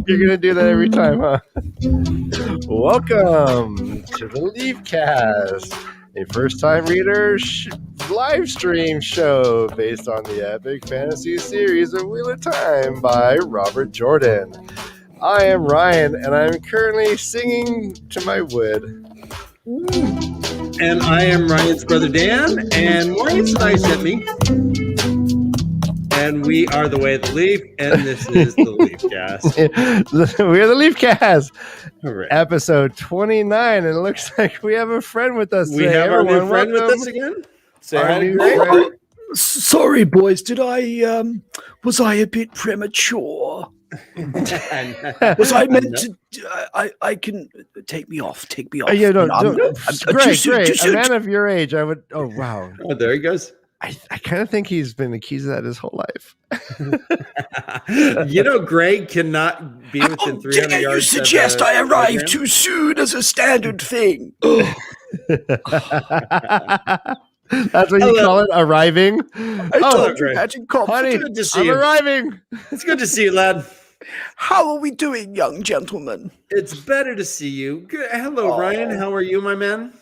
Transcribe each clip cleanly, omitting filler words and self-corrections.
You're going to do that every time, huh? Welcome to the LeafCast, a first-time reader live stream show based on the epic fantasy series of Wheel of Time by Robert Jordan. I am Ryan, and I'm currently singing to my wood. And I am Ryan's brother Dan, and Maureen's nice at me. And we are the Way of the Leaf, and this is the LeafCast. We're the LeafCast. Right. Episode 29, and it looks like we have a friend with us. We have our new friend with us again. Say hi to friend. Sorry, boys. Was I a bit premature? Was I meant to? I can take me off. Take me off. Yeah, no, great. A man of your age, I would. Oh, wow. Oh, there he goes. I kind of think he's been accused of that his whole life. Greg cannot be within 300 dare you yards. suggest I arrived too soon as a standard thing? That's what you call it, arriving. I told you that in confidence. Honey, Good to see I'm you. arriving. It's good to see you, lad. How are we doing, young gentlemen? It's better to see you. Good. Hello, Ryan. How are you, my man?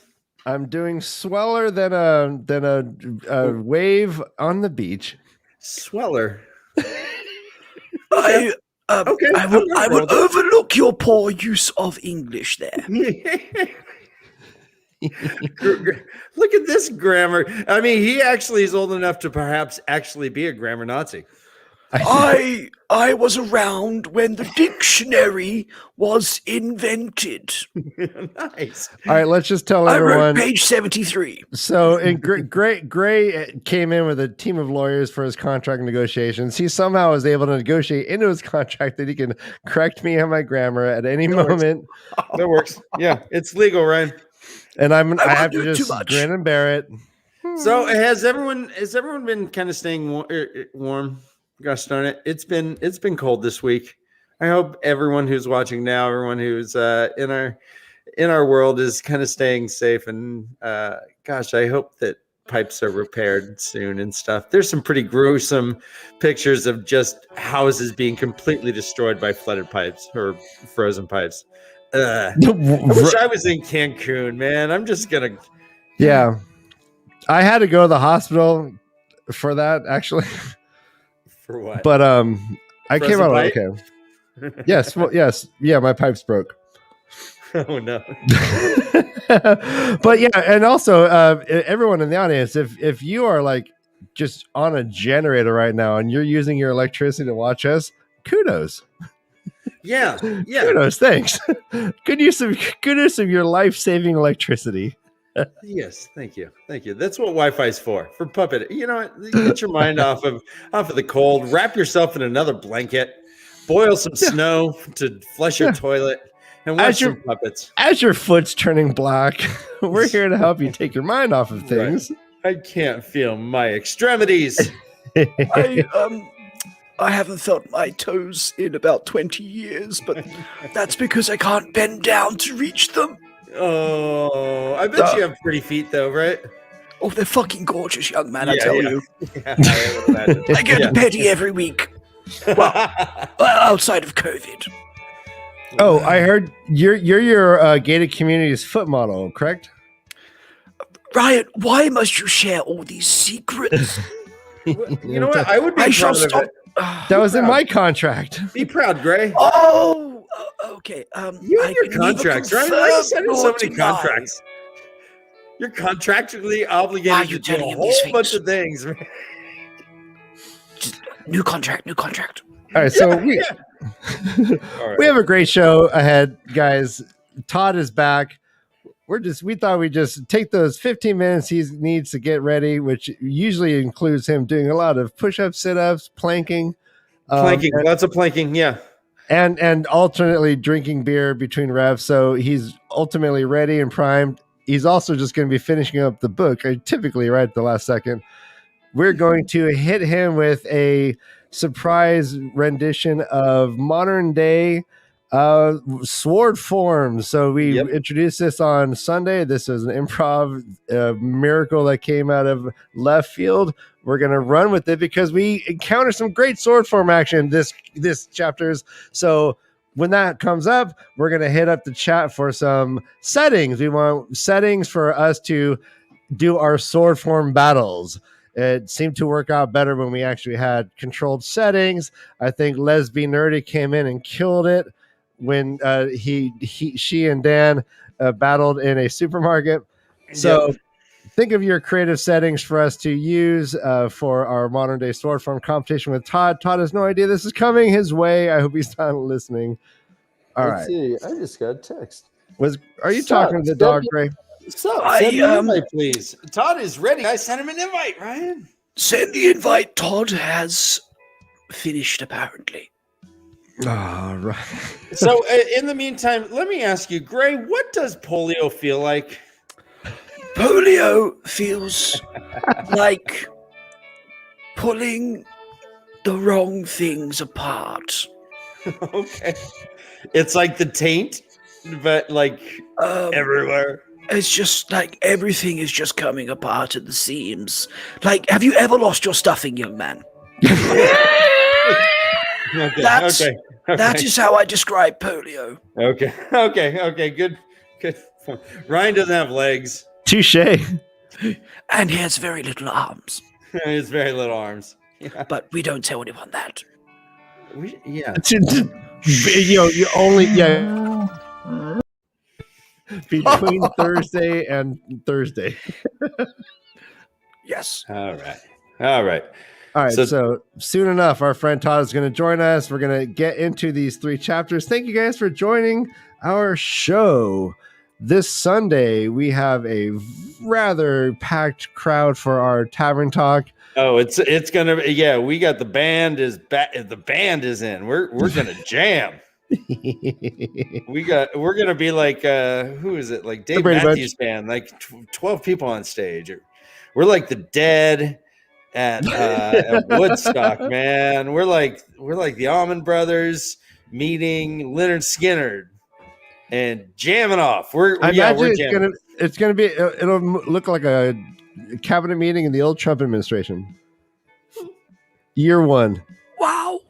I'm doing sweller than a wave on the beach. Sweller. I will overlook your poor use of English there. Look at this grammar. I mean, he actually is old enough to perhaps actually be a grammar Nazi. I was around when the dictionary was invented. Nice. All right, let's just tell I everyone. wrote page 73. So, Gray came in with a team of lawyers for his contract negotiations. He somehow was able to negotiate into his contract that he can correct me on my grammar at any moment. That works. Yeah, it's legal, Ryan. And I have do to too just much. grin and bear it. So has everyone been kind of staying warm? Gosh darn it. It's been cold this week. I hope everyone who's watching now, everyone who's in our world is kind of staying safe. And gosh, I hope that pipes are repaired soon and stuff. There's some pretty gruesome pictures of just houses being completely destroyed by flooded pipes or frozen pipes. I wish I was in Cancun, man. I'm just gonna. Yeah, I had to go to the hospital for that actually. For what? But I came out pipe? okay. Yes, well, yes, yeah. My pipes broke. Oh no. But yeah, and also everyone in the audience, if you are like just on a generator right now and you're using your electricity to watch us, kudos. Yeah. Kudos, thanks. Good use of your life-saving electricity. Yes, thank you. That's what Wi-Fi is for puppet. You know what? Get your mind off of the cold. Wrap yourself in another blanket. Boil some snow to flush your toilet, and watch some puppets. As your foot's turning black, we're here to help you take your mind off of things. Right. I can't feel my extremities. I haven't felt my toes in about 20 years, but that's because I can't bend down to reach them. Oh, I bet you have pretty feet, though, right? Oh, they're fucking gorgeous, young man, I tell you. Yeah, I would imagine. I get a petty every week. Well, outside of COVID. Oh, I heard you're your gated community's foot model, correct? Ryan, why must you share all these secrets? You know what? I would be proud of it. That was in my contract. Be proud, Gray. Oh, okay. You and your contracts, right? Why are you signing so many contracts? You're contractually obligated to do a whole bunch of things. Man. New contract. All right, so we have a great show ahead, guys. Todd is back. We thought we'd just take those 15 minutes he needs to get ready, which usually includes him doing a lot of push-ups, sit-ups, planking. Lots of planking, yeah. And alternately drinking beer between revs. So he's ultimately ready and primed. He's also just going to be finishing up the book, typically right at the last second. We're going to hit him with a surprise rendition of modern day sword forms. So we introduced this on Sunday. This is an improv miracle that came out of left field. We're going to run with it because we encounter some great sword form action this chapters. So when that comes up, we're going to hit up the chat for some settings. We want settings for us to do our sword form battles. It seemed to work out better when we actually had controlled settings. I think Lesby Nerdy came in and killed it when she and Dan battled in a supermarket. So think of your creative settings for us to use for our modern day sword form competition with Todd. Todd has no idea this is coming his way. I hope he's not listening. Let's see. I just got a text. Are you talking to the dog, Ray? So send me an invite, please. Todd is ready. I sent him an invite, Ryan. Send the invite. Todd has finished, apparently. Oh, right. So in the meantime, let me ask you, Gray, what does polio feel like? Polio feels like pulling the wrong things apart. Okay. It's like the taint, but like everywhere. It's just like everything is just coming apart at the seams. Like, have you ever lost your stuffing, young man? Okay. That is how I describe polio. Okay. Good. Ryan doesn't have legs. Touche. And he has very little arms. He has very little arms. Yeah. But we don't tell anyone that. Yeah. You only between Thursday and Thursday. Yes. All right. So soon enough, our friend Todd is going to join us. We're going to get into these 3 chapters. Thank you guys for joining our show. This Sunday, we have a rather packed crowd for our tavern talk. Oh, it's gonna be, yeah. We got the band is back. The band is in. We're gonna jam. We're gonna be like who is it? Like Dave Matthews Band, like 12 people on stage. We're like the Dead at Woodstock, man. We're like the Allman Brothers meeting Leonard Skinner and jamming off. We're jamming. It's gonna be. It'll look like a cabinet meeting in the old Trump administration. Year 1. Wow.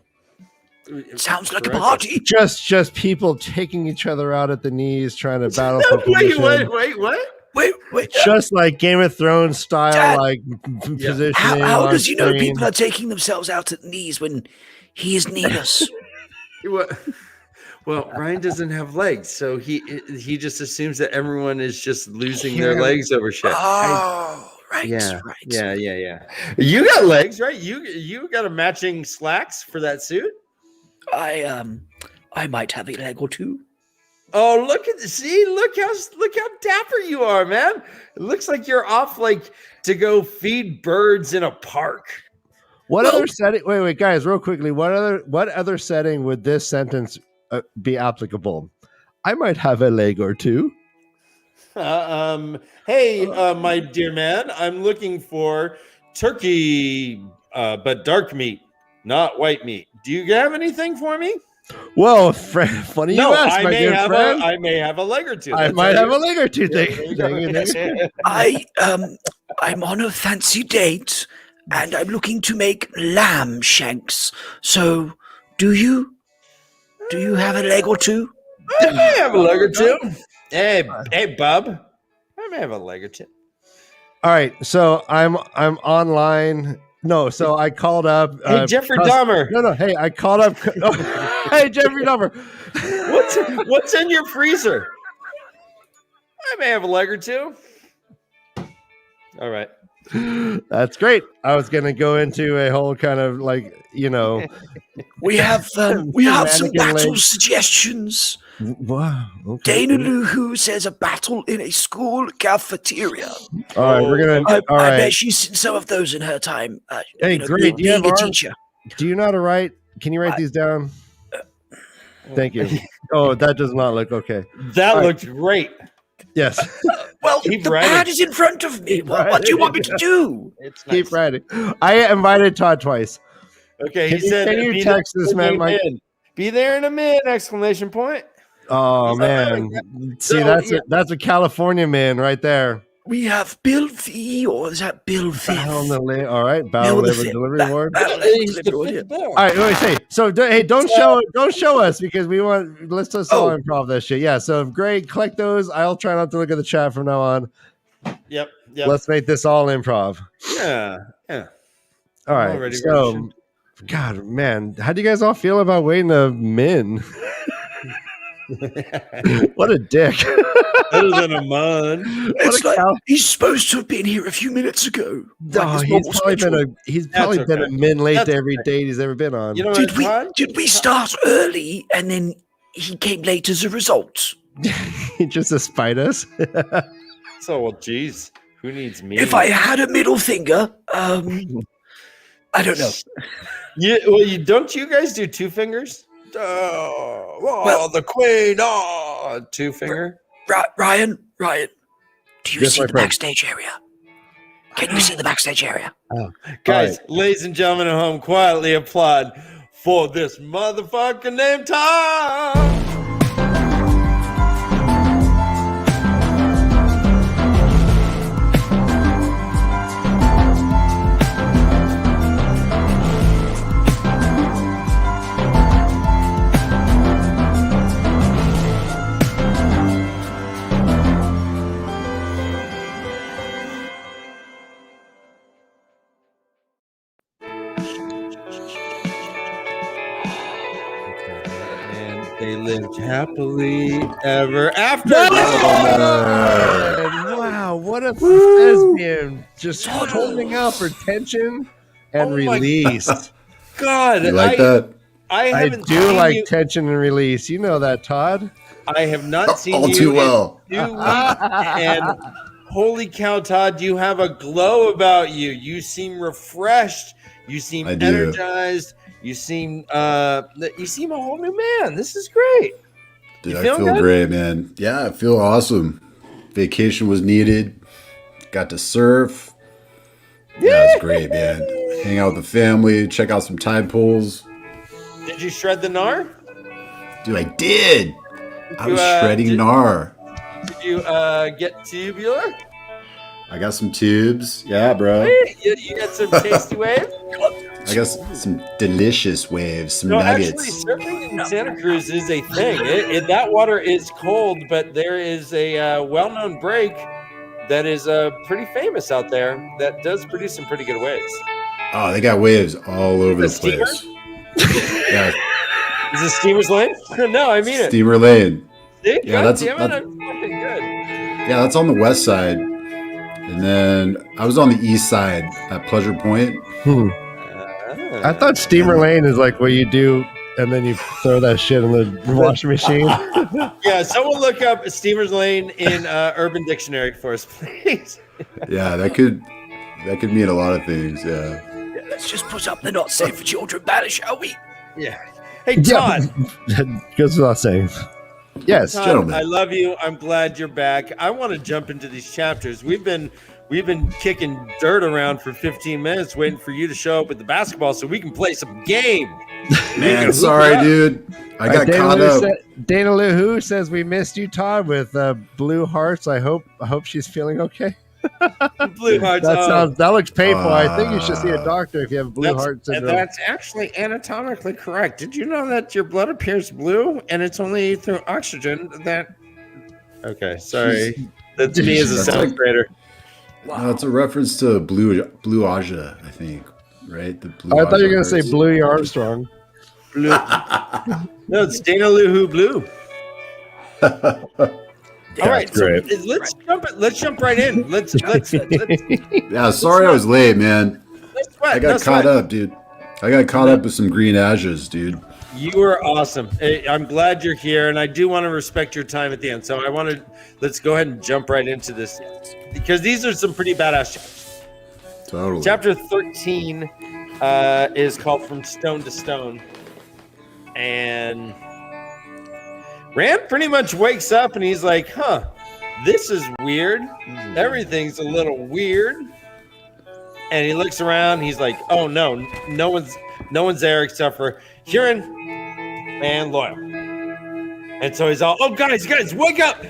Sounds like a party. Just people taking each other out at the knees, trying to battle for position. Wait. Just like Game of Thrones style, Dad, like positioning. How does he know screen. people are taking themselves out at the knees when he is kneeless? Well, Ryan doesn't have legs, so he just assumes that everyone is just losing their legs over shit. Oh, right. Yeah. Right. Yeah. You got legs, right? You got a matching slacks for that suit. I might have a leg or two. Oh, look how dapper you are, man. It looks like you're off like to go feed birds in a park. What other setting? Wait, guys, real quickly. What other setting would this sentence be applicable? I might have a leg or two. Hey, my dear man, I'm looking for turkey, but dark meat, not white meat. Do you have anything for me? Well, funny you ask, my good friend. I may have a leg or two. I might have a leg or two. I'm on a fancy date, and I'm looking to make lamb shanks. So, do you have a leg or two? I may have a leg or two. Hey, bub. I may have a leg or two. All right, so I'm online. No, so I called up. Hey, Jeffrey Dahmer. No. Hey, I called up. Hey, Jeffrey Dahmer. What's in your freezer? I may have a leg or two. All right. That's great. I was gonna go into a whole kind of we have some battle suggestions. Wow. Okay. Dana Luhu says a battle in a school cafeteria. All right, we're gonna. I bet she's seen some of those in her time. Hey, great. Do you have being a arms? teacher. Do you know how to write? Can you write these down? Thank you. Oh, that does not look okay. That looked great. Yes. Well, the pad is in front of me. What do you want me to do? It's Keep writing. I invited Todd twice. Okay, he said. Can you text this man, Mike? Be there in a minute! Exclamation point. Oh man! See, that's a California man right there. We have Bill V, or is that Bill V? All right, Battle Delivery Award. All right, wait, say so. Hey, don't show us because we want. Let's just all improv that shit. Yeah. So, great, collect those. I'll try not to look at the chat from now on. Yep. Let's make this all improv. Yeah. All right. So, God, man, how do you guys all feel about waiting to min? What a dick. Better than a month. It's like he's supposed to have been here a few minutes ago. He's probably been a min late to every date he's ever been on. You know did we start early and then he came late as a result? Just to spite us. So, well, geez, who needs me? If I had a middle finger, I don't know. Don't you guys do 2 fingers? The queen. Oh, 2 finger. Ryan, do you see the backstage area? Can you see the backstage area? Guys, ladies and gentlemen at home, quietly applaud for this motherfucker named Tom. They lived happily ever after. Wow, what a thespian. Just holding out for tension and release. God, You like that? I I haven't do seen like you. tension and release. You know that, Todd. I have not seen All you too well. in 2 weeks, and holy cow, Todd, you have a glow about you. You seem refreshed. You seem I do. energized. You seem a whole new man. This is great. Dude, You I feeling feel good? great, man. Yeah, I feel awesome. Vacation was needed. Got to surf. Yeah, it's great, man. Hang out with the family. Check out some tide pools. Did you shred the gnar? Dude, I did. I was You, shredding did- gnar. Did you get tubular? I got some tubes. Yeah, bro. You got some tasty waves? I got some delicious waves, some No, nuggets. actually, surfing in Santa Cruz is a thing. That water is cold, but there is a well-known break that is pretty famous out there that does produce some pretty good waves. Oh, they got waves all over the steamer? place. Yeah, Is it Steamer's Lane? No, I mean it. Steamer Lane. See? Yeah, God that's- damn it, that's- I'm fucking good. Yeah, that's on the west side. And then I was on the east side at Pleasure Point. I thought Steamer Lane is like what you do, and then you throw that shit in the washing machine. Yeah, someone look up Steamer's Lane in Urban Dictionary for us, please. Yeah, that could mean a lot of things. Yeah. Let's just put up the not safe for children banner, shall we? Yeah. Hey, Todd. Goes without saying. Yes, Todd, gentlemen. I love you. I'm glad you're back. I want to jump into these chapters. We've been kicking dirt around for 15 minutes waiting for you to show up with the basketball so we can play some game. Man, sorry, dude. I got caught up. Dana Lou Who says we missed you, Todd, with blue hearts. I hope she's feeling okay. Blue hearts. That looks painful. I think you should see a doctor if you have blue heart syndrome. That's actually anatomically correct. Did you know that your blood appears blue and it's only through oxygen that... Okay, sorry. That's me as a That's seventh like- grader. No, it's a reference to Blue Aja, I think. Right? The Blue I thought you were Aja going to say hearts. Bluey Armstrong. Blue. No, it's Dana Lou Who Blue. All right, so great. let's jump right in. Let's Yeah, sorry I was late, man. sweat. I got caught up, dude. I got caught up with some green Ajas, dude. You are awesome. I'm glad you're here, and I do want to respect your time at the end. So let's go ahead and jump right into this because these are some pretty badass chapters. Totally. Chapter 13 is called From Stone to Stone, and Rand pretty much wakes up and he's like, "Huh, this is weird. Everything's a little weird." And he looks around. He's like, "Oh no, no one's there except for Huron and Loyal." And so he's all, "Oh, guys, wake up!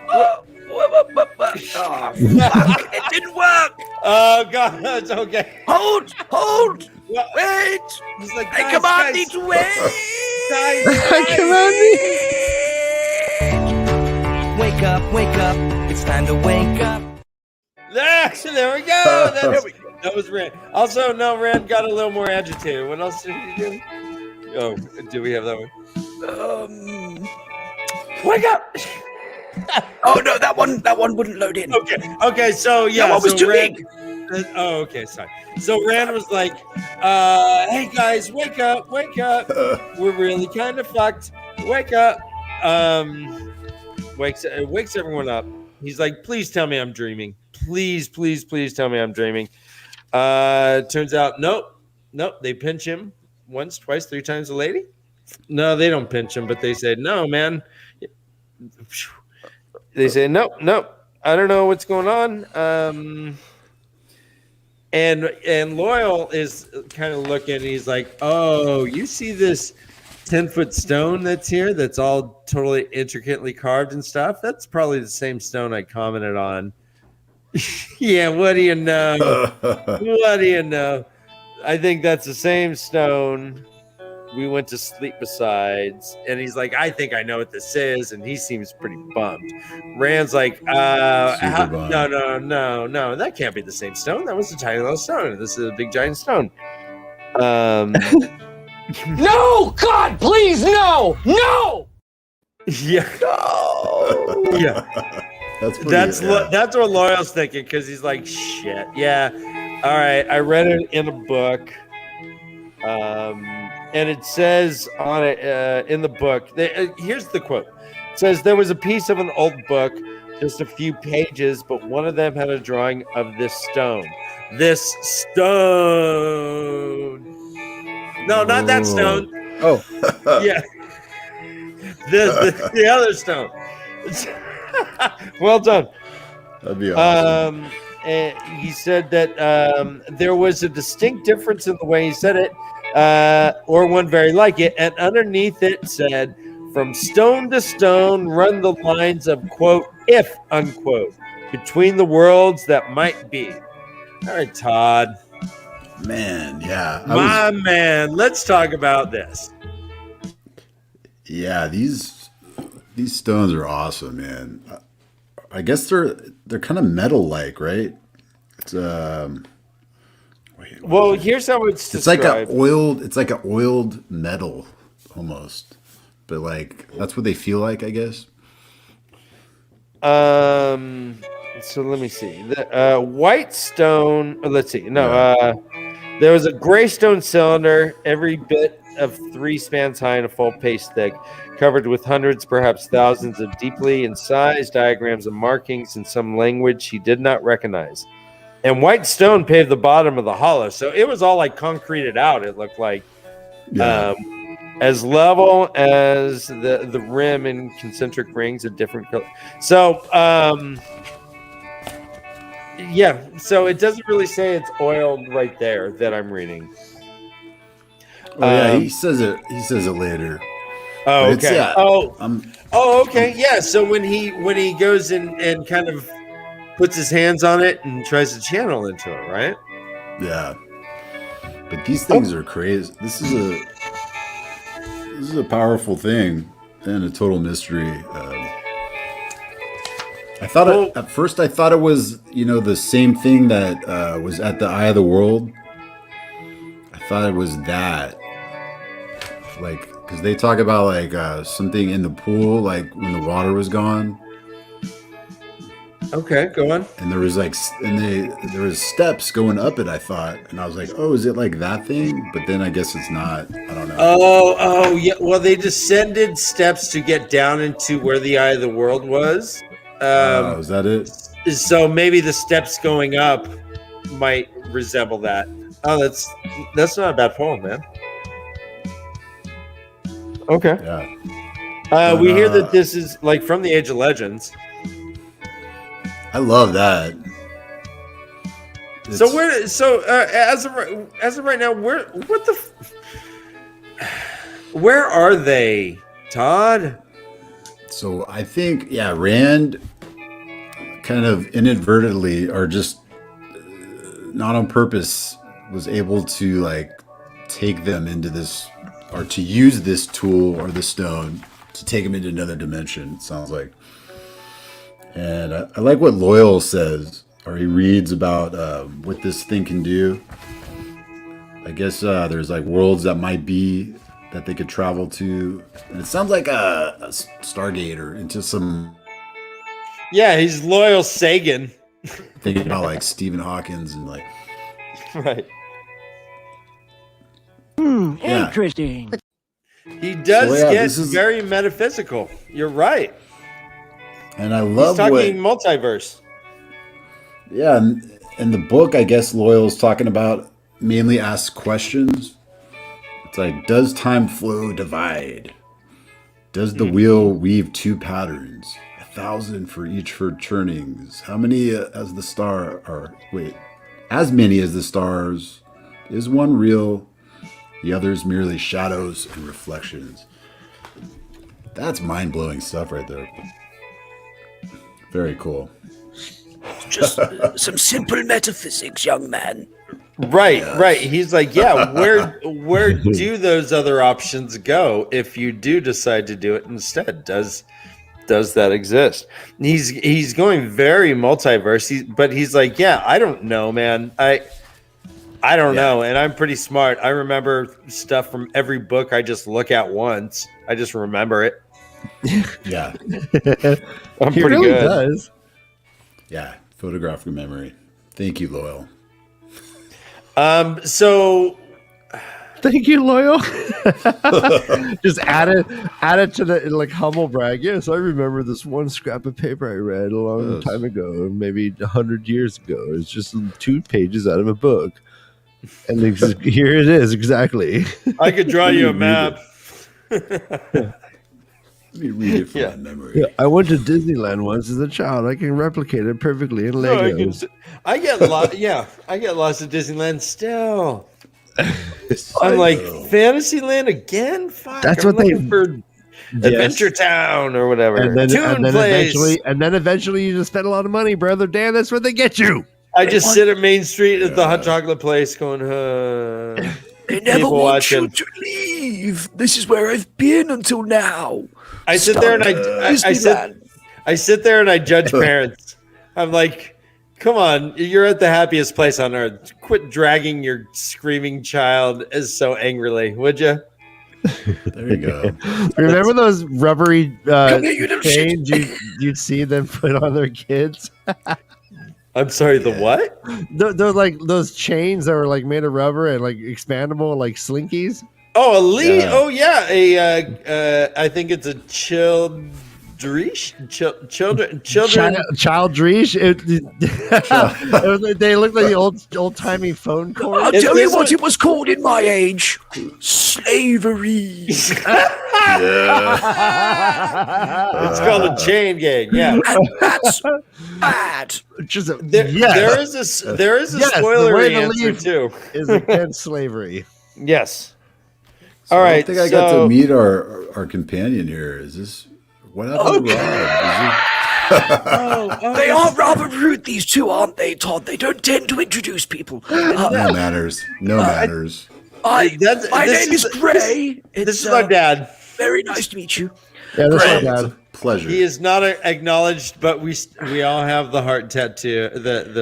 Oh, fuck, it didn't work. Oh God, it's okay." Hold, wait. He's like, I "Guys, command guys, thee to wait. guys, Wake up, it's time to wake up. There we go. That was Rand. Also, no, Rand got a little more agitated. What else did he do? Oh, do we have that one? Wake up! Oh no, that one wouldn't load in. Okay. So yeah, That one was so too Rand. big. Oh, okay, sorry. So Rand was like, "Hey guys, wake up! We're really kind of fucked. Wake up!" Wakes everyone up. He's like, "Please tell me I'm dreaming. Please tell me I'm dreaming." Turns out, nope. They pinch him once, twice, 3 times a lady. No, they don't pinch him, but they say, "No, man." They say, "Nope. I don't know what's going on. And Loyal is kind of looking. He's like, "Oh, you see this 10-foot stone that's here? That's all totally intricately carved and stuff. That's probably the same stone I commented on." Yeah, what do you know? What do you know? I think that's the same stone we went to sleep besides. And he's like, I think I know what this is. And he seems pretty bummed. Rand's like, bummed. no, that can't be the same stone. That was a tiny little stone. This is a big giant stone. No, God, please, no. Yeah. Yeah. That's what Loyal's thinking, because he's like, shit. Yeah. All right. I read it in a book. And it says on it in the book, here's the quote. It says, there was a piece of an old book, just a few pages, but one of them had a drawing of this stone. This stone. No, not that stone. Oh. Yeah. The other stone. Well done. That'd be awesome. And he said that there was a distinct difference in the way he said it, or one very like it, and underneath it said, from stone to stone run the lines of, quote, if, unquote, between the worlds that might be. All right, Todd. Man, yeah. Man, let's talk about this. Yeah, these stones are awesome, man. I guess they're kind of metal-like, right? It's well, here's how it's described. It's like an oiled metal almost, but like that's what they feel like, I guess. So let me see. The white stone. Let's see. No, there was a gray stone cylinder, every bit of 3 spans high and a full pace thick, covered with hundreds, perhaps thousands of deeply incised diagrams and markings in some language he did not recognize. And white stone paved the bottom of the hollow, so it was all like concreted out. It looked like, as level as the rim in concentric rings of different colors. So, yeah. So it doesn't really say it's oiled right there that I'm reading. Oh yeah, he says it. He says it later. Oh, okay. Okay. Yeah. So when he goes in and kind of puts his hands on it and tries to channel into it, right? Yeah. But these things are crazy. This is a powerful thing and a total mystery. At first I thought it was, the same thing that was at the Eye of the World. I thought it was that. Like, because they talk about like something in the pool, like when the water was gone. Okay, go on. And there was there was steps going up it, I thought, and I was like, oh, is it like that thing? But then I guess it's not. I don't know. Oh yeah. Well, they descended steps to get down into where the Eye of the World was. Is that it? So maybe the steps going up might resemble that. Oh, that's not a bad poem, man. Okay. Yeah. We hear that this is like from the Age of Legends. I love that. As of right now, where are they, Todd? So I think, Rand kind of inadvertently, or just not on purpose, was able to like take them into this, or to use this tool or the stone to take them into another dimension, it sounds like. And I like what Loyal says, or he reads about what this thing can do. I guess there's like worlds that might be that they could travel to. And it sounds like a Stargate or into some... Yeah, he's Loyal Sagan. Thinking about like Stephen Hawkins and like... Right. Interesting. He does get this is very metaphysical. You're right. And I love he's talking multiverse. Yeah, in the book, I guess Loyal's talking about mainly asks questions. It's like, does time flow divide? Does the wheel weave 2 patterns, 1,000 for each for churnings. How many as the star are? Wait, as many as the stars. Is one real? The others merely shadows and reflections. That's mind-blowing stuff right there. Very cool. Just some simple metaphysics, young man. Right. He's like, yeah, where do those other options go if you do decide to do it instead? Does that exist? He's going very multiverse, but he's like, yeah, I don't know, man. I don't know, and I'm pretty smart. I remember stuff from every book I just look at once. I just remember it. Yeah. I'm He pretty really good. does. Yeah. Photographic memory. Thank you, Loyal. So Thank you, Loyal. Just add it to the like humble brag. Yes, I remember this one scrap of paper I read a long time ago, maybe 100 years ago. It's just 2 pages out of a book, and here it is exactly. I could draw you a map. Let me read it from my memory. Yeah, I went to Disneyland once as a child. I can replicate it perfectly in Legos. I get lost at Disneyland still. I'm like, Fantasyland again? Fuck, That's I'm what they- looking for Adventure Town or whatever. And then Place. eventually you just spend a lot of money, brother. Dan, that's what they get you. I just sit at Main Street at the hot chocolate place going, They never people want watching. you to leave. This is where I've been until now. I sit there and I sit there and I judge parents. I'm like, come on, you're at the happiest place on earth. Quit dragging your screaming child so angrily, would you? There you go. Remember those rubbery Come here, you little shit. chains you'd see them put on their kids? I'm sorry, the what? Those like those chains that were like made of rubber and like expandable, like slinkies. Oh, Elite. Yeah. Oh, yeah. I think it's a children. Childreach. They look like the old timey phone I'll cord. Is tell you this what what- it was called in my age. Slavery. It's called a chain gang. Yeah. And that's bad. Just a, There is a Yes, the spoiler way to answer leave. too. is against slavery. Yes. So All I right. don't think I got to meet our companion here. Is this what happened to Rob? They are rather rude, these two, aren't they, Todd? They don't tend to introduce people. No manners. No manners. My This name is is- Gray. This is our dad. Very nice to meet you. Yeah, that's Great. not bad. Pleasure. He is not acknowledged, but we all have the heart tattoo.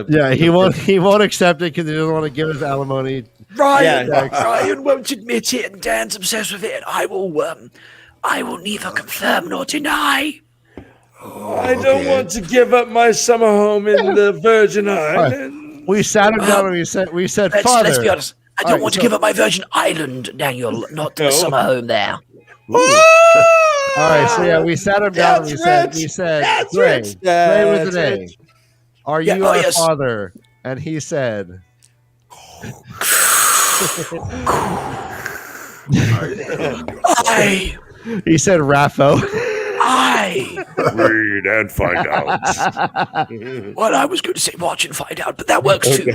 Yeah, he won't accept it because he doesn't want to give us alimony. Ryan, Yeah. Ryan won't admit it, and Dan's obsessed with it. And I will neither confirm nor deny. I don't want to give up my summer home in the Virgin Islands. We sat him down and we said, Father. Let's be honest. I don't want to give up my Virgin Island, Daniel, not the summer home there. All right, so yeah, we sat him down and we said, Gray, Gray with an A. Are Yeah, you oh, our yes. father? And he said, he said, Raffo. Read and find out. Well, I was going to say watch and find out, but that works too.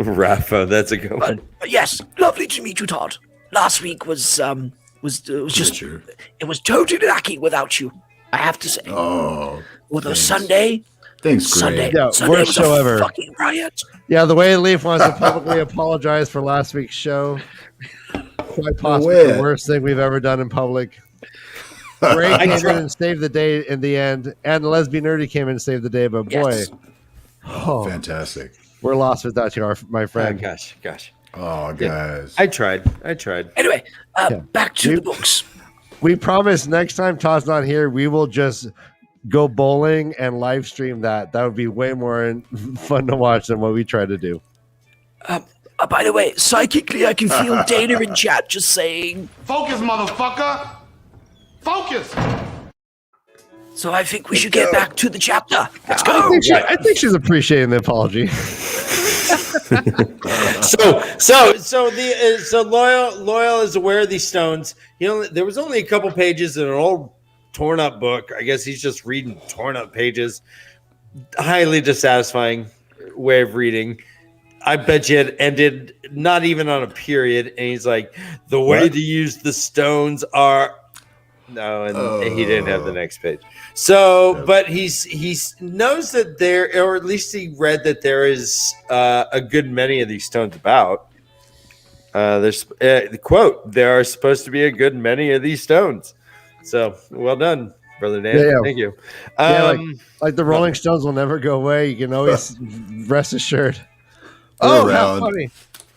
Rafa, that's a good one. But yes, lovely to meet you, Todd. Last week was just Sure. it was totally lacking without you. I have to say. Oh, Although thanks. Sunday Thanks, Gray. Yeah, Sunday worst was show a ever. fucking riot. Yeah, the way Leaf wants to publicly apologize for last week's show. Quite possibly way. the worst thing we've ever done in public. Ray came in and saved the day in the end, and the lesbian nerdy came in and saved the day. But boy, Yes. Fantastic. we're lost without you, my Oh, friend. gosh. Oh, guys. I tried. Anyway, back to the books. We promise next time Todd's not here, we will just go bowling and live stream that. That would be way more fun to watch than what we try to do. By the way, psychically, I can feel Dana in chat just saying. Focus, motherfucker! Focus! So I think we should get back to the chapter. Let's I go. think she's appreciating the apology. So loyal is aware of these stones. There was only a couple pages in an old torn up book. I guess he's just reading torn up pages. Highly dissatisfying way of reading. I bet you it ended not even on a period. And he's like, the way to use the stones are. No, and he didn't have the next page. So, but he knows that there, or at least he read that there is a good many of these stones about. There's the quote, there are supposed to be a good many of these stones. So, well done, Brother Dan. Yeah. Thank you. Like the Rolling Stones will never go away. You can always rest assured. Oh, how funny.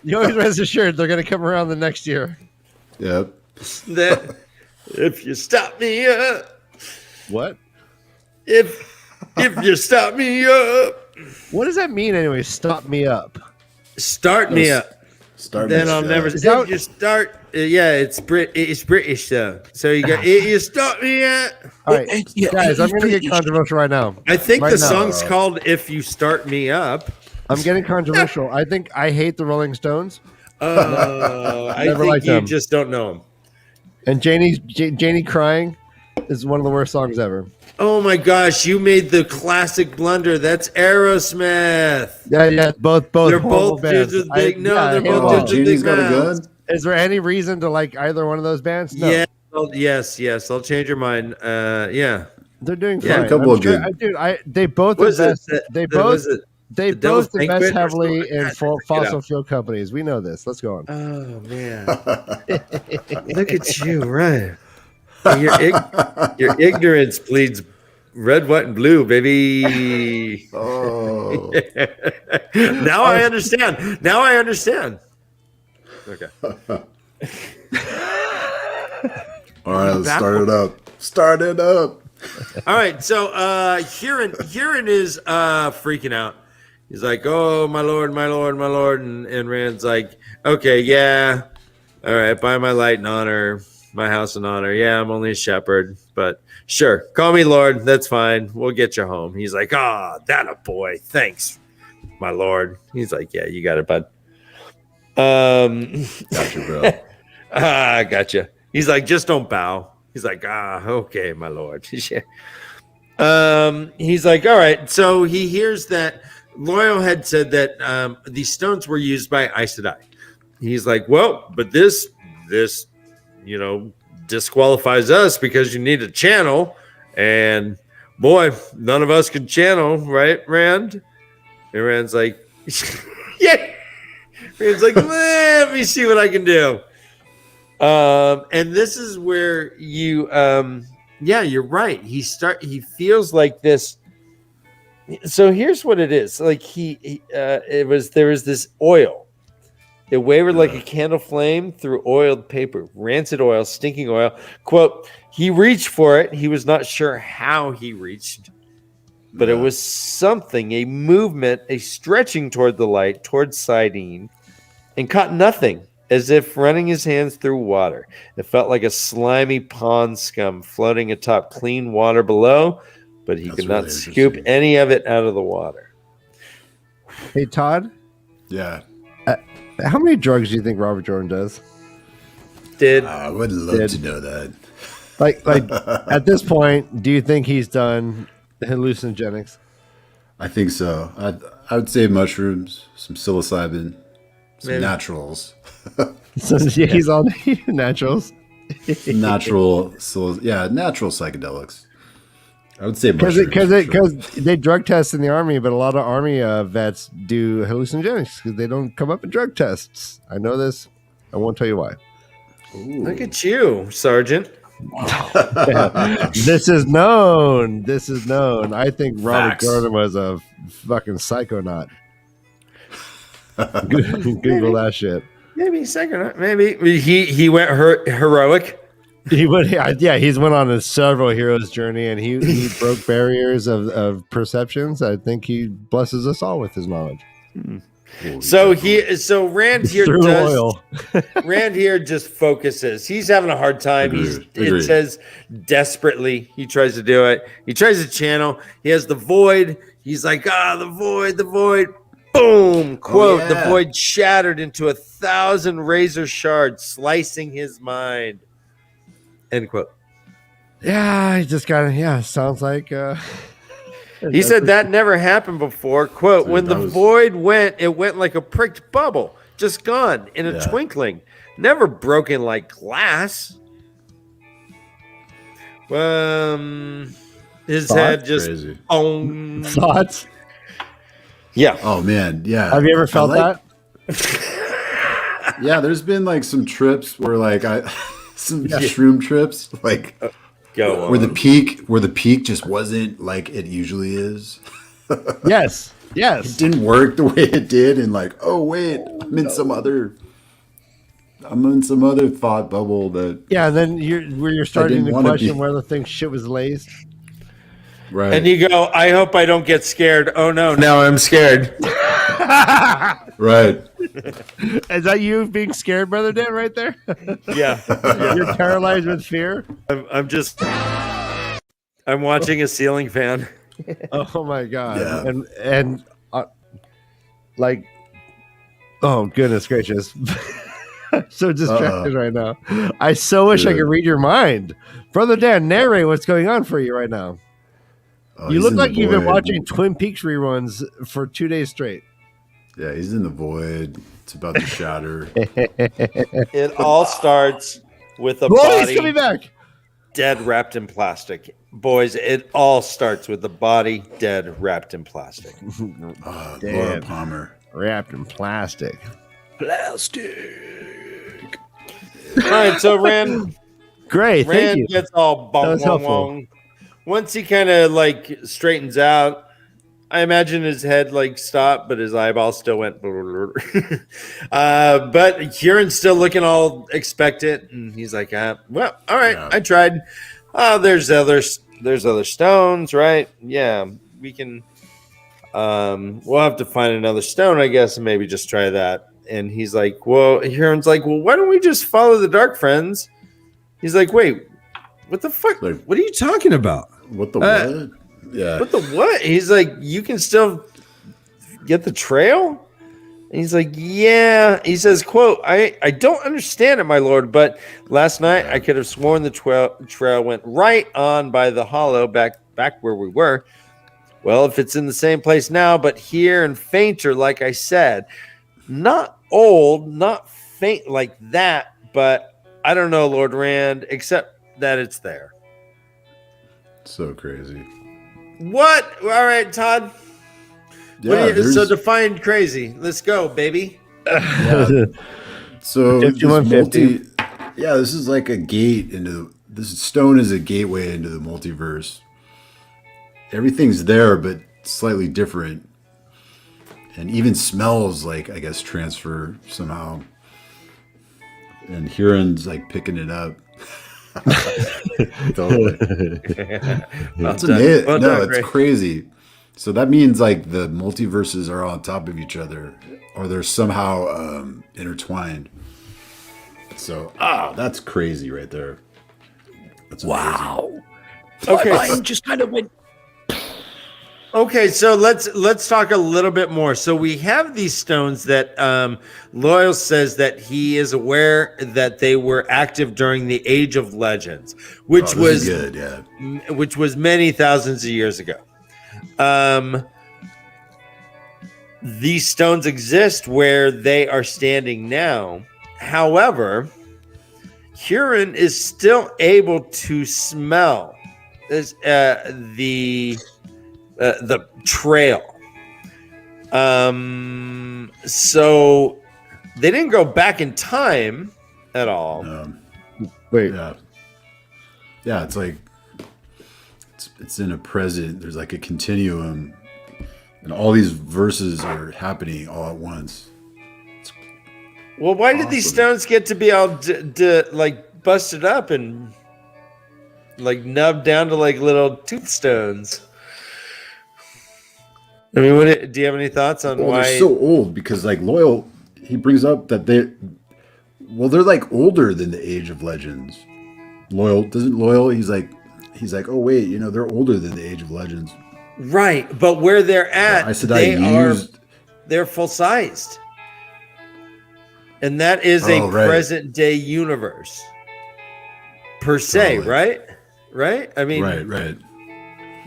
You always rest assured they're going to come around the next year. Yep. That if you stop me up. What? If you stop me up. What does that mean anyway? Stop me up. Start me up. Start. Then I'll never. If you start. It's British though. So you got you start me up. All right, guys, I'm going to get controversial right now. I think the song's called "If You Start Me Up." I'm getting controversial. I think I hate the Rolling Stones. I think you just don't know them. And Janie crying is one of the worst songs ever. Oh my gosh, you made the classic blunder. That's Aerosmith. Yeah, both. They're both bands. dudes with big. They're both Oh, dudes with Genie's big got a mouths. gun. Is there any reason to like either one of those bands? No. Yeah. Yes. I'll change your mind. Yeah. They're doing fine. Yeah, a couple of good. They both invest. They both Devil's invest Banquet heavily in Check it fossil out. fuel companies. We know this. Let's go on. Oh man, look at you, right? Your ignorance bleeds red, white, and blue, baby. Oh. Now I understand. Okay. All right, let's start it up. Start it up. All right, so Huron is freaking out. He's like, "Oh, my lord, and Rand's like, "Okay, yeah, all right, by my light and honor, my house and honor. Yeah, I'm only a shepherd, but sure, call me lord. That's fine. We'll get you home." He's like, that a boy. Thanks, my lord. He's like, "Yeah, you got it, bud." Gotcha, bro. Gotcha. He's like, "Just don't bow." He's like, okay, my lord. He's like, all right. So he hears that Loyal had said that these stones were used by Aes Sedai. He's like, well, but this, disqualifies us because you need a channel. And boy, none of us can channel, right, Rand? And Rand's like, yeah. Rand's like, let me see what I can do. And this is where you, you're right. He feels like this. So here's what it is. Like there was this oil. It wavered like a candle flame through oiled paper, rancid oil, stinking oil. Quote, he reached for it. He was not sure how he reached, but it was something, a movement, a stretching toward the light, towards Sidene, and caught nothing. As if running his hands through water. It felt like a slimy pond scum floating atop clean water below, but he could not scoop any of it out of the water. Hey, Todd? Yeah. How many drugs do you think Robert Jordan does? I would love to know that. Like at this point, do you think he's done hallucinogenics? I think so. I would say mushrooms, some psilocybin, some naturals. So he's on naturals. natural psychedelics. I would say mushrooms. Because they drug test in the army, but a lot of army vets do hallucinogenics because they don't come up in drug tests. I know this. I won't tell you why. Ooh. Look at you, Sergeant. This is known. I think Robert Facts. Jordan was a fucking psychonaut. Google that shit. Maybe second. Maybe he went heroic. He's went on a several heroes journey, and he broke barriers of perceptions. I think he blesses us all with his knowledge. So Rand here Through does. oil. Rand here just focuses. He's having a hard time. Agreed. It says desperately. He tries to do it. He tries to channel. He has the void. He's like, the void. Boom! Quote, the void shattered into 1,000 razor shards, slicing his mind. End quote. Yeah, he just got sounds like He said that never happened before. Quote, Dude, when the that was- void went, it went like a pricked bubble, just gone in a Yeah. twinkling, never broken like glass. His head just Crazy. thoughts. Yeah. Oh man, yeah. Have you ever I felt like- that? Yeah, there's been like some trips where like some shroom trips, like Go where on. the peak just wasn't like it usually is. Yes. It didn't work the way it did, and like, oh wait, I'm in some other thought bubble that Yeah, and then you're starting to wanna question be. whether things shit was laced. right. And you go, I hope I don't get scared. Oh no, now I'm scared. right. Is that you being scared, Brother Dan, right there? Yeah. You're paralyzed with fear? I'm watching a ceiling fan. Oh my god. Yeah. And like, oh goodness gracious. So distracted right now. I so wish I Dude. could read your mind. Brother Dan, narrate what's going on for you right now. Oh, You he's look in the like you've been void. watching Twin Peaks reruns for 2 days straight. Yeah, he's in the void. It's about to shatter. It all starts with a Oh, he's coming body back. dead wrapped in plastic. Boys, it all starts with the body dead wrapped in plastic. Laura Damn. Palmer. Wrapped in plastic. All right, so Rand Great, thank you. gets all That bong was wong helpful. wong. Once he kind of like straightens out, I imagine his head like stopped, but his eyeballs still went. But Kieran's still looking all expectant, and he's like, "Well, all right, Yeah. I tried. Oh, there's other stones, right? Yeah, we can. We'll have to find another stone, I guess, and maybe just try that." And he's like, "Well," Kieran's like, "Well, why don't we just follow the dark friends?" He's like, "Wait, what the fuck? Like- What are you talking about?" What the what? Yeah. What the what? He's like, you can still get the trail? And he's like, yeah. He says, quote, I don't understand it, my lord, but last night I could have sworn the trail went right on by the hollow back where we were. Well, if it's in the same place now, but here and fainter, like I said, not old, not faint like that, but I don't know, Lord Rand, except that it's there. So crazy. What? All right, Todd. Yeah, So define crazy. Let's go, baby. so 5150. this is like a gate into this stone is a gateway into the multiverse. Everything's there, but slightly different, and even smells like I guess transfer somehow. And Huron's like picking it up. Totally. It's amazing. Well No, done, it's Ray. crazy. So that means like the multiverses are on top of each other, or they're somehow intertwined. So that's crazy right there. That's amazing. Wow. Okay. My mind just kind of went. Okay, so let's talk a little bit more. So we have these stones that Loyal says that he is aware that they were active during the Age of Legends, which This was is good, yeah. which was many thousands of years ago. These stones exist where they are standing now. However, Huron is still able to smell this, the trail. So they didn't go back in time at all. Wait. Yeah, it's like it's in a present. There's like a continuum, and all these verses are happening all at once. Well, why did these Awesome. stones get to be all like busted up and like nubbed down to like little tooth stones? I mean, do you have any thoughts on Well, why? they're so old because like Loyal, he brings up that they're like older than the Age of Legends. Loyal, he's like, oh wait, they're older than the Age of Legends. Right, but where they're at, I said they're full sized, and that is a Oh, right. present day universe per se, Totally. right? right? I mean, Right.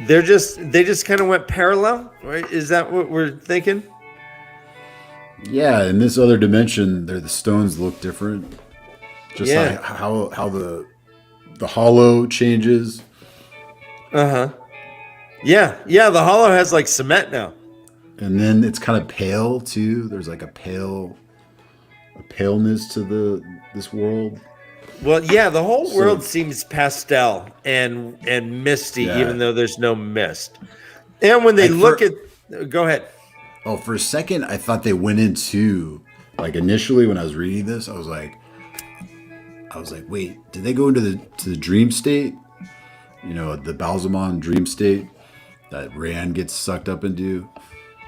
they just kind of went parallel, right? Is that what we're thinking? Yeah, in this other dimension, the stones look different. Just Yeah. like how the hollow changes. Yeah. The hollow has like cement now. And then it's kind of pale too. There's like a paleness to this world. Well, yeah, the whole world seems pastel and misty, Yeah. even though there's no mist. And when they go ahead. Oh, for a second, I thought they went into, like, initially when I was reading this, I was like, wait, did they go into the dream state? You know, the Balsamon dream state that Rand gets sucked up into.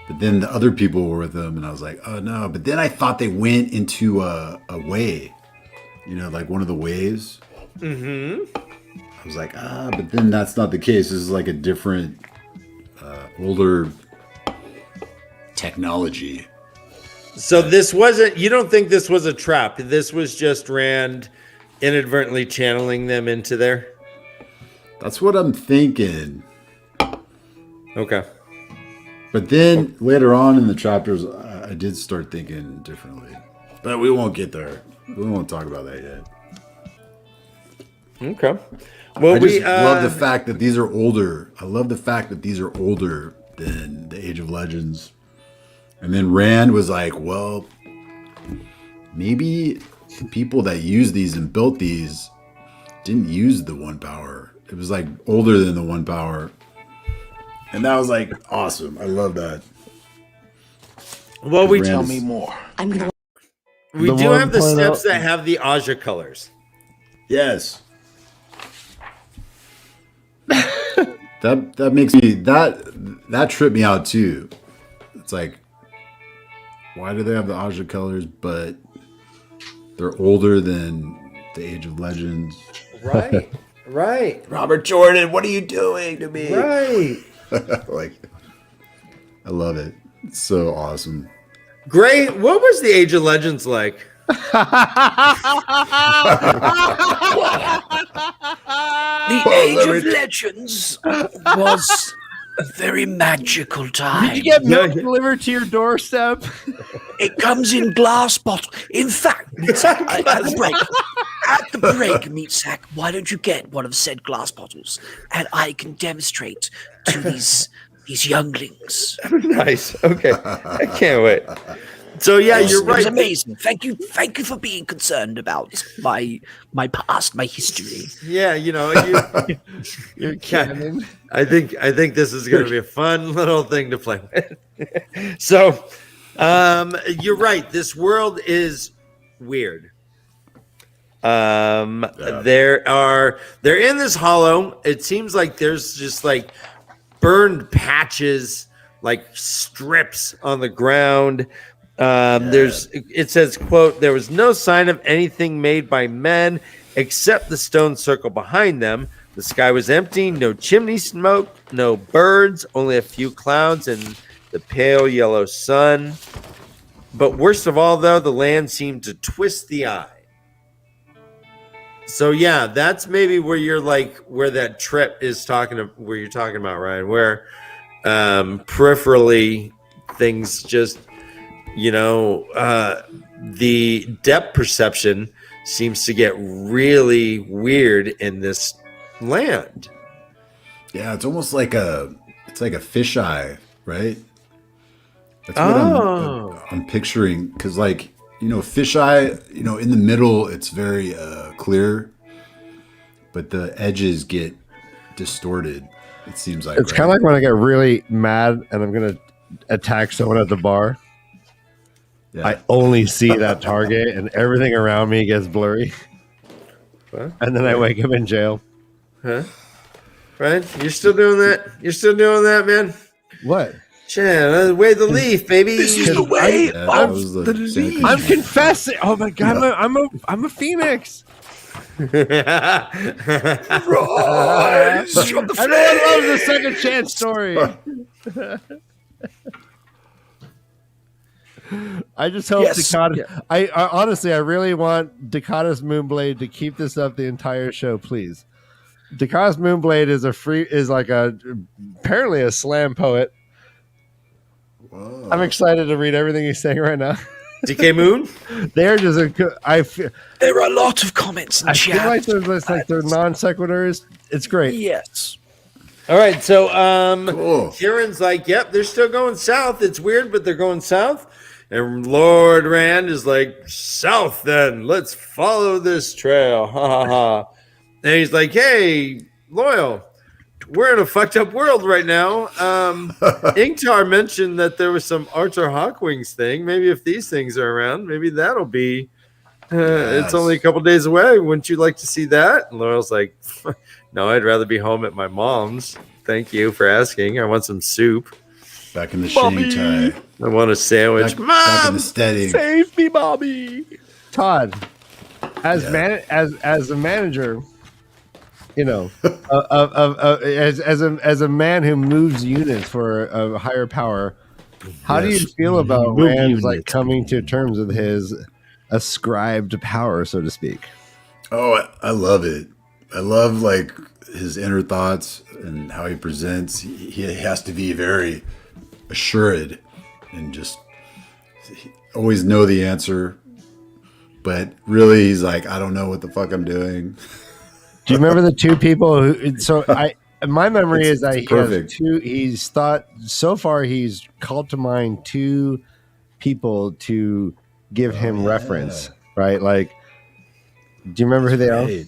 But then the other people were with them, and I was like, oh no. But then I thought they went into a way, you know, like one of the waves. Mm-hmm. I was like, but then that's not the case. This is like a different, older technology. So this wasn't, you don't think this was a trap? This was just Rand inadvertently channeling them into there? That's what I'm thinking. Okay. But then later on in the chapters, I did start thinking differently. But we won't get there. We won't talk about that yet. Okay. Well, I just love the fact that these are older. I love the fact that these are older than the Age of Legends. And then Rand was like, well, maybe the people that used these and built these didn't use the one power. It was like older than the one power. And that was like awesome. I love that. Well, Tell me more. We do have the steps that have the Aja colors. Yes. that makes me that tripped me out too. It's like, why do they have the Aja colors, but they're older than the Age of Legends? Right. Robert Jordan, what are you doing to me? Right. Like, I love it. It's so awesome. Gray, what was the Age of Legends like? The Age of Legends was a very magical time. Did you get milk delivered to your doorstep? It comes in glass bottle. In fact, Meatsack, at the break, Meatsack, why don't you get one of said glass bottles, and I can demonstrate to these younglings. Nice. Okay. I can't wait. So yeah, you're right. It was amazing. Thank you for being concerned about my past, my history. Yeah, you know, you're canon. I think this is going to be a fun little thing to play with. So, you're right. This world is weird. They're in this hollow. It seems like there's just like burned patches, like strips on the ground. It says, quote, there was no sign of anything made by men except the stone circle behind them. The sky was empty, no chimney smoke, no birds, only a few clouds and the pale yellow sun. But worst of all, though, the land seemed to twist the eye. So yeah, that's maybe where you're like, where that trip is where you're talking about, Ryan, where peripherally things just, you know, the depth perception seems to get really weird in this land. Yeah, it's almost like a fisheye, right? That's what I'm picturing, because, like, you know, fisheye, you know, in the middle it's very clear, but the edges get distorted. It seems like it's kind of like when I get really mad and I'm gonna attack someone at the bar. Yeah. I only see that target and everything around me gets blurry. Huh? And then I wake up in jail. Huh? Right? You're still doing that? You're still doing that, man? What? Yeah, way the leaf, baby. This is the way of the leaf. I'm confessing. Oh my god, I'm a phoenix. Rise from the Everyone loves the second chance story. I just hope Dakota. Yeah. I honestly, I really want Dakota's Moonblade to keep this up the entire show, please. Dakos Moonblade is like apparently a slam poet. Whoa. I'm excited to read everything he's saying right now. DK Moon? They're just There are a lot of comments in I feel chat. like they're non sequiturs. It's great. Yes. All right, so Cool. Kieran's like, yep, they're still going south. It's weird, but they're going south. And Lord Rand is like, south then. Let's follow this trail. Ha ha ha. And he's like, hey, Loyal, we're in a fucked up world right now. Ingtar mentioned that there was some Archer Hawkwings thing. Maybe if these things are around, maybe that'll be. It's only a couple days away. Wouldn't you like to see that? And Loyal's like, no, I'd rather be home at my mom's. Thank you for asking. I want some soup. Back in the Shanghai. I want a sandwich. Back in Mom, the steady. Save me, Bobby. Todd, as a manager, you know, as a man who moves units for a higher power, how do you feel about Move Rand like units. coming to terms with his ascribed power, so to speak? Oh, I love it. I love like his inner thoughts and how he presents. He has to be very assured and just always know the answer. But really, he's like, I don't know what the fuck I'm doing. Do you remember the two people who? So my memory is that perfect. he's thought so far he's called to mind two people to give him reference, right? Like, do you remember who they are? Right.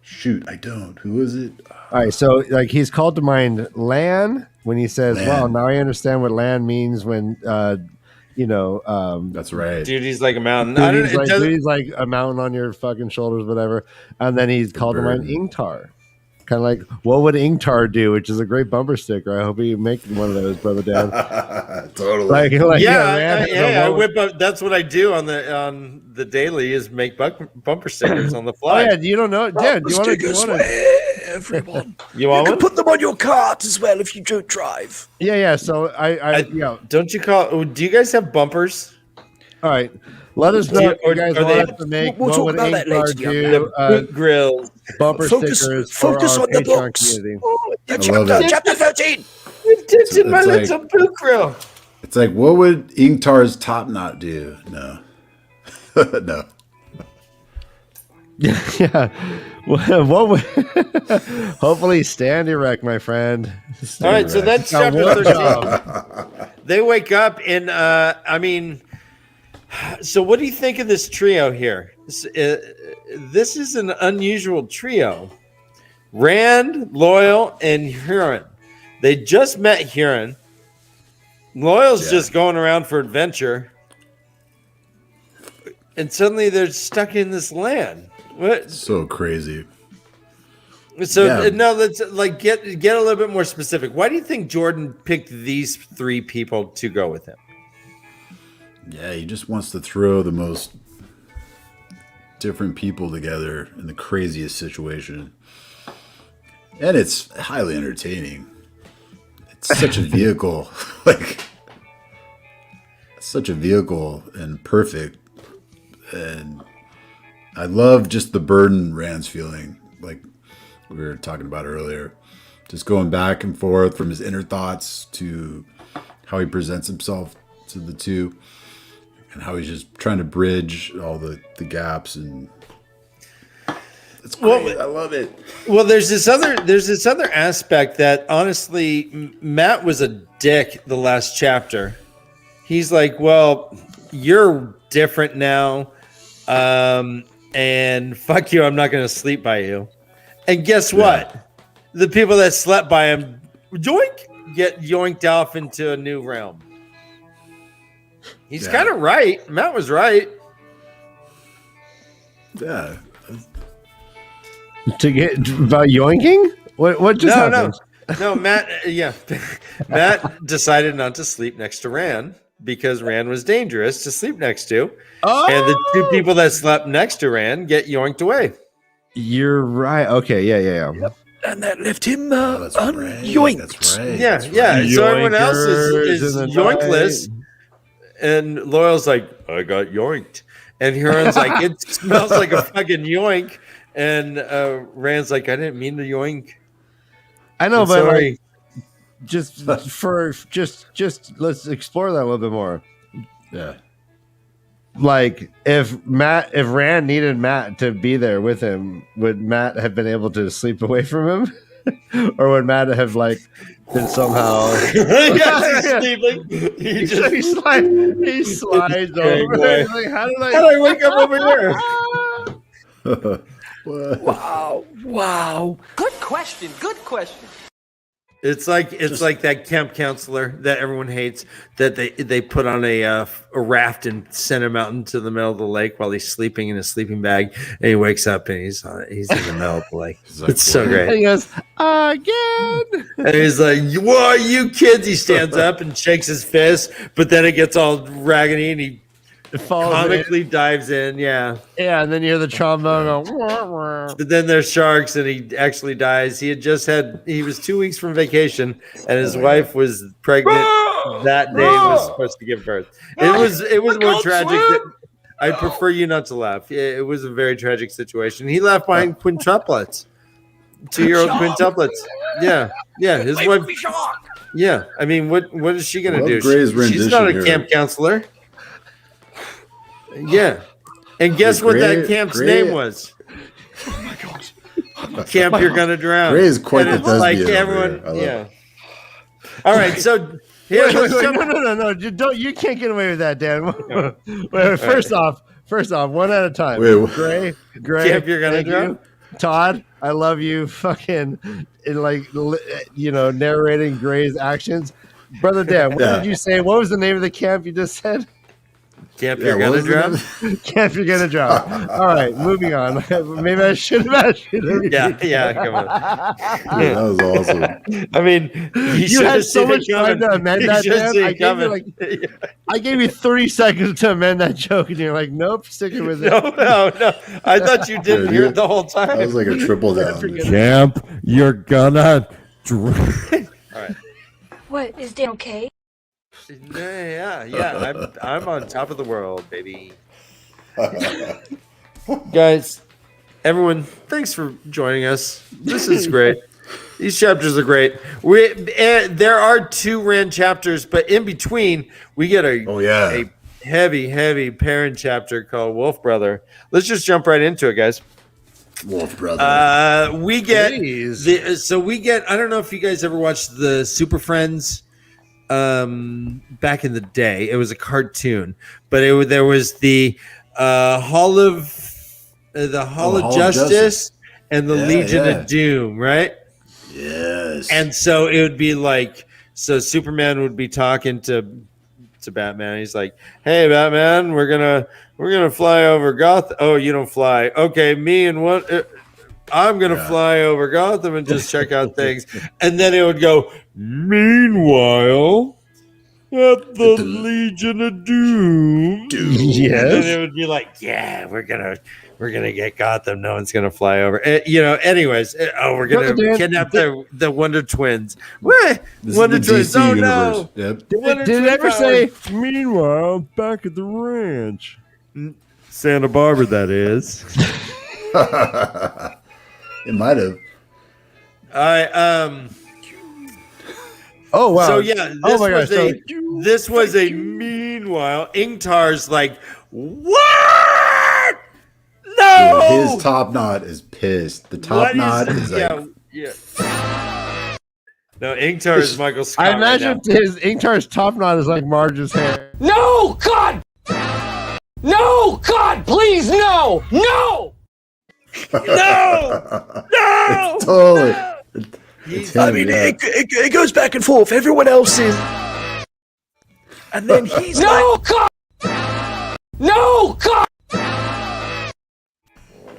Shoot, I don't. Who is it? All right, so like he's called to mind Lan when he says, Lan. "Well, now I understand what Lan means when That's right. duty's like a mountain. I don't, duty's like a mountain on your fucking shoulders, whatever." And then he's called to mind Ingtar. Kind of like, what would Ingtar do? Which is a great bumper sticker. I hope you make one of those, brother Dan. Totally. Like I whip up. That's what I do on the daily is make bumper stickers on the Oh fly. yeah, you don't know, Dan? Do you want to? Everyone. You want You one? can put them on your cart as well if you don't drive. Yeah. So I Don't you call? Do you guys have bumpers? All right. Let us know if you guys are they- want us to make We'll what talk would about that Ingtar later, do Boot grills. bumper stickers Focus for our on the Patreon books. community. I love it. Chapter 13. Ditching my It's like- little boot grill. It's like, what would Ingtar's top knot do? No. No. Yeah. What would hopefully stand erect, my friend. All right, so that's Now, chapter what 13. job? They wake up and so what do you think of this trio here? This is an unusual trio. Rand, Loyal, and Huron. They just met Huron. Loyal's just going around for adventure. And suddenly they're stuck in this land. What? So crazy. So Yeah. no, let's like get a little bit more specific. Why do you think Jordan picked these three people to go with him? Yeah, he just wants to throw the most different people together in the craziest situation. And it's highly entertaining. It's such a vehicle. Like, such a vehicle and perfect. And I love just the burden Rand's feeling, like we were talking about earlier. Just going back and forth from his inner thoughts to how he presents himself to the two, and how he's just trying to bridge all the gaps. And it's great. I love it. Well, there's this other aspect that honestly, Matt was a dick the last chapter. He's like, well, you're different now. And fuck you, I'm not going to sleep by you. And guess what? The people that slept by him, get yoinked off into a new realm. He's kind of right. Matt was right. Yeah. To get about yoinking? What just happened? No, Matt. Matt decided not to sleep next to Rand because Rand was dangerous to sleep next to, and the two people that slept next to Rand get yoinked away. You're right. Okay, yeah. Yep. And that left him That's right. unyoinked. That's right. Yeah. So everyone else is Yoinkers in the yoinkless, and Loyal's like, I got yoinked, and Huron's like, it smells like a fucking yoink, And Rand's like, I didn't mean to yoink. I know, I'm but sorry. like, just let's explore that a little bit more. Yeah. Like if Rand needed Matt to be there with him, would Matt have been able to sleep away from him, or would Matt have like been somehow? He just he slides over. He's like, how did I wake up over here? Wow. Good question. Good question. It's like that camp counselor that everyone hates that they put on a raft and send him out into the middle of the lake while he's sleeping in a sleeping bag, and he wakes up and he's in the middle of the lake. It's so great. And he goes again, and he's like, "Whoa, you kids!" He stands up and shakes his fist, but then it gets all raggedy and he comically dives in. Yeah, and then you hear the trombone go. Wah, wah. But then there's sharks, and he actually dies. He was 2 weeks from vacation, and his wife was pregnant that day. Was supposed to give birth. It was more tragic. I prefer you not to laugh. It was a very tragic situation. He left behind quintuplets, 2-year-old quintuplets. Yeah. His wife. Yeah, I mean, what is she gonna do? She's not a camp counselor. Yeah, and guess what that camp's name was? Oh my gosh! Camp, you're gonna drown. Gray is quite the thespian. Like everyone, yeah. All right, so here, no, don't. You can't get away with that, Dan. Wait, first off, one at a time. Wait, Gray, Camp, you're gonna drown. Todd, I love you. Fucking, narrating Gray's actions. Brother Dan, what did you say? What was the name of the camp you just said? Camp, you're gonna drown. Camp, you're gonna drown. All right, moving on. Maybe I should have asked you. Yeah, come on. Yeah, that was awesome. I mean, you had so much time to amend that, Dan. I gave you 30 seconds to amend that joke, and you're like, nope, sticking with it. No. I thought you didn't hear it the whole time. That was like a triple down. Camp, you're gonna drown. All right. What, is Dan okay? Yeah. I'm on top of the world, baby. Guys, everyone, thanks for joining us. This is great. These chapters are great. There are 2 Rand chapters, but in between we get a heavy parent chapter called Wolf Brother. Let's just jump right into it, guys. Wolf Brother. We get I don't know if you guys ever watched the Super Friends back in the day. It was a cartoon, but there was the Hall of Justice and the Legion of Doom, right? Yes. And so it would be like, so Superman would be talking to Batman. He's like, "Hey, Batman, we're gonna fly over Gotham." Oh, you don't fly. Okay, me and what? I'm gonna fly over Gotham and just check out things. And then it would go, "Meanwhile, at the Legion of Doom." Yes. And it would be like, "Yeah, we're gonna get Gotham. No one's gonna fly over." Anyways, we're gonna kidnap the Wonder Twins. What? Wonder Twins? Oh no! Yep. Did it ever say? Meanwhile, back at the ranch, Santa Barbara, that is. It might have. Oh wow! So yeah, this was a meanwhile. Ingtar's like, what? No, Dude, his top knot is pissed. The top knot is like, No, Ingtar is Michael Scott. I imagine his Ingtar's top knot is like Marge's hair. No, God! No, God, please, no! No! No! Totally. It goes back and forth. Everyone else is, and then he's No, God! No, God!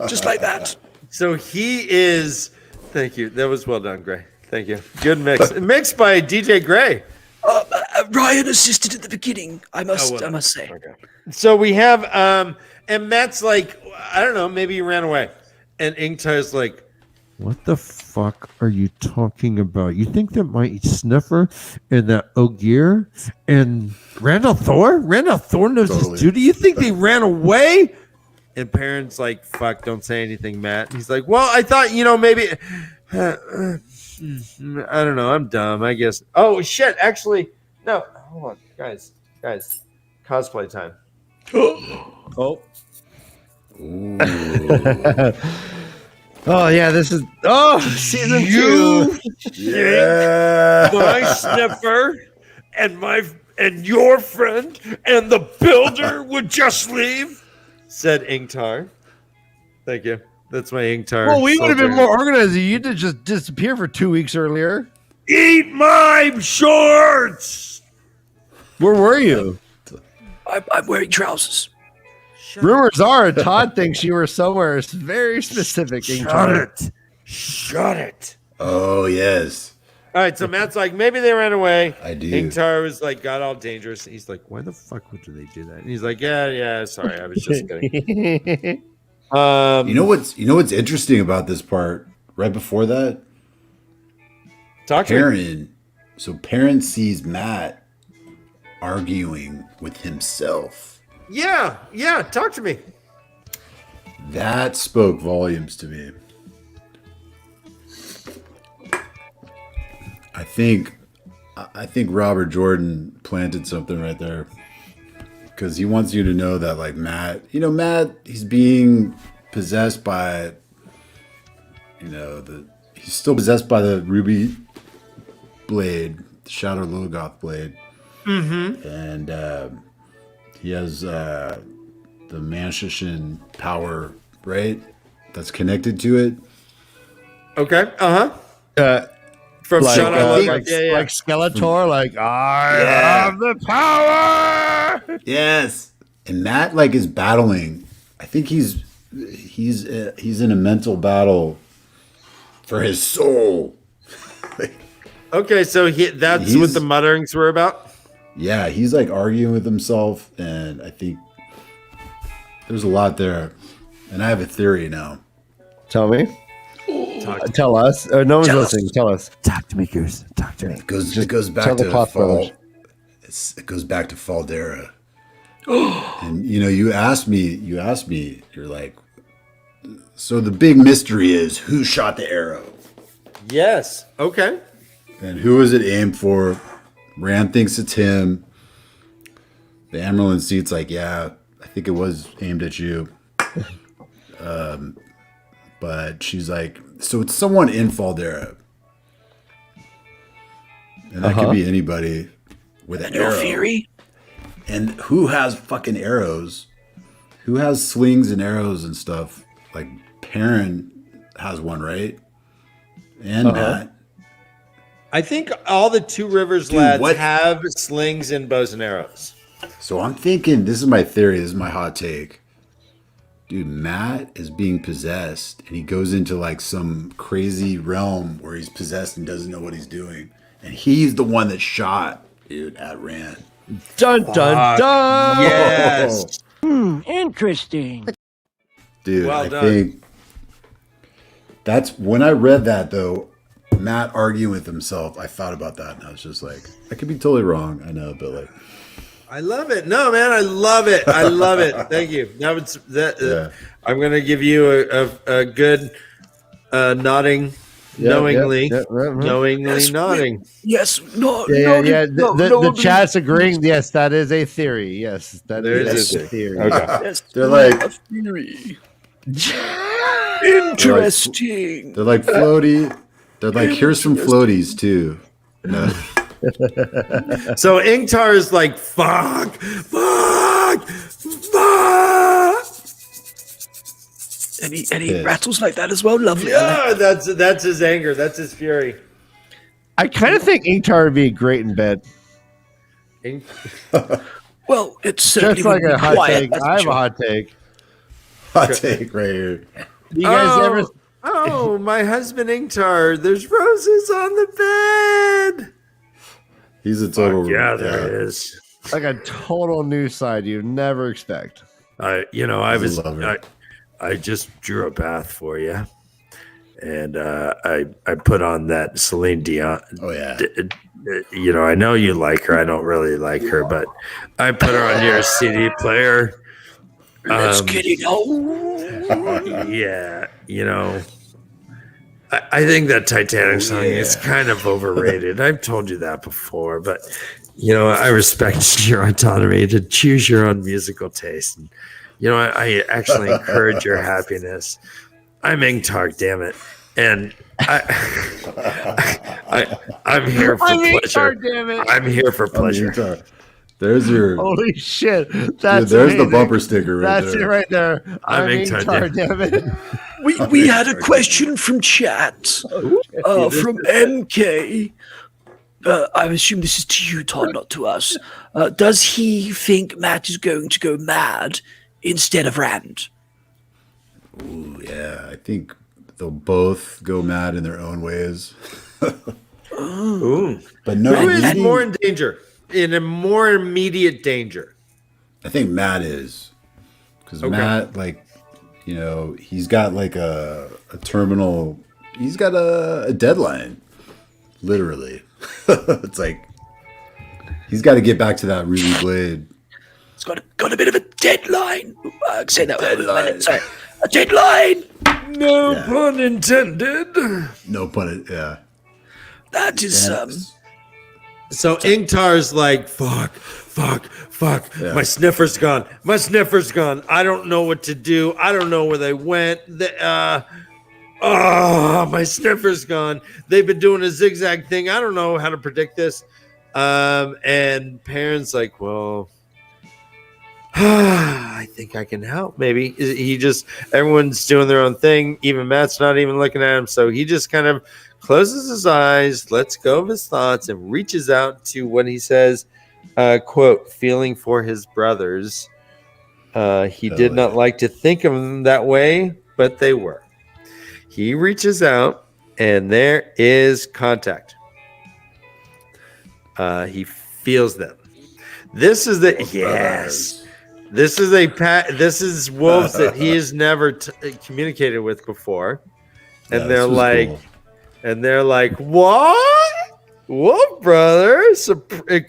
just like that. So he is. Thank you. That was well done, Gray. Thank you. Good mix. Mixed by DJ Gray. Ryan assisted at the beginning. I must say. Okay. So we have and Matt's like, I don't know, maybe he ran away. And Ingtar's like, What the fuck are you talking about? You think that my sniffer and that Ogier and Randall Thor knows his duty? You think they ran away? And Perrin's like, fuck, don't say anything, Matt. And he's like, well, I thought, maybe I don't know, I'm dumb, I guess. Oh shit, actually, no, hold on, guys, cosplay time. Oh. Ooh. Oh yeah, this is season 2. Yeah. My sniffer and your friend and the builder would just leave, said Ingtar. Thank you. That's my Ingtar. Well, we would have been soldier. more organized. You did just disappear for 2 weeks earlier. Eat my shorts. Where were you? I'm wearing trousers. Rumors are Todd thinks you were somewhere very specific. Shut it. Oh yes, All right, so Matt's like, maybe they ran away. I do. Ingtar was like, got all dangerous. He's like, why the fuck would they do that? And he's like, yeah, sorry, I was just kidding. You know what's interesting about this part? Right before that, Talk to me. Perrin. So Perrin sees Matt arguing with himself. Yeah, talk to me. That spoke volumes to me. I think Robert Jordan planted something right there, because he wants you to know that, like, Matt, he's being possessed by, he's still possessed by the Ruby blade, the Shadow Logoth blade. Mm-hmm. And he has the Manshishin power, right? That's connected to it. Okay. From like, Shadow Logoth. like Skeletor, like I have the power. Yes. And Matt is battling. I think he's in a mental battle for his soul. Okay, so that's what the mutterings were about? Yeah, he's arguing with himself, and I think there's a lot there. And I have a theory now. Tell me. Tell us. No one's listening. Tell us. Talk to me, Goose. Talk to me. It goes back tell the to Cloth Brothers. It goes back to Faldera. And you asked me, you're like, so the big mystery is who shot the arrow? Yes. Okay. And who is it aimed for? Rand thinks it's him. The Amerlin seat's like, yeah, I think it was aimed at you. But she's like, so it's someone in Faldera. And that could be anybody with an arrow. Fury? And who has fucking arrows? Who has slings and arrows and stuff? Like, Perrin has one, right? And Matt. I think all the Two Rivers lads have slings and bows and arrows. So I'm thinking, this is my theory, this is my hot take. Dude, Matt is being possessed, and he goes into some crazy realm where he's possessed and doesn't know what he's doing. And he's the one that shot, dude, at Rand. Dun dun dun. Yes. Interesting. Dude, Well I done. think that's when I read that, though, Matt arguing with himself, I thought about that, and I was just like, I could be totally wrong, I know, but I love it. No, man, I love it. I love it. Thank you. Now I'm gonna give you a good nodding, knowingly nodding. Yes, no, Yeah. no, The chat's agreeing. Yes, that is a theory. Yes, that There is is a theory. Okay. Yes, They're like- a theory. Interesting. they're like floaty. They're like, here's some floaties, too. No. So Ingtar is like, fuck. And he rattles like that as well. Lovely. Yeah, that's his anger. That's his fury. I kind of think Ingtar would be great in bed. Well, it's certainly Just like would a be hot quiet, take. that's I have for a sure. hot take. Hot take right here. You guys ever? Oh, my husband Ingtar. There's roses on the bed. He's a total. There is. Like a total new side you'd never expect. I He's a lover. just drew a bath for you, and I put on that Celine Dion. Oh, yeah. I know you like her. I don't really like her, but I put her on your CD player. Let's get it on. Yeah, I think that Titanic song is kind of overrated. I've told you that before, but I respect your autonomy to choose your own musical taste. And, I actually encourage your happiness. I'm Ingtar, damn it, and I'm here for pleasure. Damn it. I'm here for pleasure. There's your. Holy shit! Dude, That's there's the amazing. bumper sticker right That's there. it right there. I'm Ingtar, damn it. We had a question from chat from MK. I assume this is to you, Todd, not to us. Does he think Matt is going to go mad instead of Rand? Ooh, yeah, I think they'll both go mad in their own ways. Ooh. But no, Who is more in danger? In a more immediate danger? I think Matt is. Because Matt, he's got like a terminal, he's got a deadline, literally. It's like, he's got to get back to that Ruby Blade. It's got a bit of a deadline. Say that deadline. Sorry. A deadline! No pun intended. No pun, yeah. That is, So Ingtar's like, fuck. Yeah. My sniffer's gone. I don't know what to do. I don't know where they went. My sniffer's gone. They've been doing a zigzag thing. I don't know how to predict this. And Perrin's like, well, I think I can help. Maybe everyone's doing their own thing. Even Matt's not even looking at him. So he just kind of closes his eyes, lets go of his thoughts, and reaches out to what he says, quote, feeling for his brothers. He did not like to think of them that way, but they were. He reaches out, and there is contact. He feels them. This is This is wolves that he has never communicated with before, and they're like, what? Wolf brother,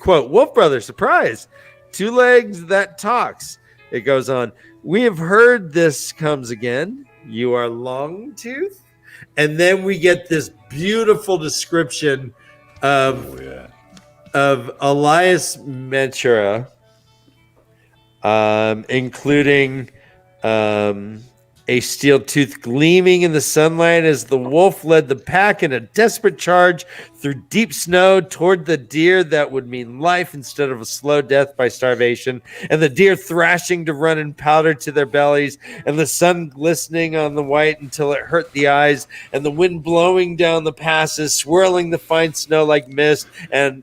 quote, Wolf brother, surprise, 2 legs that talks. It goes on. We have heard this comes again. You are long tooth, and then we get this beautiful description of Elias Mentura. Including a steel tooth gleaming in the sunlight as the wolf led the pack in a desperate charge through deep snow toward the deer that would mean life instead of a slow death by starvation, and the deer thrashing to run in powder to their bellies, and the sun glistening on the white until it hurt the eyes, and the wind blowing down the passes, swirling the fine snow like mist, and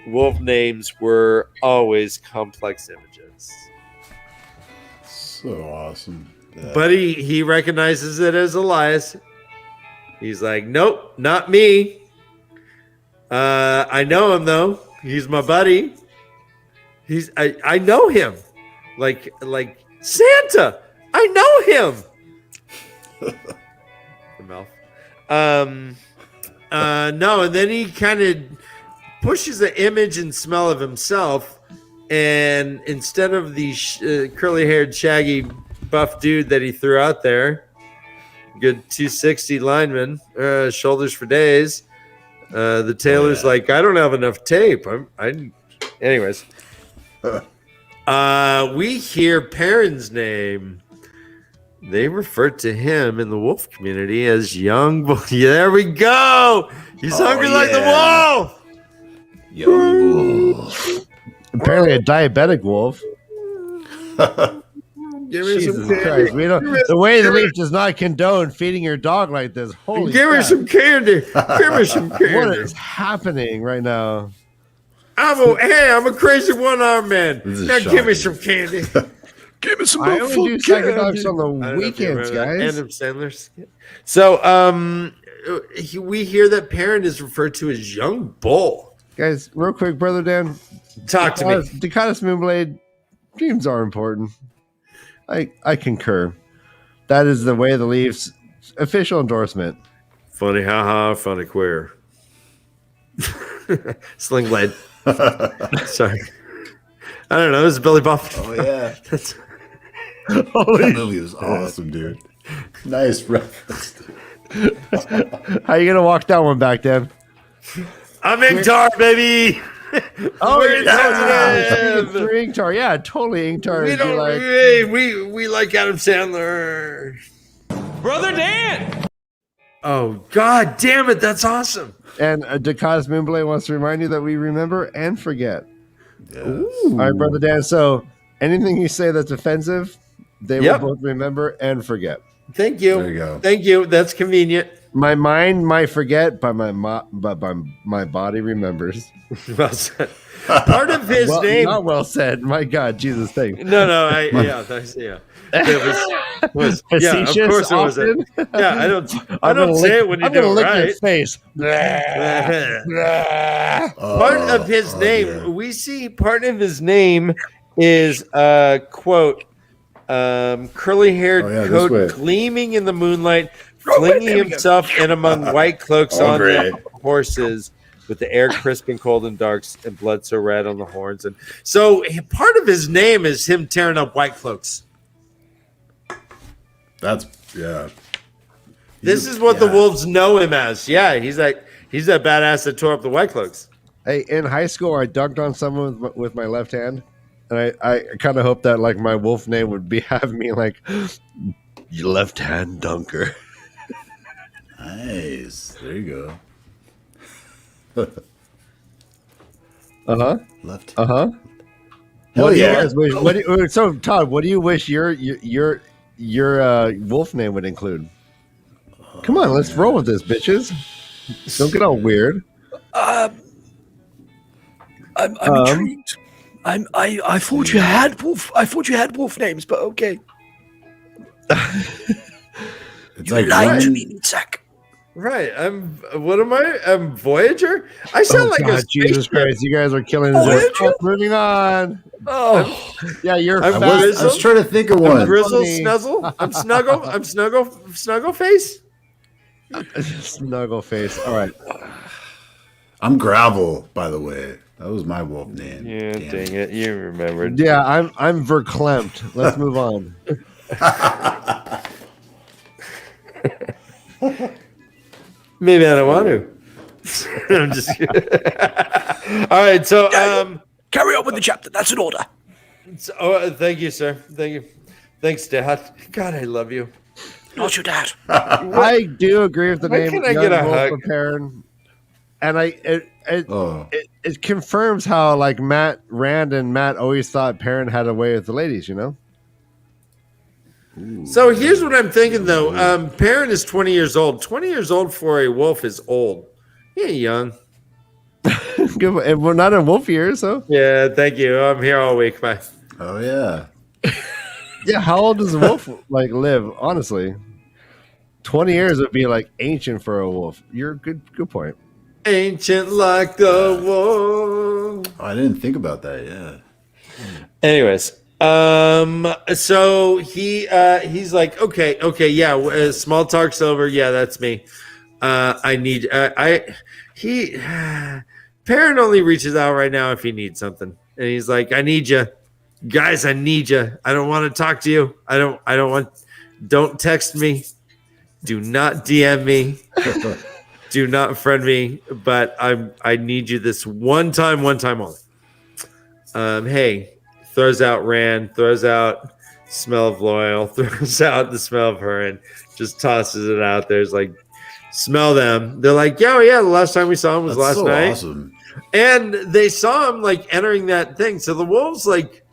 wolf names were always complex images. So awesome. Yeah. But he recognizes it as Elias. He's like, nope, not me. I know him though. He's my buddy. I know him. Like Santa. I know him. The mouth. No, and then he kind of pushes an image and smell of himself, and instead of the curly-haired, shaggy, buff dude that he threw out there, good 260 lineman, shoulders for days. The tailor's like, I don't have enough tape. Anyways. We hear Perrin's name. They refer to him in the wolf community as young wolf. Yeah, there we go. He's hungry like the wolf. Young wolf. Apparently a diabetic wolf. Give me Jesus some candy. Christ. The way the leaf does not condone feeding your dog like this. Holy Give me crap. some candy. Give me some candy. What is happening right now? I'm a crazy one-armed man. This is Now give me shocking. some candy. Give me some I only do psychedelics on I the don't know if you weekends, remember that. guys. Adam Sandler's. So, we hear that Perrin is referred to as young bull. Guys, real quick, Brother Dan. Talk to me. Decatus Moonblade, dreams are important. I concur. That is the Way of the Leaf's official endorsement. Funny haha, funny queer. Sling blade. Sorry. I don't know. This is Billy Bob. Oh yeah. That movie was awesome, dude. Nice reference. How you gonna walk that one back, Dan? I'm in tar, baby. Oh, We're in it's sensitive. Ingtar. Yeah, totally Ingtar. We would be don't. like, Hey, we like Adam Sandler. Brother Dan! Oh God damn it! That's awesome. and Dakaz Mimble wants to remind you that we remember and forget. Yes. All right, brother Dan. So anything you say that's offensive, they Yep. will both remember and forget. Thank you. There you go. Thank you. That's convenient. My mind might forget, but my body remembers. Well said. Part of his name. Not well said. My God, Jesus, thank. No. Yeah. It was yeah. Of Facetious, course it was. Austin? Yeah. I don't say it when you I'm do gonna it lick right. your face. Part of his name, dear. we see part of his name is quote curly-haired Oh, yeah, this coat way. gleaming in the moonlight, flinging himself in among white cloaks Oh, on great. the horses, with the air crisp and cold and dark, and blood so red on the horns. And so part of his name is him tearing up white cloaks. That's yeah. This is what the wolves know him as. Yeah, he's that badass that tore up the white cloaks. Hey, in high school, I dunked on someone with my left hand, and I kind of hoped that like my wolf name would be have me like you left hand dunker. Nice. There you go. Left. Hell Hell do you yeah. guys wish? So Todd, what do you wish your wolf name would include? Come on, let's roll with this, bitches. Don't get all weird. I'm intrigued. I thought you had wolf. I thought you had wolf names, but okay. It's You like lied to one- me, Zach. Right. What am I? I'm Voyager? I sound like a God, Jesus spaceship. Christ, you guys are killing Oh, this. did you? Moving on. Oh, Yeah, you're I'm fat. I was trying to think of one. Grizzle funny. Snuzzle. I'm Snuggle Face. Snuggle face. All right. I'm Gravel, by the way. That was my wolf name. Yeah, Damn dang it. You remembered. Yeah, I'm verklempt. Let's move on. Maybe I don't want to. I'm just kidding. All right. So, carry on with the chapter. That's an order. thank you, sir. Thank you. Thanks, Dad. God, I love you. Not your dad. I do agree with the When name can I Young get a Wolf hug? of Perrin. And Oh, it confirms how like Matt Rand and Matt always thought Perrin had a way with the ladies, you know? So here's what I'm thinking, though. Perrin is 20 years old. 20 years old for a wolf is old. He ain't young. Good. And we're not in wolf years, so Yeah, thank you. I'm here all week. Bye. oh yeah. yeah. How old does a wolf like live? Honestly, 20 years would be like ancient for a wolf. You're good point. Ancient like the wolf. Oh, I didn't think about that. Yeah. Anyways, so he's like, okay, yeah, small talk's over. Yeah, that's me. I need, Perrin only reaches out right now if he needs something, and he's like, I need you, guys, I need you. I don't want to talk to you. Don't text me. Do not DM me. Do not friend me. But I need you this one time only. Hey. Throws out Rand, throws out smell of Loyal, throws out the smell of her, and just tosses it out there. It's like, smell them. They're like, yeah, the last time we saw him was That's last so night. awesome. And they saw him like entering that thing. So the wolves like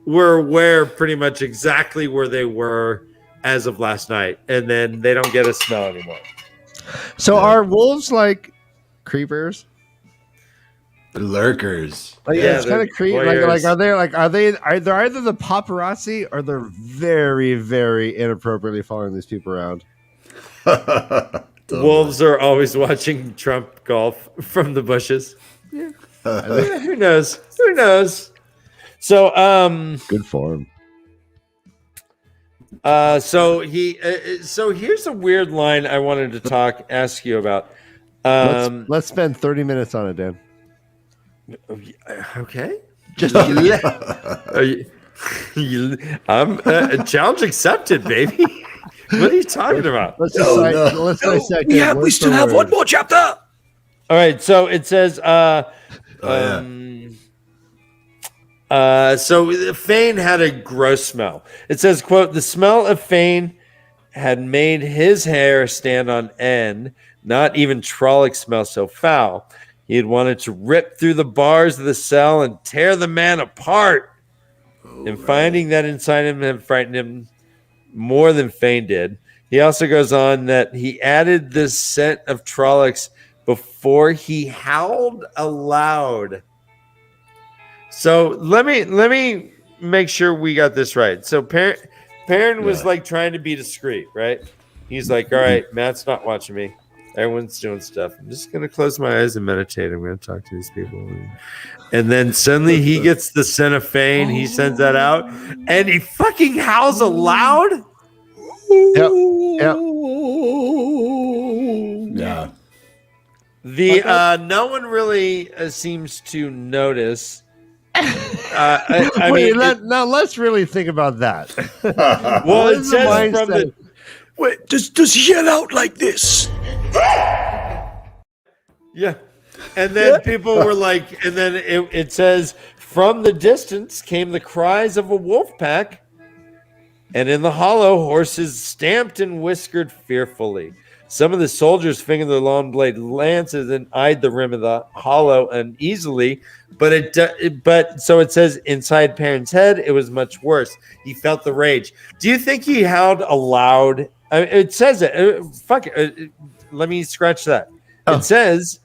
were aware pretty much exactly where they were as of last night. And then they don't get a smell anymore. So are wolves like creepers? The lurkers. Like, Yeah, it's kind of they're creepy. voyeurs. Are they either the paparazzi or they're very, very inappropriately following these people around? Totally. Wolves are always watching Trump golf from the bushes. Yeah, who knows? Who knows? So, Good form. so here's a weird line I wanted to ask you about. Let's spend 30 minutes on it, Dan. Okay. Just Are you, Challenge accepted, baby. What are you talking about? Let's dissect it. We still have one more chapter. All right, so it says, so Fane had a gross smell. It says, quote, the smell of Fane had made his hair stand on end. Not even Trolloc smelled so foul. He had wanted to rip through the bars of the cell and tear the man apart. And finding that inside him had frightened him more than Fane did. He also goes on that he added the scent of Trolloc's before he howled aloud. So let me make sure we got this right. So Perrin was like trying to be discreet, right? He's like, all right, Matt's not watching me. Everyone's doing stuff. I'm just gonna close my eyes and meditate. I'm gonna talk to these people. And then suddenly he gets the scent of Fane. He sends that out, and he fucking howls aloud. Yep. Yeah. The no one really seems to notice. I mean, now let's really think about that. Well, it says from the. Wait, does he yell out like this? Yeah. And then people were like, and then it says, from the distance came the cries of a wolf pack, and in the hollow, horses stamped and whiskered fearfully. Some of the soldiers fingered their long blade lances and eyed the rim of the hollow uneasily, but so it says inside Perrin's head, it was much worse. He felt the rage. Do you think he howled aloud? It says it. Fuck it. Let me scratch that. Oh. It says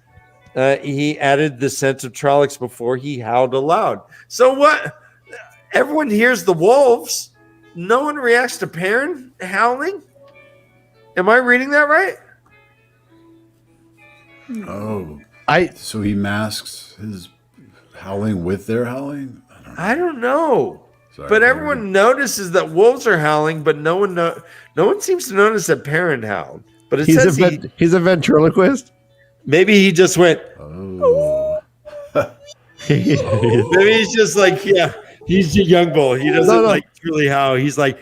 he added the scent of Trollocs before he howled aloud. So what? Everyone hears the wolves. No one reacts to Perrin howling. Am I reading that right? Oh, so he masks his howling with their howling? I don't know. Sorry, but everyone notices that wolves are howling, but no one seems to notice that Perrin howled. But he's a ventriloquist. Maybe he just went. Oh. Maybe he's just like, yeah, he's a young bull. He doesn't like really howl. He's like.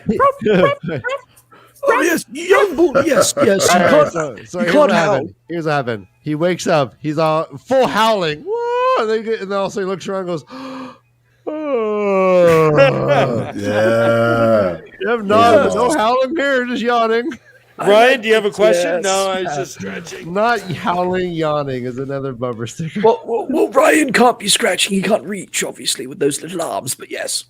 Oh yes, young bull. Yes. So here's what happened. He wakes up. He's all full howling. Whoa, and then also he looks around and goes, oh. Yeah. You have no howling here, just yawning. Ryan, do you have a question? Yes. No, I was just stretching. Not howling, yawning is another bumper sticker. Well, Ryan can't be scratching. He can't reach, obviously, with those little arms, but yes.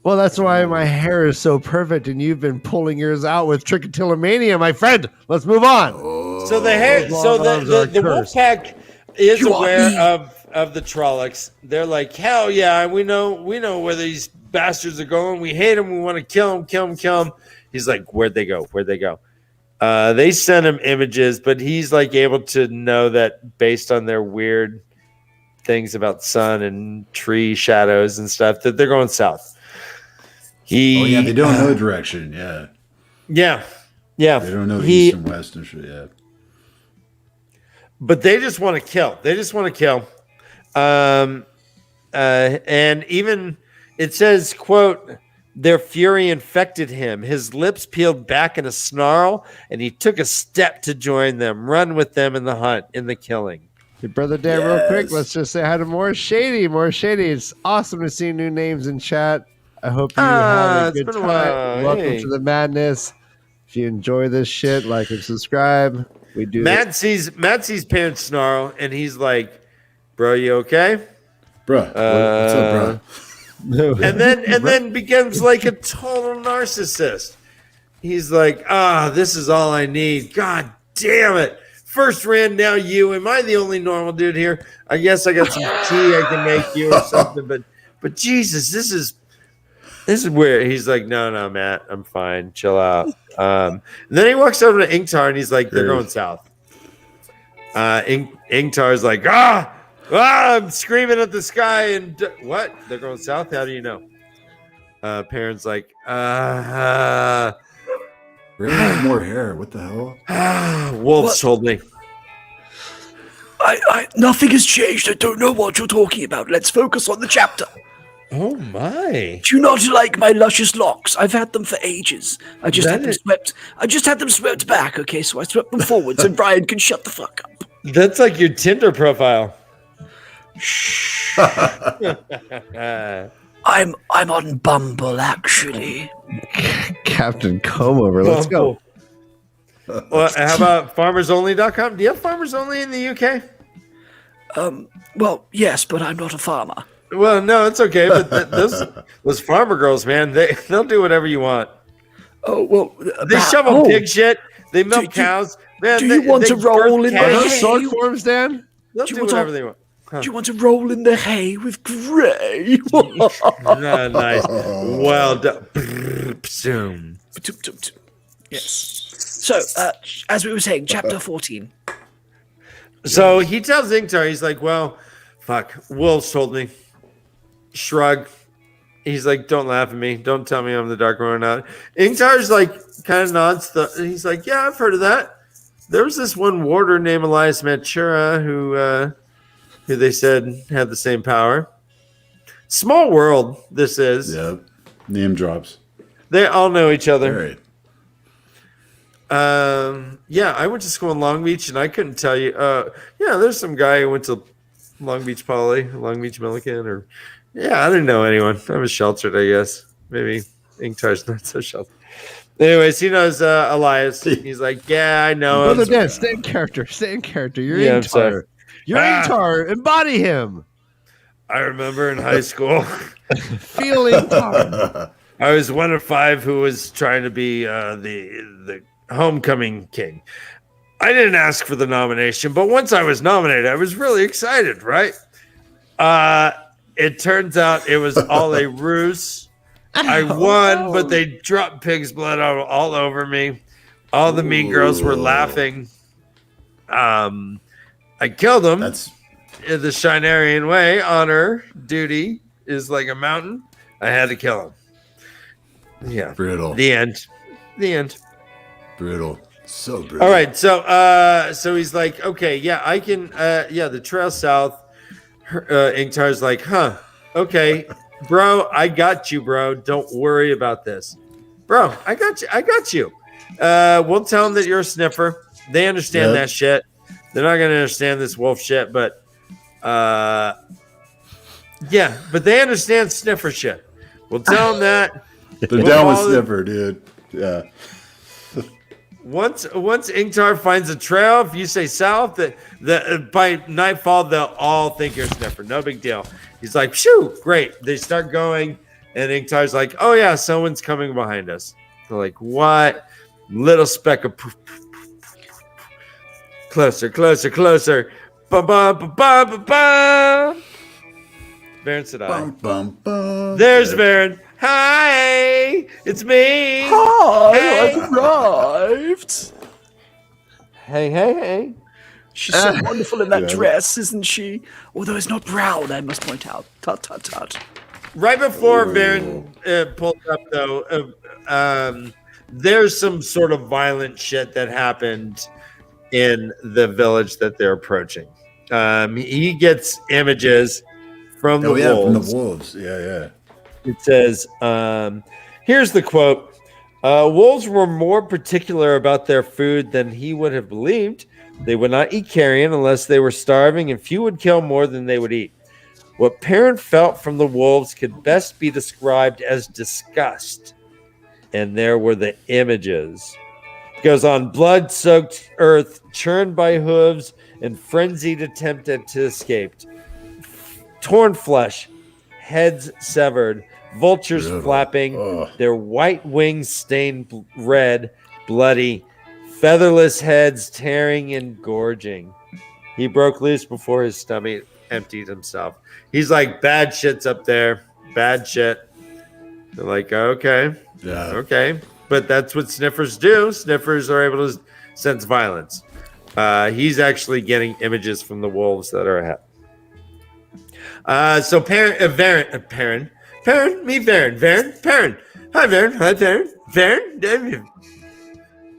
Well, that's why my hair is so perfect, and you've been pulling yours out with trichotillomania, my friend. Let's move on. So the hair, the wolf pack is aware of the Trollocs. They're like, hell yeah, we know where these bastards are going. We hate them. We want to kill them. He's like, where'd they go? They sent him images, but he's like able to know that based on their weird things about sun and tree shadows and stuff that they're going south. They don't know direction. Yeah. They don't know east and west and shit. Yeah. But they just want to kill. And even it says, quote, their fury infected him. His lips peeled back in a snarl, and he took a step to join them, run with them in the hunt, in the killing. Hey, Brother Dan, real quick, let's just say hi to More Shady. It's awesome to see new names in chat. I hope you have a good time. Welcome to the madness. If you enjoy this shit, like and subscribe. We do. Matt sees parents snarl, and he's like, "Bro, you okay, bro? What's up, bro?" and then becomes like a total narcissist. He's like, this is all I need. God damn it! First Rand, now you. Am I the only normal dude here? I guess I got some tea I can make you or something. But Jesus, this is weird. He's like, no, Matt, I'm fine. Chill out. And then he walks over to Ingtar and he's like, they're going south. Ingtar's like, I'm screaming at the sky and what? They're going south? How do you know? Perrin's like, Ray has more hair. What the hell? Wolves told me. Nothing has changed. I don't know what you're talking about. Let's focus on the chapter. Oh my! Do you not like my luscious locks? I've had them for ages. I just had them swept. I just had them swept back. Okay, so I swept them forward so Brian can shut the fuck up. That's like your Tinder profile. I'm on Bumble actually. Captain Comb Over. Let's go. Well, how about farmersonly.com? Do you have Farmers Only in the UK? Well, yes, but I'm not a farmer. Well, no, it's okay. But those farmer girls, man, they'll do whatever you want. Oh well, They shovel pig shit. They milk cows. Man, do you want to roll in the Are those hay? sword forms, Dan? They'll do whatever they want. Huh. Do you want to roll in the hay with Gray? Nice. Well done. Zoom. Yes. So, as we were saying, chapter 14. So he tells Ingtar, he's like, well, fuck, Wolves told me. Shrug. He's like, don't laugh at me. Don't tell me I'm the Dark One or not. Ingtar's like, kind of nods. He's like, yeah, I've heard of that. There was this one warder named Elias Mantura who they said had the same power. Small world, this is. Yep. Name drops. They all know each other. All right. Yeah, I went to school in Long Beach, and I couldn't tell you. Yeah, there's some guy who went to Long Beach Poly, Long Beach Millikan, or yeah, I didn't know anyone. I was sheltered, I guess. Maybe Ingtar's not so sheltered. Anyways, he knows Elias. He's like, yeah, I know him. Brother Dan, stay in character. Stay in character. You're Yeah, I'm sorry. Ingtar. You're Ingtar. Embody him. I remember in high school, Feel Ingtar. I was one of 5 who was trying to be the homecoming king. I didn't ask for the nomination, but once I was nominated, I was really excited, right? It turns out it was all a ruse. I won, but they dropped pig's blood all over me. All the mean girls were laughing. I killed them in the Shinarian way. Honor, duty is like a mountain. I had to kill him. Yeah. Brutal. The end. Brutal. So brutal. All right. So he's like, okay, yeah, I can. Yeah, the trail south. Ingtar's like, huh? Okay, bro, I got you, bro. Don't worry about this, bro. I got you. We'll tell them that you're a sniffer. They understand that shit. They're not gonna understand this wolf shit, but yeah, but they understand sniffer shit. We'll tell them that. They're down with sniffer, dude. Yeah. Once Ingtar finds a trail, if you say south, that by nightfall they'll all think you're a sniffer. No big deal. He's like, shoo, great. They start going, and Ingtar's like, oh yeah, someone's coming behind us. They're like, what? Little speck of closer. Bum bum bum bum bum bum. Varen said, Bum, bum, bum. There's Varen. Hi, it's me. Hi, Hey. I've arrived. Hey. She's so wonderful in that dress, isn't she? Although it's not brown, I must point out. Tut. Right before Varen pulled up, though, there's some sort of violent shit that happened in the village that they're approaching. He gets images from the wolves. From the wolves. Yeah. It says, here's the quote. Wolves were more particular about their food than he would have believed. They would not eat carrion unless they were starving, and few would kill more than they would eat. What Perrin felt from the wolves could best be described as disgust. And there were the images. It goes on, blood-soaked earth, churned by hooves, and frenzied attempted to escape. Torn flesh, heads severed, vultures flapping, their white wings stained red, bloody, featherless heads tearing and gorging. He broke loose before his stomach emptied himself. He's like, bad shit's up there. Bad shit. They're like, okay. Yeah. Okay. But that's what sniffers do. Sniffers are able to sense violence. He's actually getting images from the wolves that are ahead. So Perrin, meet Varen. Perrin. Hi, Varen.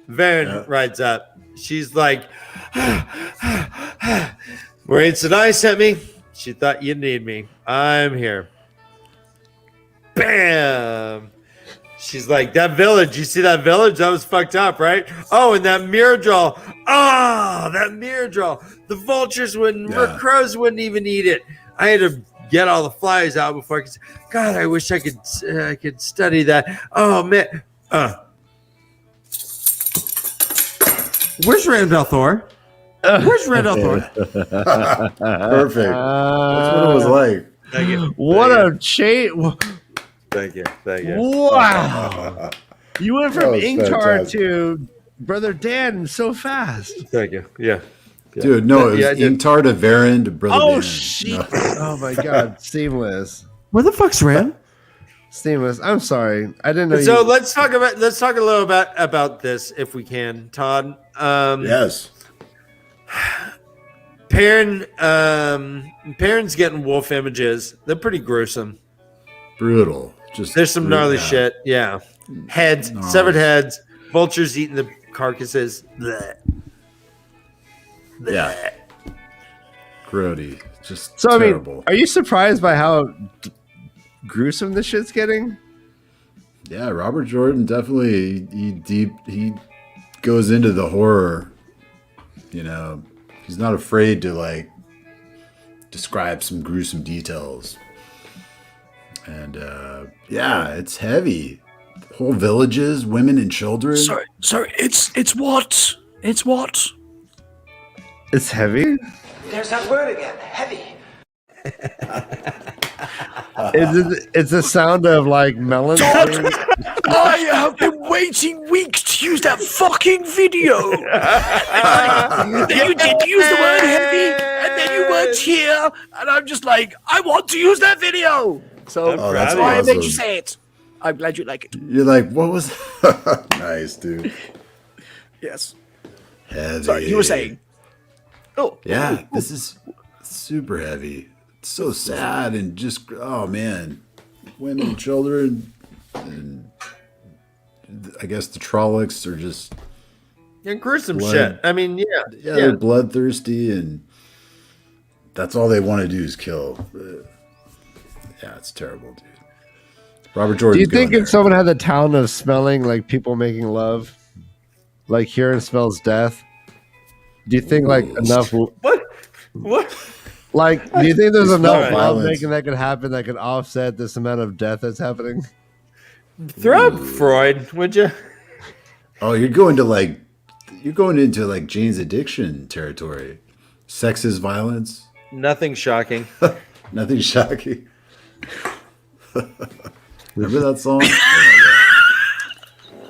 Varen rides up. She's like, Maureen Sedai sent me. She thought you'd need me. I'm here. Bam. She's like, that village, you see that village? That was fucked up, right? Oh, and that Myrddraal. Oh, that Myrddraal. The vultures wouldn't, crows wouldn't even eat it. I had to get all the flies out before I could. God, I wish I could study that. Oh, man. Where's Randall Thor? Where's Randall Thor? Perfect. That's what it was like. Thank you. What a change. Thank you. Wow. You went from was Ingtar fantastic. to Brother Dan so fast. Thank you. Yeah. Dude, no, it was Ingtar to Varen to Brother Dan. Oh, shit. No. Oh, my God. Seamless. Where the fuck's Rand? Seamless. I'm sorry. I didn't know So you. let's talk a little about this if we can, Todd. Yes. Perrin's getting wolf images. They're pretty gruesome. Brutal. There's some gnarly shit. Yeah. Heads, severed heads, vultures eating the carcasses. Blech. Blech. Yeah. Grody. Just So, terrible. I mean, are you surprised by how gruesome this shit's getting? Yeah, Robert Jordan definitely he goes into the horror. You know, he's not afraid to like describe some gruesome details. And yeah, it's heavy. Whole villages, women and children. Sorry, it's what? It's what? It's heavy? There's that word again, heavy. It's the sound of like melons. I have been waiting weeks to use that fucking video. And then you did use the word heavy, and then you weren't here, and I'm just like, I want to use that video. So that's why I made you awesome. say it. I'm glad you like it. You're like, what was nice, dude. Yes. Heavy. Sorry, you were saying. Oh. Yeah, this is super heavy. It's so sad and just oh man. Women and children and I guess the Trollocs are just Gruesome blood. shit. I mean, they're bloodthirsty and that's all they want to do is kill. Yeah, it's terrible, dude. Robert Jordan. Do you think if someone had the talent of smelling like people making love, like hearing smells death, do you think like enough? What? Like, do you think there's enough love violence. making that could happen that could offset this amount of death that's happening? Throw up Freud, would you? Oh, you're going into like Jane's Addiction territory. Sex is violence. Nothing shocking. Nothing shocking. Remember that song?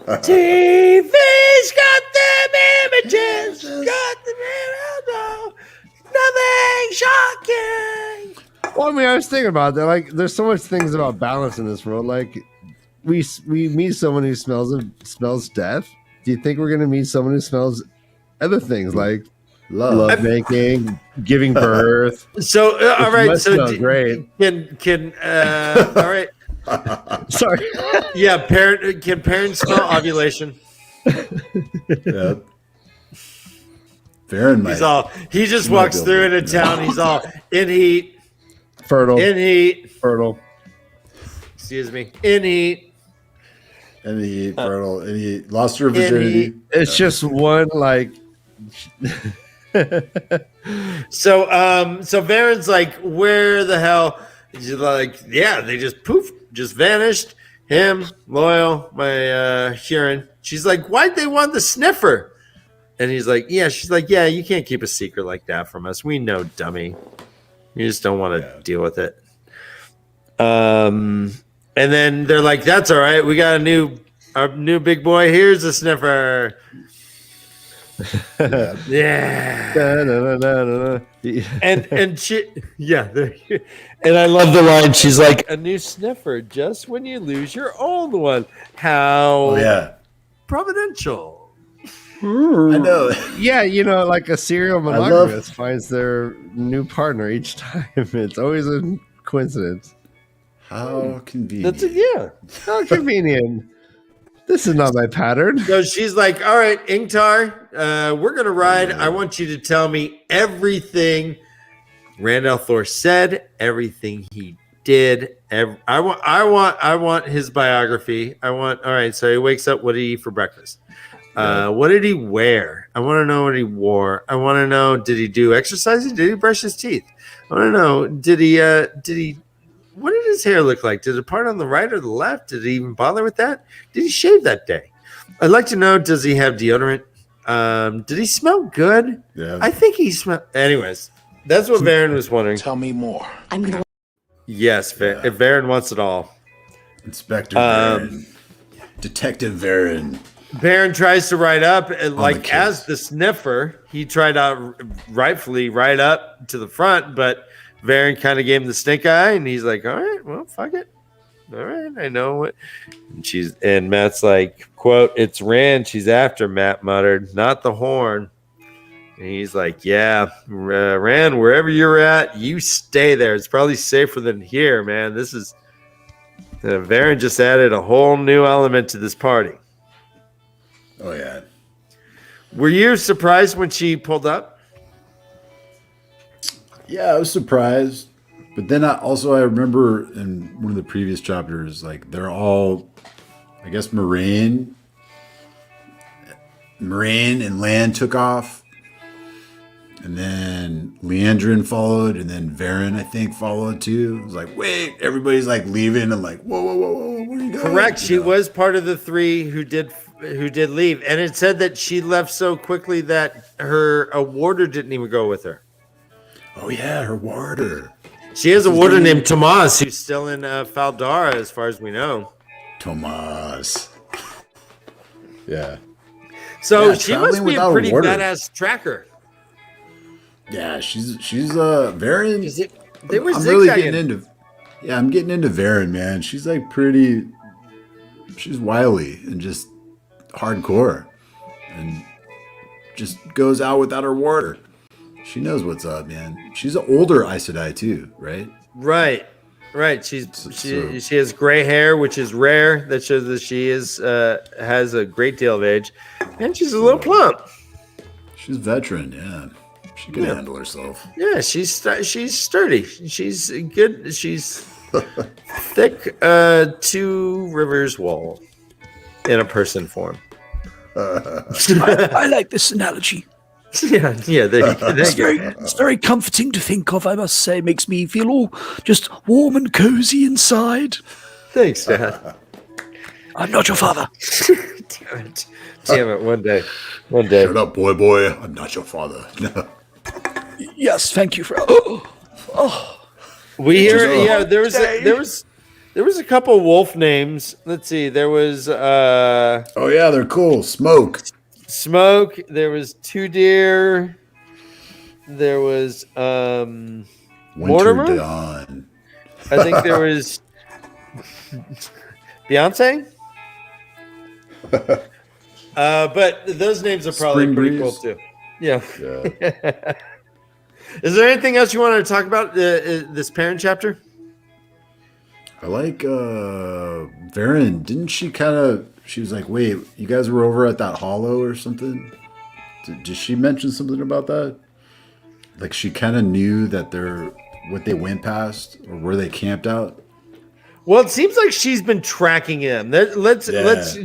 TV's got them images. Got them nothing shocking. Well, I mean, I was thinking about that. Like, there's so much things about balance in this world. Like, we meet someone who smells death. Do you think we're gonna meet someone who smells other things like love making, giving birth? So, all right. must So, smell great. Can all right. Sorry. Yeah, can parents smell ovulation? Yeah. Varen might. He just walks through into town. He's all in heat. Fertile. In heat. Fertile. Excuse me. In heat. And he fertile. And he lost her virginity. It's just one like. So Varen's like, where the hell? He's like, yeah, they just poof, just vanished. Him, Loyal, my Huron. She's like, why'd they want the sniffer? And he's like, yeah. She's like, yeah, you can't keep a secret like that from us. We know, dummy. You just don't want to deal with it. And then they're like, that's all right. We got our new big boy. Here's a sniffer. Yeah. And she, and I love the line. She's like, a new sniffer just when you lose your old one. How providential. I know. Yeah, like a serial monogamous finds their new partner each time. It's always a coincidence. How convenient. How convenient. This is not my pattern. So she's like, all right, Ingtar, we're going to ride. I want you to tell me everything Randall Thor said, everything he did. I want his biography. All right. So he wakes up. What did he eat for breakfast? What did he wear? I want to know what he wore. I want to know, did he do exercising? Did he brush his teeth? I want to know, did he, what did his hair look like? Did it part on the right or the left? Did he even bother with that? Did he shave that day? I'd like to know, does he have deodorant? Did he smell good? Yeah. I think he smelled. Anyways, that's what Varen was wondering. Tell me more. Yes, Varen wants it all. Inspector Varen. Detective Varen. Varen tries to ride up, and the as the sniffer, he tried to rightfully ride up to the front, but Varen kind of gave him the stink eye, and he's like, "All right, well, fuck it. All right, I know what." And Matt's like, "Quote: It's Rand she's after." Matt muttered, "Not the horn." And he's like, "Yeah, Rand, wherever you're at, you stay there. It's probably safer than here, man. This is." Varen just added a whole new element to this party. Oh, yeah. Were you surprised when she pulled up? Yeah, I was surprised. But then I remember in one of the previous chapters, like, they're all, I guess, Moraine and Lan took off. And then Leandrin followed, and then Varen, I think, followed too. It was like, wait, everybody's like leaving, and like, whoa, where are you going? Correct. She was part of the three who did leave, and it said that she left so quickly that a warder didn't even go with her. Oh yeah, her warder. She has a warder named Tomas who's still in Faldara, as far as we know. Tomas. Yeah. So Yeah, she must be a pretty badass tracker. Yeah, she's Varen. They were I'm really zigzagging. I'm getting into Varen, man. She's like she's wily and just hardcore, and just goes out without her warder. She knows what's up, man. She's an older Aes Sedai too, right? Right. She has gray hair, which is rare. That shows that she has a great deal of age, and she's a little plump. She's veteran, yeah. She can handle herself. Yeah, she's sturdy. She's good. She's thick. 2 rivers wall in a person form. I like this analogy. Yeah. It's very comforting to think of, I must say. Makes me feel all just warm and cozy inside. Thanks, Dad. I'm not your father. Damn it. One day. Shut up, boy. I'm not your father. Yes, thank you for. We hear. Yeah, there was a couple wolf names. Let's see. There was. Oh yeah, they're cool. Smoke. There was 2 deer. There was Mortimer. Dawn. I think there was Beyonce. But those names are probably Spring pretty Breeze. cool too. Yeah. Is there anything else you wanted to talk about this parent chapter? I like Varen. Didn't she she was like, wait, you guys were over at that hollow or something? Did she mention something about that? Like she kind of knew that what they went past or where they camped out? Well, it seems like she's been tracking him. Let's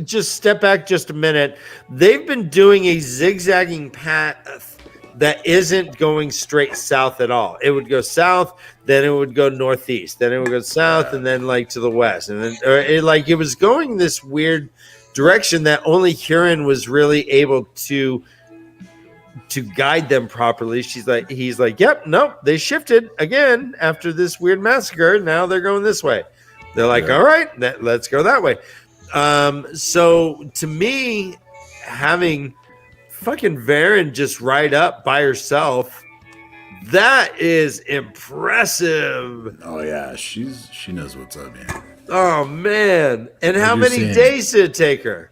just step back just a minute. They've been doing a zigzagging path that isn't going straight south at all. It would go south, then it would go northeast, then it would go south, and then like to the west, and then it was going this weird direction that only Huron was really able to guide them properly. He's like, yep, nope, they shifted again after this weird massacre. Now they're going this way. They're like, all right, let's go that way. So to me, having fucking Varen just ride up by herself, that is impressive. Oh yeah, she knows what's up, man. Oh man. And how many days did it take her?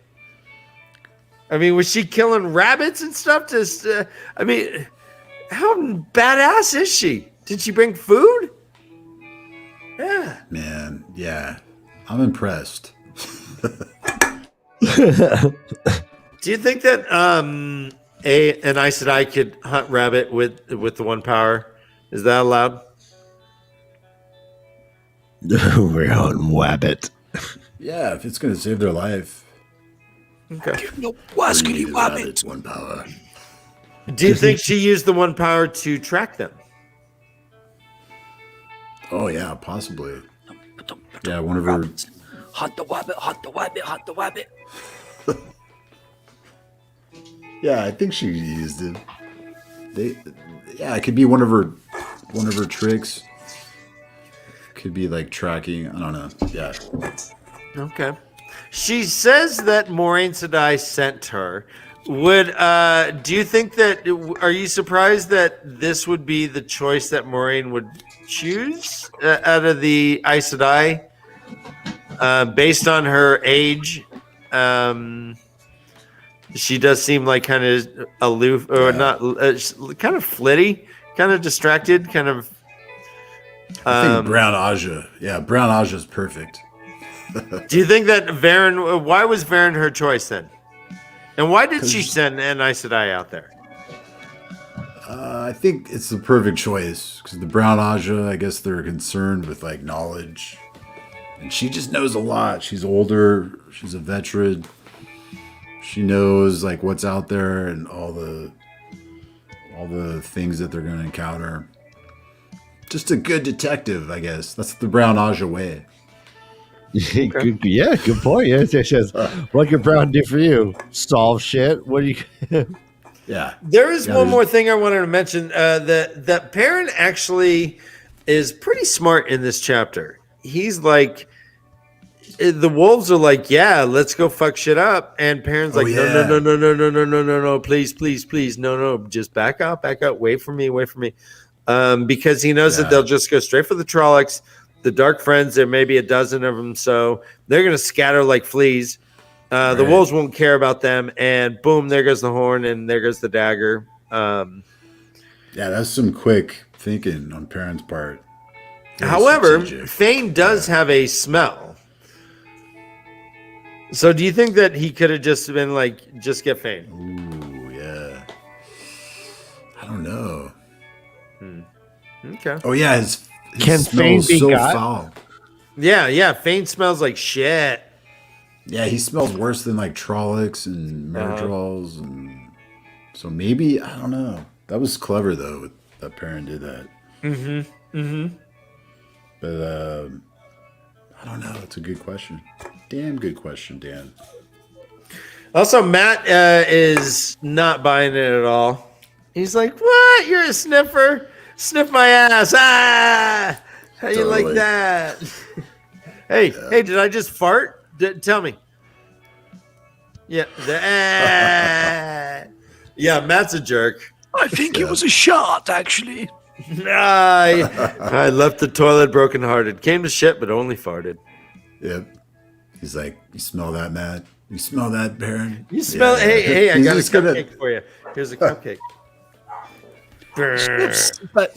I mean, was she killing rabbits and stuff? How badass is she? Did she bring food? Yeah. Man, yeah. I'm impressed. Do you think that an Aes Sedai could hunt rabbit with the 1 power? Is that allowed? We're on Wabbit. Yeah, if it's gonna save their life. Okay. No, wascally wabbit. One power. Do you think she used the one power to track them? Oh yeah, possibly. Yeah, one of her. Hunt the wabbit, hunt the wabbit, hunt the wabbit. Yeah, I think she used it. Yeah, it could be one of her tricks. Could be like tracking. I don't know. Yeah. Okay. She says that Moraine Sedai sent her. Do you think that? Are you surprised that this would be the choice that Moraine would choose out of the Aes Sedai, based on her age? She does seem like kind of aloof, or not, kind of flitty, kind of distracted, kind of. I think Brown Aja. Yeah, Brown Aja is perfect. Do you think that Varen? Why was Varen her choice then? And why did she send an Aes Sedai out there? I think it's the perfect choice because the Brown Aja, I guess they're concerned with like knowledge, and she just knows a lot. She's older. She's a veteran. She knows like what's out there and all the things that they're going to encounter. Just a good detective, I guess. That's the Brown Aja way. Good point. Yes. What can Brown do for you? Solve shit. What do you? Yeah. There is one more thing I wanted to mention. That Perrin actually is pretty smart in this chapter. He's like, the wolves are like, yeah, let's go fuck shit up, and Perrin's like, no, please, no, just back up, wait for me, because he knows that they'll just go straight for the Trollocs. The Dark Friends, there may be a dozen of them, so they're going to scatter like fleas. The wolves won't care about them, and boom, there goes the horn, and there goes the dagger. Yeah, that's some quick thinking on Perrin's part. However, Fane does have a smell. So do you think that he could have just been like, just get Fane? Ooh, yeah. I don't know. Okay. Oh, yeah, his Can smell Fane is be so got? foul. Yeah, Fane smells like shit. Yeah, he smells worse than like Trollocs and Myrddraals, and so maybe I don't know. That was clever though that Perrin did that. But I don't know. It's a good question. Damn good question, Dan. Also, Matt is not buying it at all. He's like, "What? You're a sniffer? Sniff my ass? Ah, how you like Totally. that? Hey, did I just fart? Tell me." Yeah, yeah, Matt's a jerk. I think it was a shot, actually. I left the toilet brokenhearted. Came to shit, but only farted. Yep. He's like, you smell that, Matt? You smell that, Perrin? You smell? Yeah. Hey, I He's got a just gonna- cupcake for you. Here's a cupcake. But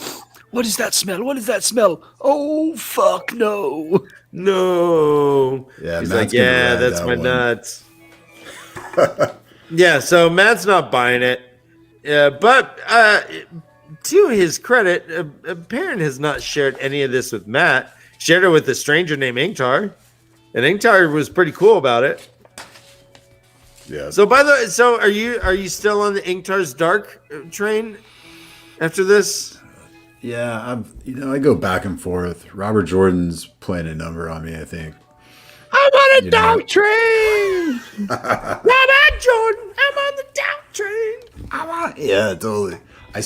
what is that smell? What is that smell? Oh, fuck no. No. Yeah, He's Matt's like, gonna yeah, ride that's that my one." nuts. Yeah, so Matt's not buying it. Yeah, but to his credit, Perrin has not shared any of this with Matt. Shared it with a stranger named Ingtar, and Ingtar was pretty cool about it. Yeah. So by the way, so are you still on the Ingtar's Dark train after this? Yeah, I go back and forth. Robert Jordan's playing a number on me, I think. I'm on a dog train. Robert Jordan, I'm on the Dark train. Yeah, totally. I'm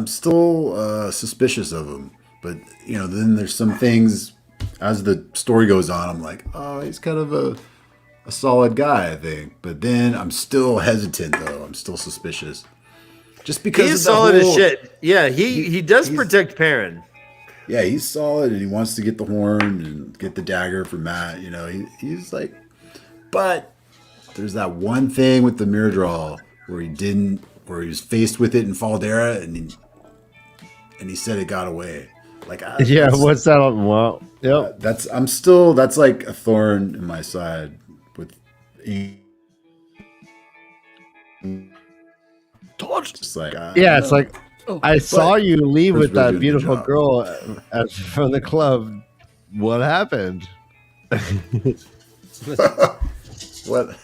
still suspicious of him, but then there's some things as the story goes on. I'm like, oh, he's kind of a solid guy, I think. But then I'm still hesitant, though. I'm still suspicious, just because He's of the solid as whole- shit. Yeah, he does protect Perrin. Yeah, he's solid, and he wants to get the horn and get the dagger for Matt. He's like, but there's that one thing with the Myrddraal where he was faced with it in Faldera, and he said it got away. Like, Yeah, what's that? Well, yep. that's like a thorn in my side with. Just like, Yeah, it's like I saw you leave Chris with that really did a good beautiful job. girl from the club. What happened? What?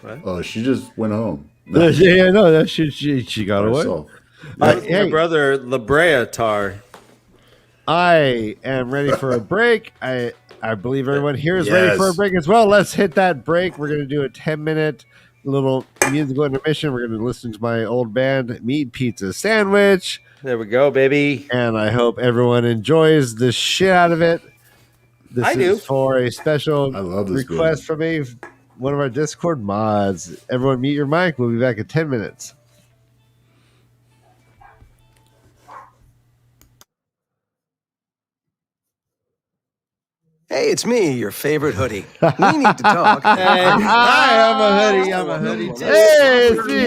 What? Oh, she just went home. Yeah, no, that she got away. Herself. That was my Hey. brother LeafCast. I am ready for a break. I believe everyone here is ready for a Yes. break as well. Let's hit that break. We're going to do a 10-minute little musical intermission. We're going to listen to my old band, Meat Pizza Sandwich. There we go, baby. And I hope everyone enjoys the shit out of it. This I is do. for a special I love this request from one of our Discord mods. Everyone mute your mic. We'll be back in 10 minutes. Hey, it's me, your favorite hoodie. We need to talk. Hey, hi, I'm a hoodie too. Hey, it's me.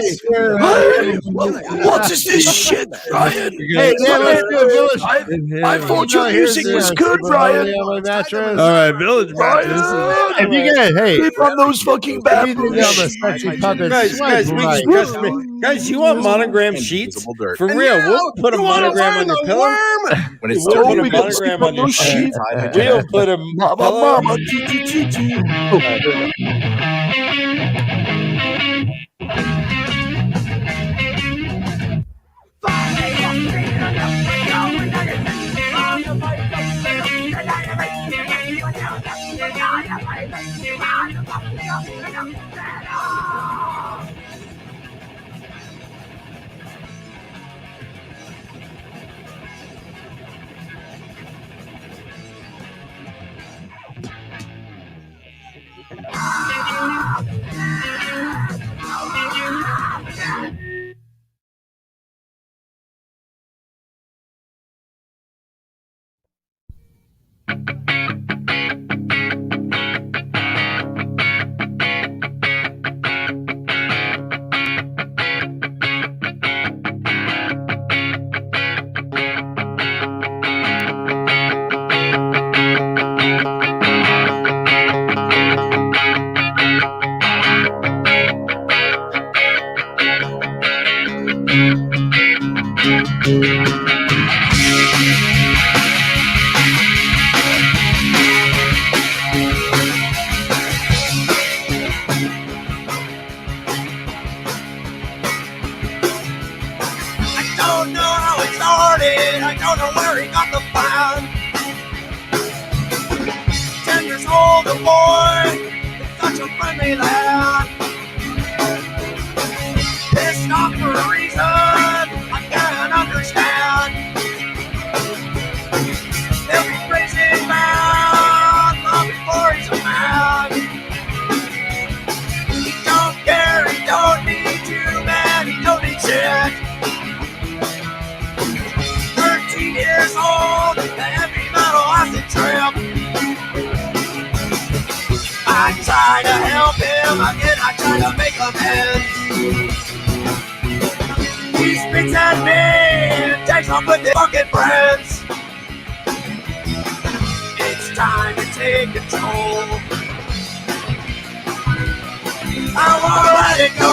What is this shit, Ryan? Hey, Dan, let's do a village. I thought your music was good, Ryan. On my mattress. All right, Village Ryan, Mattress. If you get, hey, keep on those fucking if you think I'm a bathrooms. sexy puppet, Guys, you want monogram sheets? For real, we'll put a monogram on your pillow. When it's We'll put a we gotta monogram sleep on on your those sheet. sheets. We'll put a pillow. Mama, choo. I don't know how it started. I don't know where he got the plan. 10 years old, the boy, such a friendly lad. Pissed off for a reason I can't understand. He'll be praising man long before he's a man. He don't care, he don't need you, man, he don't need shit. 13 years old, the heavy metal acid trip. I try to help him again, I try to make amends. He spits at me and takes off with his fucking friends. It's time to take control. I wanna let it go.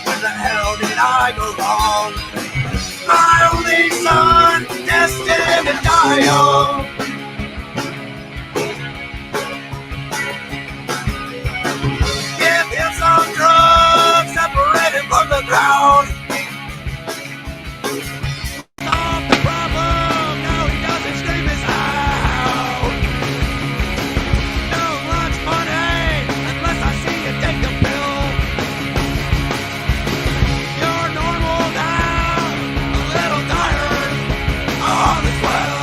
Where the hell did I go wrong? My only son, destined to die young. Give him some drugs, separate him from the ground. Solve the problem, now he doesn't scream his out. No lunch money, unless I see you take a pill. You're normal now, a little tired, all is well.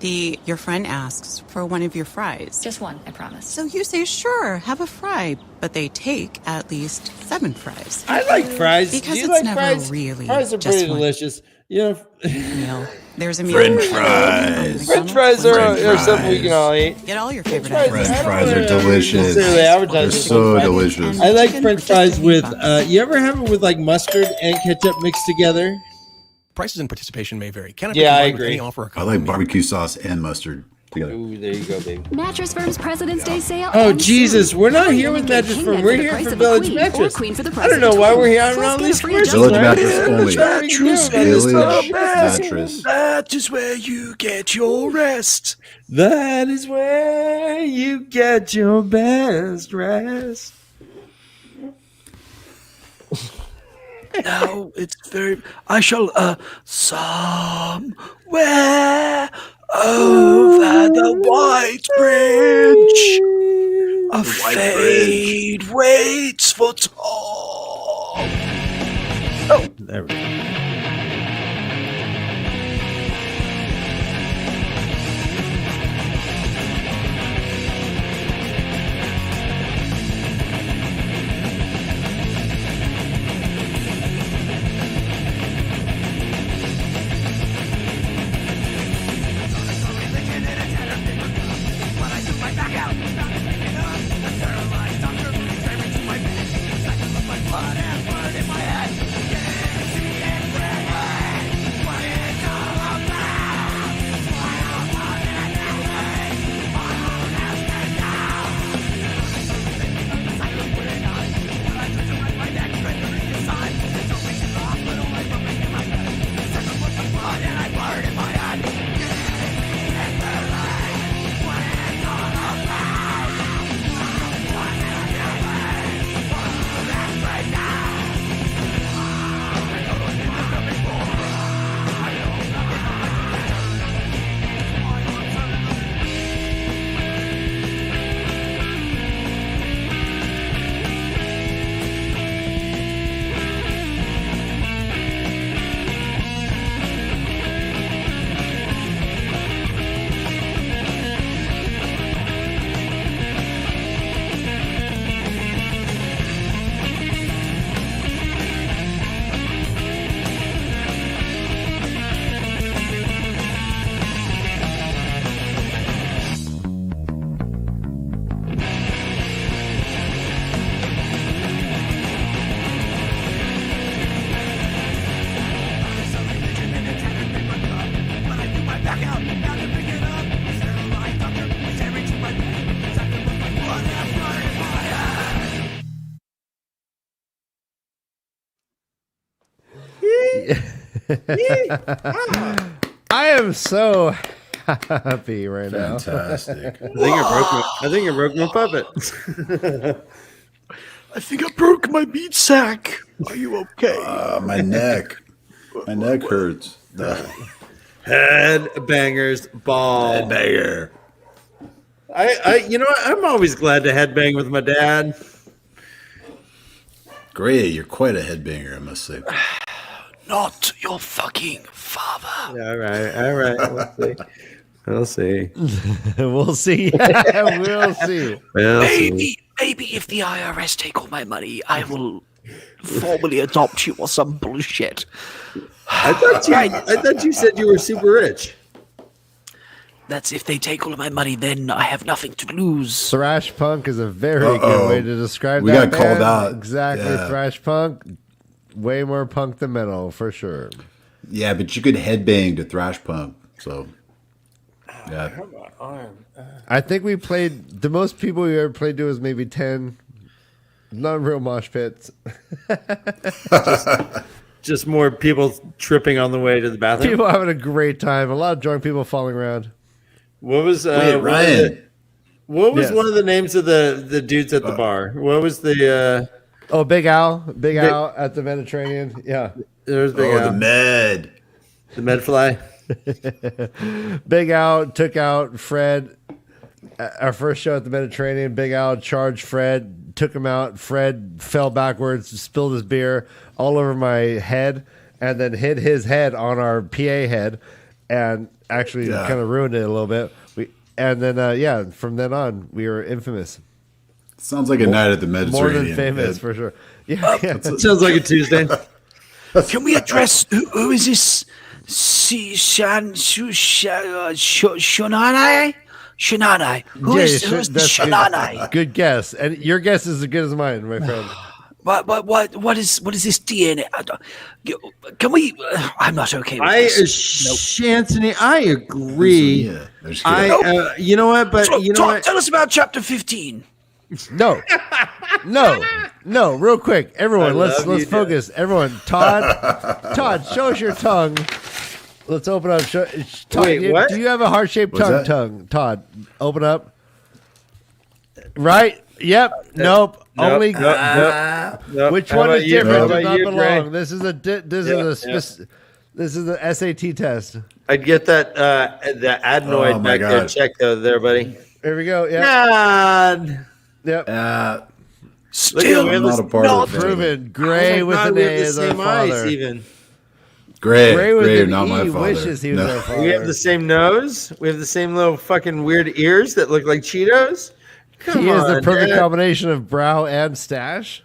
Your friend asks for one of your fries. Just one, I promise. So you say, sure, have a fry, but they take at least 7 fries. I like fries. Because Do you it's like never fries? really Fries are just pretty one delicious. You know, there's a French fries. French fries are something we can all eat. Get all your favorite French items. fries are delicious. They're so delicious. I like French fries with. You ever have it with like mustard and ketchup mixed together? Prices and participation may vary. Yeah, I agree. I like barbecue sauce and mustard together. Ooh, there you go, baby. Mattress Firm's President's Day sale. Oh Jesus, we're not here with Mattress Firm. We're here for Village Mattress. I don't know why we're here on all these commercials. Village Mattress only. Village Mattress. That is where you get your rest. That is where you get your best rest. Now it's very. I shall somewhere over the white bridge. A fade waits for Tom. Oh, there we go. I am so happy right Fantastic. now. I think I broke my puppet. I think I broke my meat sack. Are you okay? My neck. My neck hurts. Head bangers ball. Headbanger. You know what? I'm always glad to headbang with my dad. Great, you're quite a headbanger, I must say. Not your fucking father. All right. We'll see. We'll see. We'll see. Maybe if the IRS take all my money, I will formally adopt you or some bullshit. I thought you said you were super rich. That's if they take all of my money, then I have nothing to lose. Thrash punk is a very good way to describe we that. got called out. Exactly. Yeah. Thrash punk, way more punk than metal, for sure. Yeah, but you could headbang to thrash punk. So, yeah. I think we played, the most people we ever played to was maybe 10 non-real mosh pits. Just more people tripping on the way to the bathroom. People having a great time. A lot of drunk people falling around. What was Ryan? What was one of the names of the dudes at the bar? What was the Big Al. Big Al at the Mediterranean. Yeah. There's Big Al. The Medfly. Big Al took out Fred. Our first show at the Mediterranean, Big Al charged Fred, took him out. Fred fell backwards, spilled his beer all over my head, and then hit his head on our PA head. and actually kind of ruined it a little bit. And then from then on, we were infamous. Sounds like a night at the Mediterranean. More than famous, for sure. Yeah, sounds like a Tuesday. Can we address who is this? Shonai? Shananai. Who's the Shananai? Good guess, and your guess is as good as mine, my friend. What is this DNA? Can we? I'm not okay with this. Anthony, I agree. You know what? But you know what? Tell us about chapter 15. No. Real quick, everyone. Let's focus. Everyone, Todd, show us your tongue. Let's open up. Todd, what? Do you have a heart-shaped tongue? Todd, open up. Right? Yep. Nope. Only. Which one is different? Does not belong. This is the SAT test. I'd get the adenoid back there. Check there, buddy. Here we go. Yeah. Yep. Still not proven. Gray with an A is our father. Even. Gray, not my father. Wishes he was our father. We have the same nose. We have the same little fucking weird ears that look like Cheetos. He is the perfect combination of brow and stash.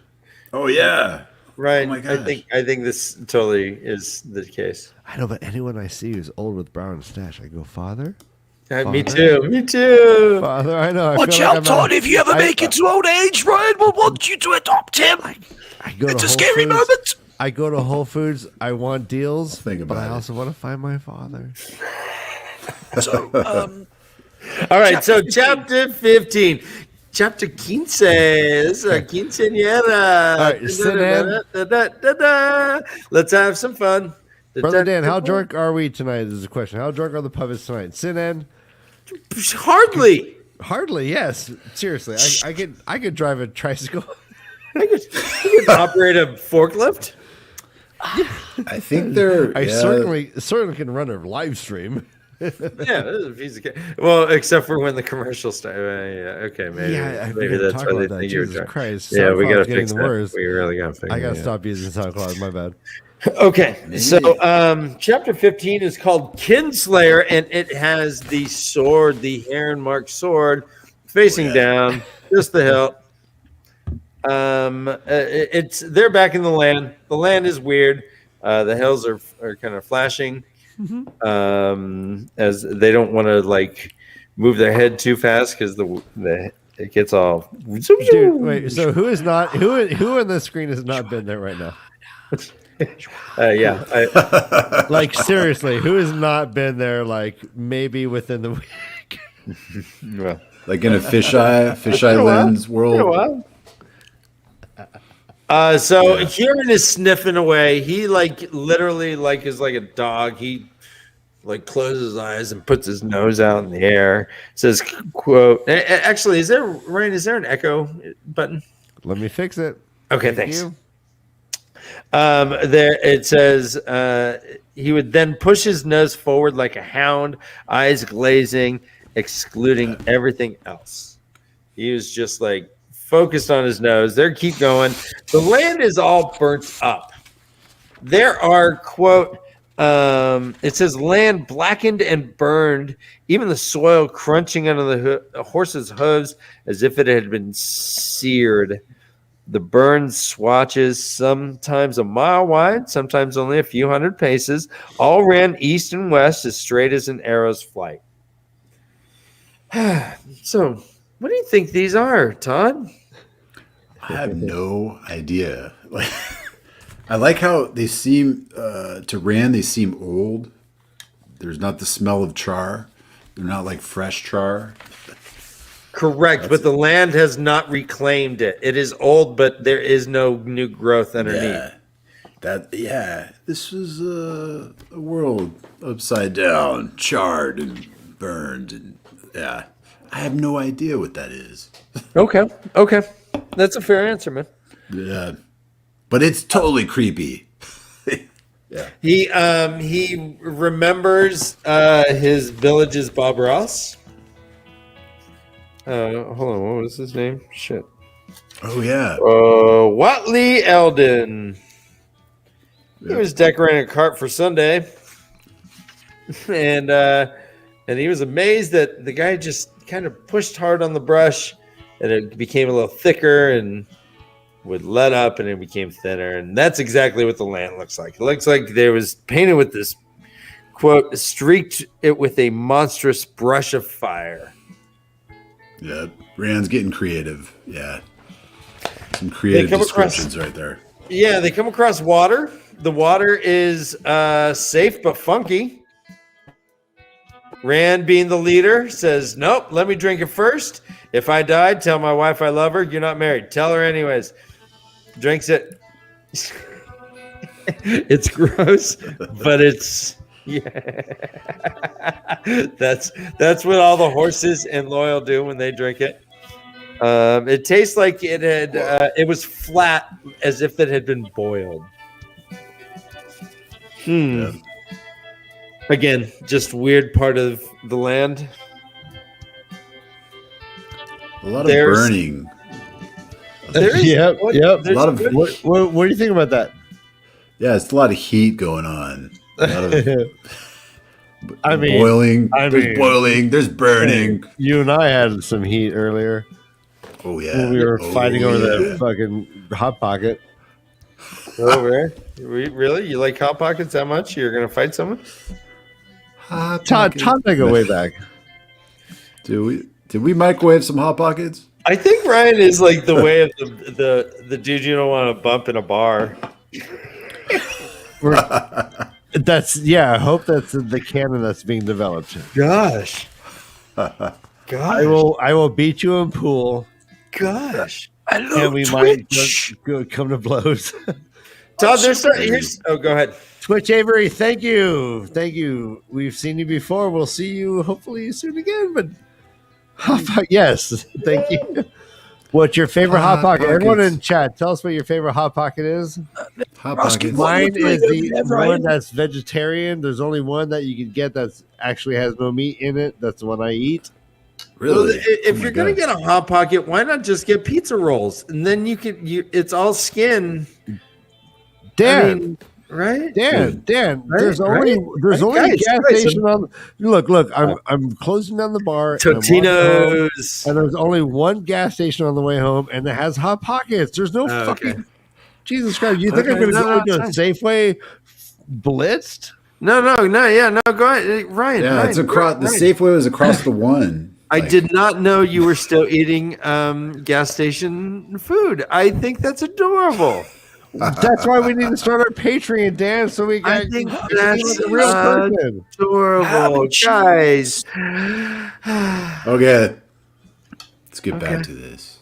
Oh yeah, right. Oh my gosh. I think this totally is the case. I know, but anyone I see who's old with brow and stash, I go, father. Me too. Father, I know. Watch out, Todd. If you ever make it to old age, Ryan will want you to adopt him. It's a scary moment. I go to Whole Foods. I want deals, but I also want to find my father. So, all right. So chapter 15. Chapter 15 says quinceañera. All right, sit in. Let's have some fun. Brother Dan, how drunk are we tonight? Is the question. How drunk are the puppets tonight? Sit in. Hardly, yes. Seriously, I could drive a tricycle. I could operate a forklift. I think they're. I certainly can run a live stream. Yeah, this is a piece of cake. Well, except for when the commercials start. Okay, maybe. Yeah, maybe that's why they think you're Jesus drunk. Christ. Yeah, we gotta fix fix the that. worst. We really gotta fix. I gotta stop using SoundCloud. My bad. Okay, so chapter 15 is called Kinslayer, and it has the sword, the heron marked sword, facing down, just the hilt. They're back in the land. The land is weird. The hills are kind of flashing, as they don't want to move their head too fast because it gets all. Dude, wait. So who in the screen has not been there right now? Seriously, who has not been there? Maybe within the week. Well, in a fisheye lens world. So Kieran is sniffing away. He literally is like a dog. He closes his eyes and puts his nose out in the air. Says, "Quote." Actually, is there an echo button? Let me fix it. Okay, thanks. There it says he would then push his nose forward like a hound, eyes glazing, excluding everything else. He was just focused on his nose. There, keep going. The land is all burnt up. There are, quote, it says land blackened and burned, even the soil crunching under the horse's hooves as if it had been seared. The burned swatches, sometimes a mile wide, sometimes only a few hundred paces, all ran east and west as straight as an arrow's flight. So, what do you think these are, Todd? I have no idea. I like how they seem to Rand. They seem old. There's not the smell of char. They're not like fresh char. Correct, but the land has not reclaimed it. It is old, but there is no new growth underneath. This was a world upside down, charred and burned, and I have no idea what that is. Okay, that's a fair answer, man. Yeah, but it's totally creepy. Yeah, he remembers his village's Bob Ross. Hold on, what was his name? Shit. Oh yeah. Watley Eldon. He was decorating a cart for Sunday. and he was amazed that the guy just kind of pushed hard on the brush, and it became a little thicker and would let up, and it became thinner. And that's exactly what the land looks like. It looks like there was painted with this quote, streaked it with a monstrous brush of fire. Yeah, Rand's getting creative. Yeah, some creative descriptions right there. Yeah, they come across water. The water is safe but funky. Rand, being the leader, says, nope, let me drink it first. If I died, tell my wife I love her. You're not married. Tell her anyways. Drinks it. It's gross, but it's... Yeah. That's what all the horses and Loyal do when they drink it. It tastes like it was flat, as if it had been boiled. Yeah. Again, just weird part of the land. A lot of burning. Yep. A lot of. What do you think about that? Yeah, it's a lot of heat going on. A lot of boiling. There's boiling. There's burning. You and I had some heat earlier. Oh yeah. When we were fighting over the fucking Hot Pocket. Oh, really? You like Hot Pockets that much? You're gonna fight someone? Todd, I go way back. Did we microwave some Hot Pockets? I think Ryan is like the way of the dude you don't want to bump in a bar. I hope that's the canon that's being developed. Gosh. I will beat you in pool. Gosh. And we might come to blows. Todd, go ahead. Twitch Avery, thank you. We've seen you before. We'll see you hopefully soon again. But yes, thank you. What's your favorite Hot Pocket? Everyone in chat, tell us what your favorite Hot Pocket is. Hot Pockets. Mine is the one that's vegetarian. There's only one that you can get that actually has no meat in it. That's the one I eat. Really? Well, if you're gonna get a Hot Pocket, why not just get pizza rolls? And then it's all skin. Dan, right? Dan. Right? There's only a gas station on. Look. I'm closing down the bar. Totino's. And there's only one gas station on the way home, and it has Hot Pockets. There's no fucking. Okay. Jesus Christ! You think I'm going to go into a Safeway blitzed? No. Yeah, no. Go ahead, Ryan. Yeah, Ryan, it's across. The Safeway was across the one. I did not know you were still eating gas station food. I think that's adorable. That's why we need to start our Patreon, Dan, so we can. I think that's a real person. Adorable, guys. Okay, let's get back to this.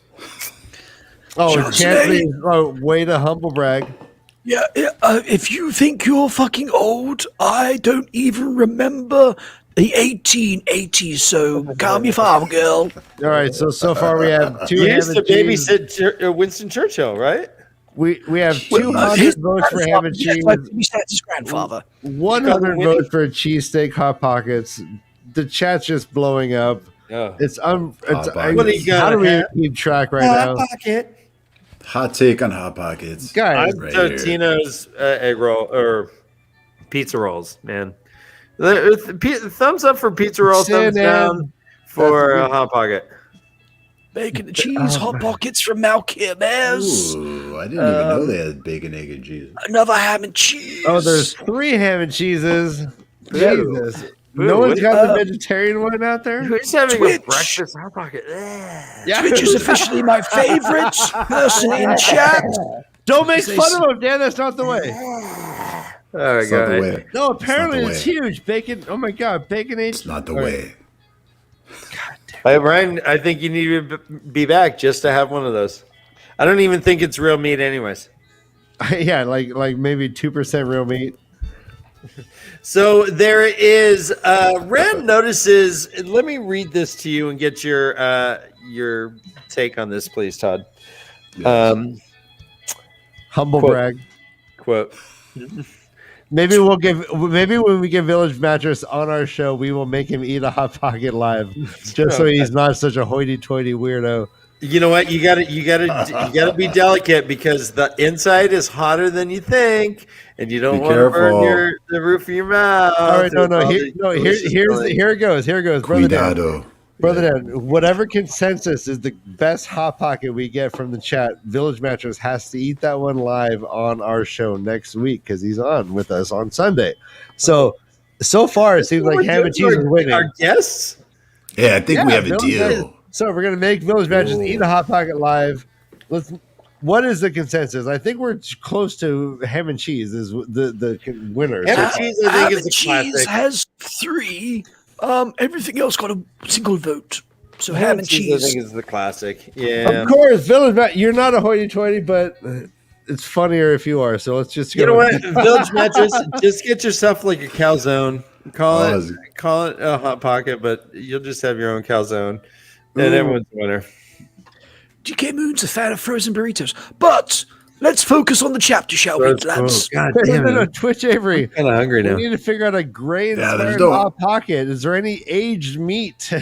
Way to humble brag. Yeah, if you think you're fucking old, I don't even remember the 1880s, so calm your farm, girl. All right, so far we have two. You used to babysit Winston Churchill, right? We have 200 votes for ham and cheese. That's his grandfather. 100 votes for cheesesteak Hot Pockets. The chat's just blowing up. Oh. How do we keep track right now? Pocket. Hot take on Hot Pockets. Guys, I'm Totino's egg roll or pizza rolls, man. Thumbs up for pizza roll, thumbs down for Hot Pocket. Bacon and cheese, Hot Pockets from Malkier Bears. Ooh, I didn't even know they had bacon, egg, and cheese. Another ham and cheese. Oh, there's 3 ham and cheeses. Jesus. No one's got the vegetarian one out there? Who's having a breakfast Hot Pocket? Yeah. Twitch is officially my favorite person in chat. Don't make fun of him, Dan. That's not the way. Oh, my God. No, apparently it's huge. Bacon. Oh, my God. Bacon ain't. It's not the way. Hey, Ryan, I think you need to be back just to have one of those. I don't even think it's real meat anyways. Yeah, like maybe 2% real meat. So there is Rand notices, let me read this to you and get your take on this, please, Todd. Yes. Humble brag. Quote. Maybe when we get Village Mattress on our show, we will make him eat a Hot Pocket live, just so he's not such a hoity-toity weirdo. You know what? You gotta be delicate because the inside is hotter than you think, and you don't Be want to burn careful. the roof of your mouth. All right, with all the delicious filling. here it goes, brother Dan. Cuidado. Brother Dan, whatever consensus is the best hot pocket we get from the chat, Village Mattress has to eat that one live on our show next week because he's on with us on Sunday. So far it seems like ham and cheese is winning. Our guests. Yeah, I think we have a Village deal. Mattress- So we're gonna make Village Mattress eat a hot pocket live. What is the consensus? I think we're close to ham and cheese is the winner. Ham and cheese, I think, is a cheese classic. has 3. Everything else got a single vote. So Ham and cheese, I think, is the classic. Yeah. Of course, Village Mattress. You're not a hoity-toity, but it's funnier if you are. So let's just go. You know what? Village Mattress, just get yourself like a calzone. Call it a hot pocket, but you'll just have your own calzone, and everyone's a winner. DK Moon's a fan of frozen burritos, but let's focus on the chapter, shall we, lads? God Wait, damn no, it. Twitch Avery. I'm kind of hungry We now. need to figure out a grain there's hot pocket. Is there any aged meat?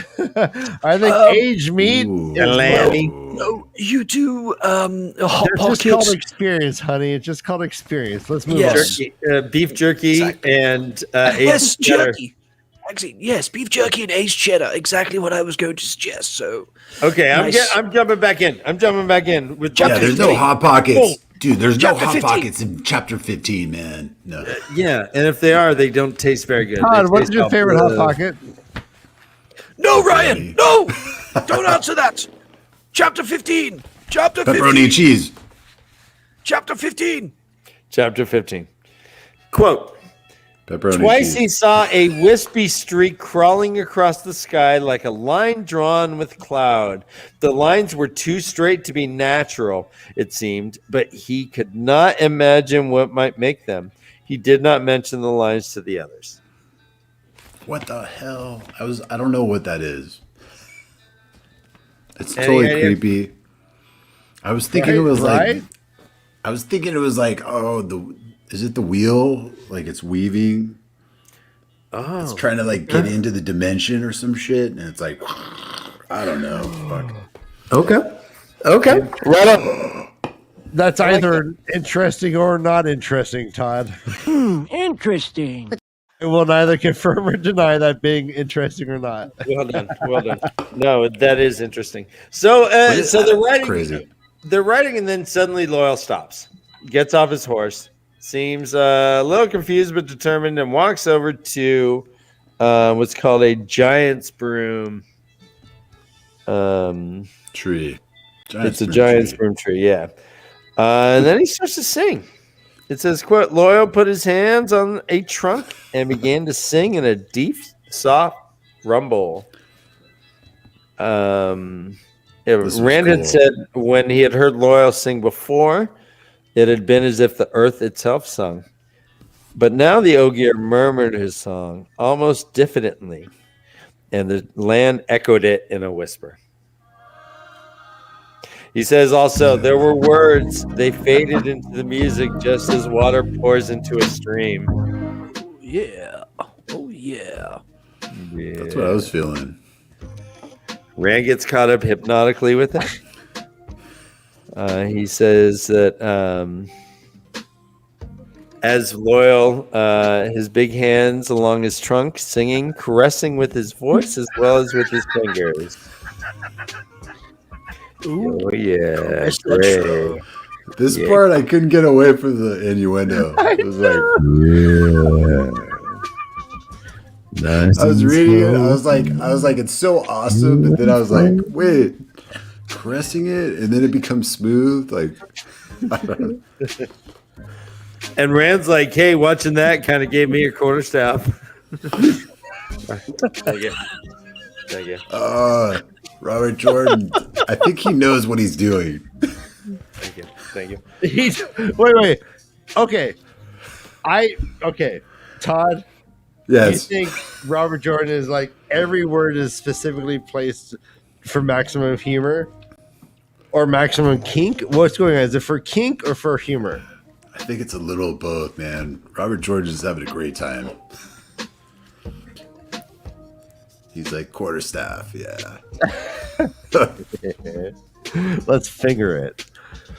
I think aged meat is Lammy. No, you do a hot It's just pocket. called experience, honey. It's just called experience. Let's move Yes. Jerky, beef jerky and Yes, aged cheddar. jerky. Actually, yes, beef jerky and aged cheddar. Exactly what I was going to suggest. So, Okay, Nice. I'm jumping back in. With Yeah, there's no hot pockets. Oh, Dude, there's no chapter hot 15. pockets in chapter 15, man. No. Yeah, and if they are, they don't taste very good. Todd, They what's taste your all favorite hot blue. pocket? no, Ryan, no, don't answer that. Chapter 15. Chapter 15. Pepperoni and cheese. Chapter 15. Chapter 15. Quote. Pepperoni Twice and he cheese. saw a wispy streak crawling across the sky like a line drawn with cloud. The lines were too straight to be natural, it seemed, but he could not imagine what might make them. He did not mention the lines to the others. What the hell? I don't know what that is. It's Any totally idea? creepy. I was thinking it was Right? like, is it the wheel? Like it's weaving. Oh. It's trying to like get into the dimension or some shit, and it's like, I don't know. Fuck. Okay. Right up. That's either interesting or not interesting, Todd. Interesting. It will neither confirm or deny that being interesting or not. Well done. No, that is interesting. So they're riding. Crazy. They're riding, and then suddenly Loyal stops, gets off his horse, seems a little confused but determined, and walks over to what's called a giant's broom. Tree. It's a giant's broom tree, yeah. And then he starts to sing. It says, quote, Loyal put his hands on a trunk and began to sing in a deep, soft rumble. Rand had said when he had heard Loyal sing before, it had been as if the earth itself sung. But now the Ogier murmured his song almost diffidently, and the land echoed it in a whisper. He says also, there were words, they faded into the music just as water pours into a stream. Yeah. Oh, yeah. That's what I was feeling. Rand gets caught up hypnotically with it. He says that as Loyal, his big hands along his trunk, singing, caressing with his voice as well as with his fingers. Ooh. Oh, yeah. Caress that Great. trunk. This part I couldn't get away from the innuendo. It was like, Nice. I was and reading it. slow. I was like, it's so awesome. But then I was like, wait, caressing it, and then it becomes smooth. Like, I don't know. And Rand's like, hey, watching that kind of gave me a quarterstaff. Thank you. Robert Jordan. I think he knows what he's doing. Thank you. Wait. Okay. Todd, Yes. you think Robert Jordan is like every word is specifically placed for maximum humor or maximum kink? What's going on? Is it for kink or for humor? I think it's a little of both, man. Robert George is having a great time. He's like quarterstaff, yeah. Let's finger it.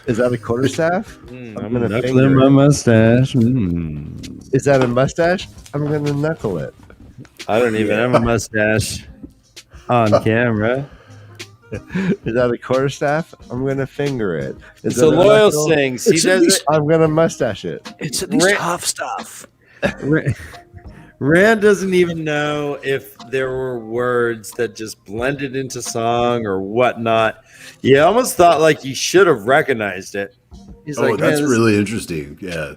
Is that a quarterstaff? I'm gonna knuckling finger my it. mustache. Is that a mustache? I'm gonna knuckle it. I don't even have a mustache on camera. Is that a quarterstaff? I'm gonna finger it. Is So that a Loyal knuckle? sings. He does it. I'm gonna mustache it. It's at least half staff. Rand doesn't even know if there were words that just blended into song or whatnot. He almost thought like he should have recognized it. He's like, that's "Man, this-" really interesting. Yeah.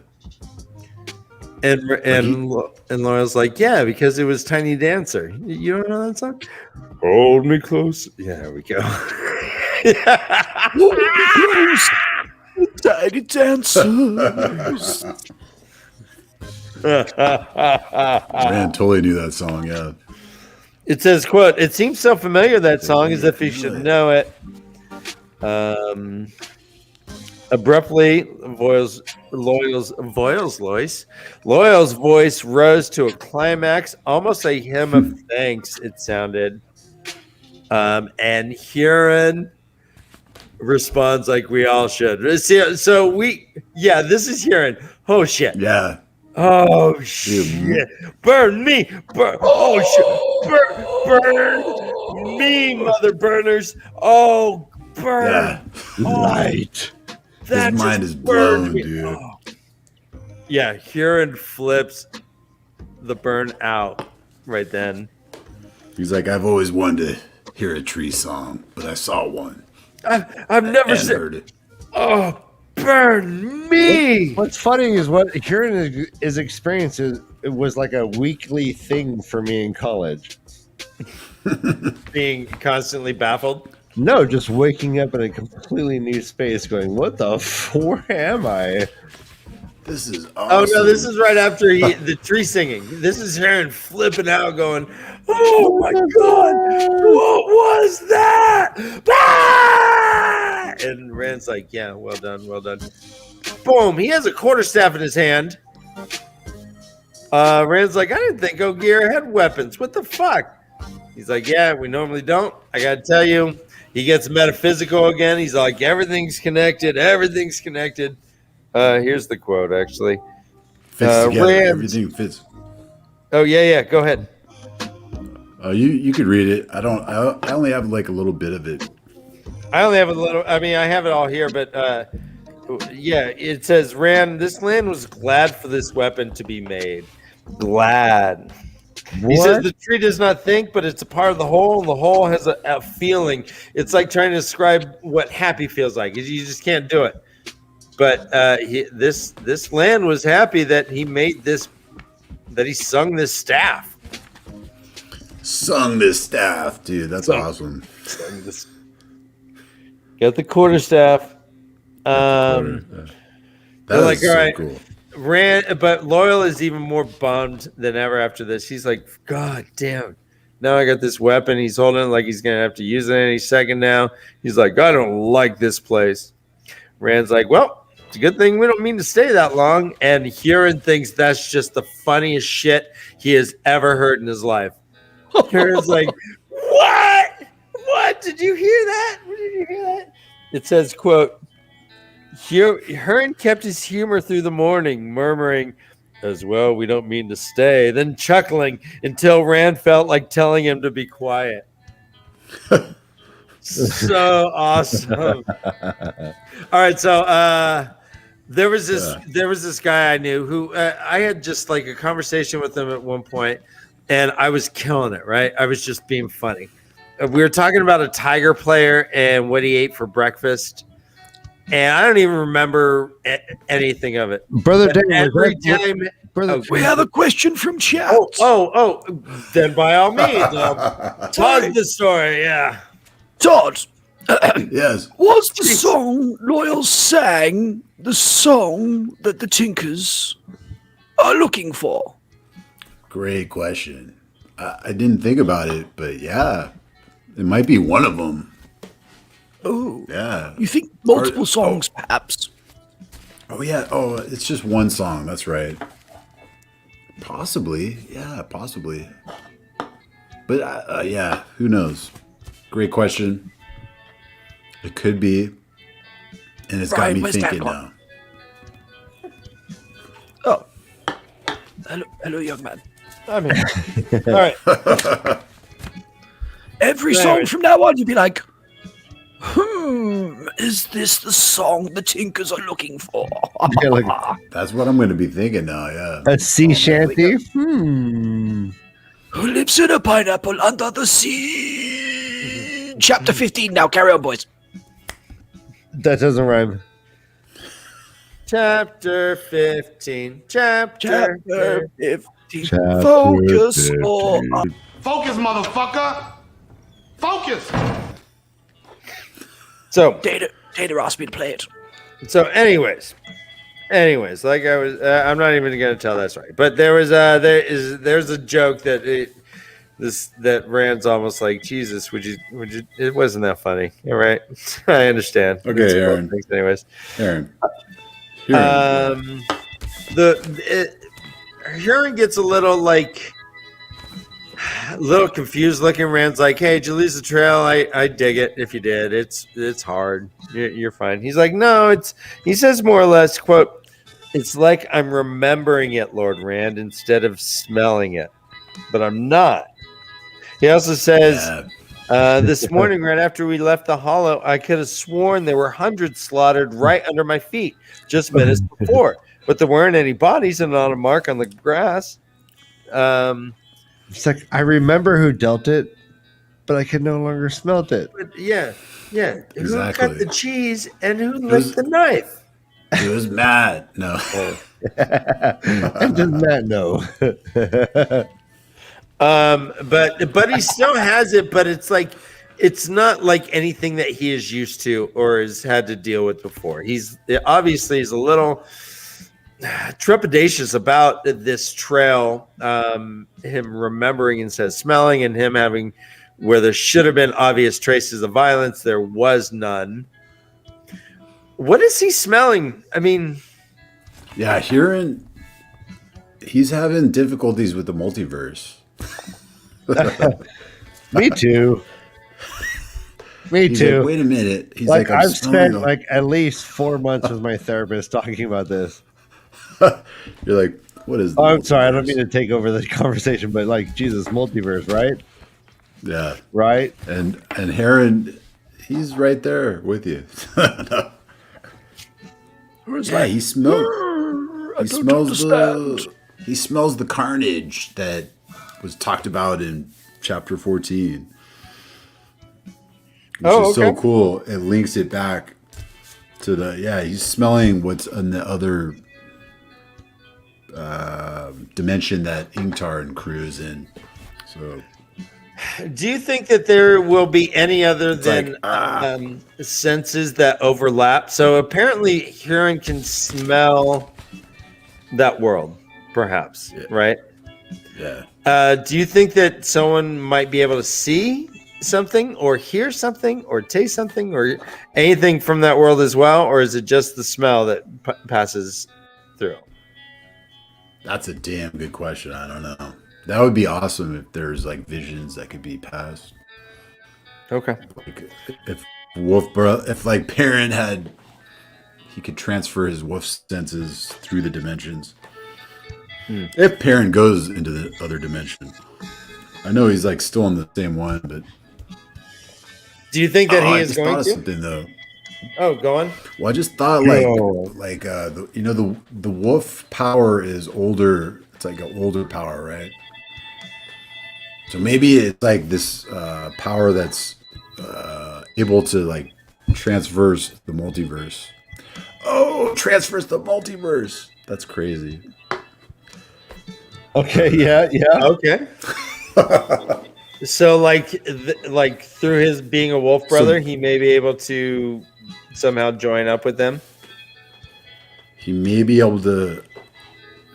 And Loyal's like, yeah, because it was Tiny Dancer. You don't know that song? Hold me close. Yeah, there we go. Hold me close, Tiny Dancers. Rand totally knew that song. Yeah. It says, quote, it seems so familiar, that song, as if he should know it. Abruptly, Loyal's voice rose to a climax, almost a hymn of thanks, it sounded. And Huron responds like we all should. See, this is Huron. Oh, shit. Yeah. Oh, shit. Burn me. Oh, shit. Burn me, mother burners. Oh, burn. Yeah. Light. That His mind is blown, dude. Oh. Yeah, Huron flips the burn out right then. He's like, I've always wanted to hear a tree song, but I saw one. I've never heard it. Oh, burn me! What's funny is what hearing his experiences. It was like a weekly thing for me in college. Being constantly baffled. No, just waking up in a completely new space, going, "What where am I?" This is awesome. Oh no, this is right after the tree singing. This is Heron flipping out, going, "Oh my god, what was that?" Ah! And Rand's like, "Yeah, well done, well done." Boom! He has a quarterstaff in his hand. Rand's like, "I didn't think Ogier had weapons. What the fuck?" He's like, "Yeah, we normally don't. I gotta tell you." He gets metaphysical again. He's like, "Everything's connected. Everything's connected." Here's the quote, actually. Fits together. Rand, Everything fits. Oh yeah. Go ahead. You could read it. I only have like a little bit of it. I only have a little. I mean, I have it all here, but yeah, it says, "Rand, this land was glad for this weapon to be made. Glad." He says the tree does not think, but it's a part of the whole, and the whole has a feeling. It's like trying to describe what happy feels like. You just can't do it. But this land was happy that he made this, that he sung this staff. Sung this staff, dude. That's awesome. Got the quarterstaff. That they're like, is all so right. cool. Rand, but Loyal is even more bummed than ever after this. He's like, God damn. Now I got this weapon. He's holding it like he's going to have to use it any second now. He's like, I don't like this place. Rand's like, well, it's a good thing we don't mean to stay that long. And Huron thinks that's just the funniest shit he has ever heard in his life. Huron's like, what? What? Did you hear that? Did you hear that? It says, quote, Huron kept his humor through the morning, murmuring, as well, we don't mean to stay, then chuckling until Rand felt like telling him to be quiet. So awesome. All right, so there was this guy I knew who I had just like a conversation with him at one point, and I was killing it, right? I was just being funny. We were talking about a Tiger player and what he ate for breakfast. And I don't even remember anything of it. Brother Dan, every time, we have a question from chat. Oh, then by all means, pause the story. Yeah, Todd. Yes. Was the song Loyal sang the song that the Tinkers are looking for? Great question. I didn't think about it, but yeah, it might be one of them. Oh, yeah. You think multiple songs, perhaps? Oh yeah. Oh, it's just one song. That's right. Possibly. Yeah, possibly. But yeah, who knows? Great question. It could be. And it's Ryan, got me where's Dad thinking gone? now. Oh. Hello, young man. I'm here. All right. Every song from now on, you'd be like, is this the song the Tinkers are looking for? Yeah, like That's what I'm going to be thinking now, yeah. a sea shanty. Who lives in a pineapple under the sea? Chapter 15 now. Carry on, boys. That doesn't rhyme. Chapter 15. Chapter 15. Chapter Focus 15. on... Focus, motherfucker. Focus. So, Data asked me to play it. So, anyways, like I was, I'm not even going to tell that story. But there's a joke that Rand's almost like, Jesus, would you? It wasn't that funny, all right? I understand. Okay, Aaron. Thanks, anyways, Aaron. Huron gets a little confused looking. Rand's like, hey, did you lose the trail? I dig it if you did. It's hard. You're fine. He's like, no, he says more or less, quote, it's like I'm remembering it, Lord Rand, instead of smelling it. But I'm not. He also says, this morning, right after we left the hollow, I could have sworn there were hundreds slaughtered right under my feet just minutes before. But there weren't any bodies and not a mark on the grass. It's like I remember who dealt it, but I can no longer smell it. Yeah. Exactly. Who cut the cheese and who licked the knife? It was Matt. No. And does Matt know? But he still has it, but it's not like anything that he is used to or has had to deal with before. He's a little trepidatious about this trail, him remembering instead of smelling, and him having where there should have been obvious traces of violence, there was none. What is he smelling? I mean, yeah, Huron, he's having difficulties with the multiverse. Me too. He's like, wait a minute. He's like, I've spent at least 4 months with my therapist talking about this. You're like, what is? I'm sorry, I don't mean to take over the conversation, but Jesus, multiverse, right? Yeah, right. And Heron, he's right there with you. No. Yeah, he smells. He smells the carnage that was talked about in chapter 14, which is so cool. It links it back to he's smelling what's in the other dimension that Ingtar and crew is in. So, do you think that there will be any other than senses that overlap? So apparently Huron can smell that world, perhaps, right? Yeah. Do you think that someone might be able to see something or hear something or taste something or anything from that world as well? Or is it just the smell that passes through? That's a damn good question. I don't know. That would be awesome if there's like visions that could be passed. Okay. Like if like Perrin he could transfer his wolf senses through the dimensions. If Perrin goes into the other dimension. I know he's like still in the same one, but do you think that he is going to? Something though. Oh, go on. Well, I just thought the wolf power is older. It's like an older power, right? So maybe it's like this power that's able to like transverse the multiverse. Oh, transfers the multiverse. That's crazy. Okay, yeah. Okay. So like through his being a wolf brother, he may be able to somehow join up with them. He may be able to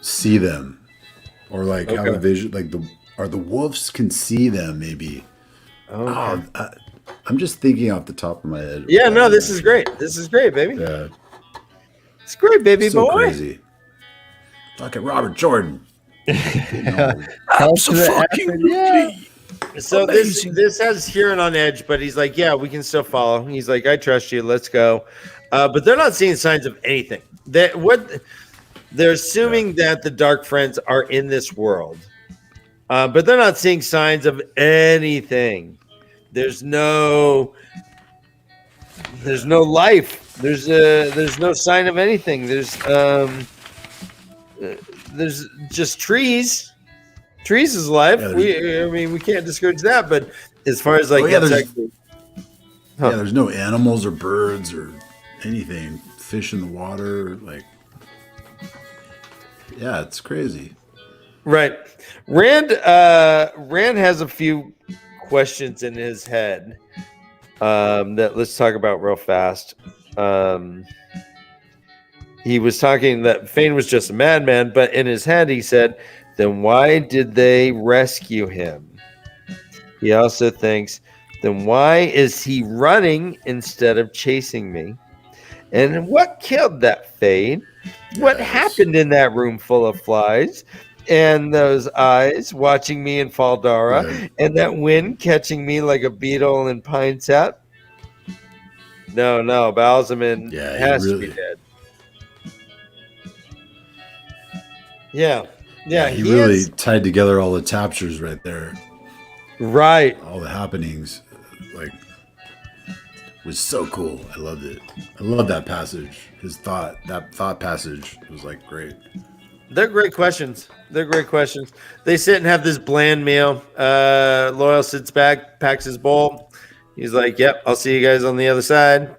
see them, or like have a vision. Like the wolves can see them. Maybe. I'm just thinking off the top of my head. Yeah, no, this is great. This is great, baby. Yeah, it's great, baby so boy. Crazy. Fucking Robert Jordan. Absolutely. So this has Huron on edge, but he's like, yeah, we can still follow. He's like, I trust you. Let's go. But they're not seeing signs of anything. They're assuming that the Dark Friends are in this world, but they're not seeing signs of anything. There's no life. There's no sign of anything. There's just trees. Trees is life. Yeah, we can't discourage that. But as far as like, there's no animals or birds or anything. Fish in the water, like, yeah, it's crazy. Right. Rand has a few questions in his head that let's talk about real fast. He was talking that Fane was just a madman, but in his head he said, then why did they rescue him? He also thinks, then why is he running instead of chasing me? And what killed that Fane? What happened in that room full of flies? And those eyes watching me in Faldara, and that wind catching me like a beetle in Pine Sap? No, Balzamin has to be dead. Yeah, he really tied together all the chapters right there. Right. All the happenings, like, was so cool. I loved it. I love that passage. That thought passage was like great. They're great questions. They sit and have this bland meal. Loyal sits back, packs his bowl. He's like, yep, I'll see you guys on the other side.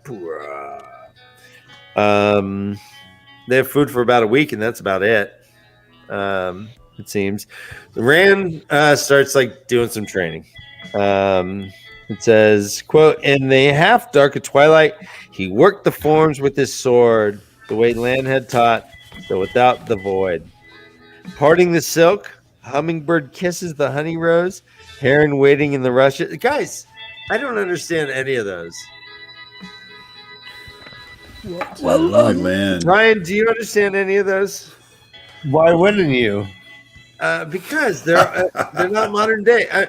They have food for about a week, and that's about it. It seems. Rand starts like doing some training. It says, quote, in the half dark of twilight, he worked the forms with his sword, the way Lan had taught, though without the void. Parting the silk, hummingbird kisses the honey rose, heron waiting in the rushes. Guys, I don't understand any of those. Well, man. Ryan, do you understand any of those? Why wouldn't you? Because they're not modern day.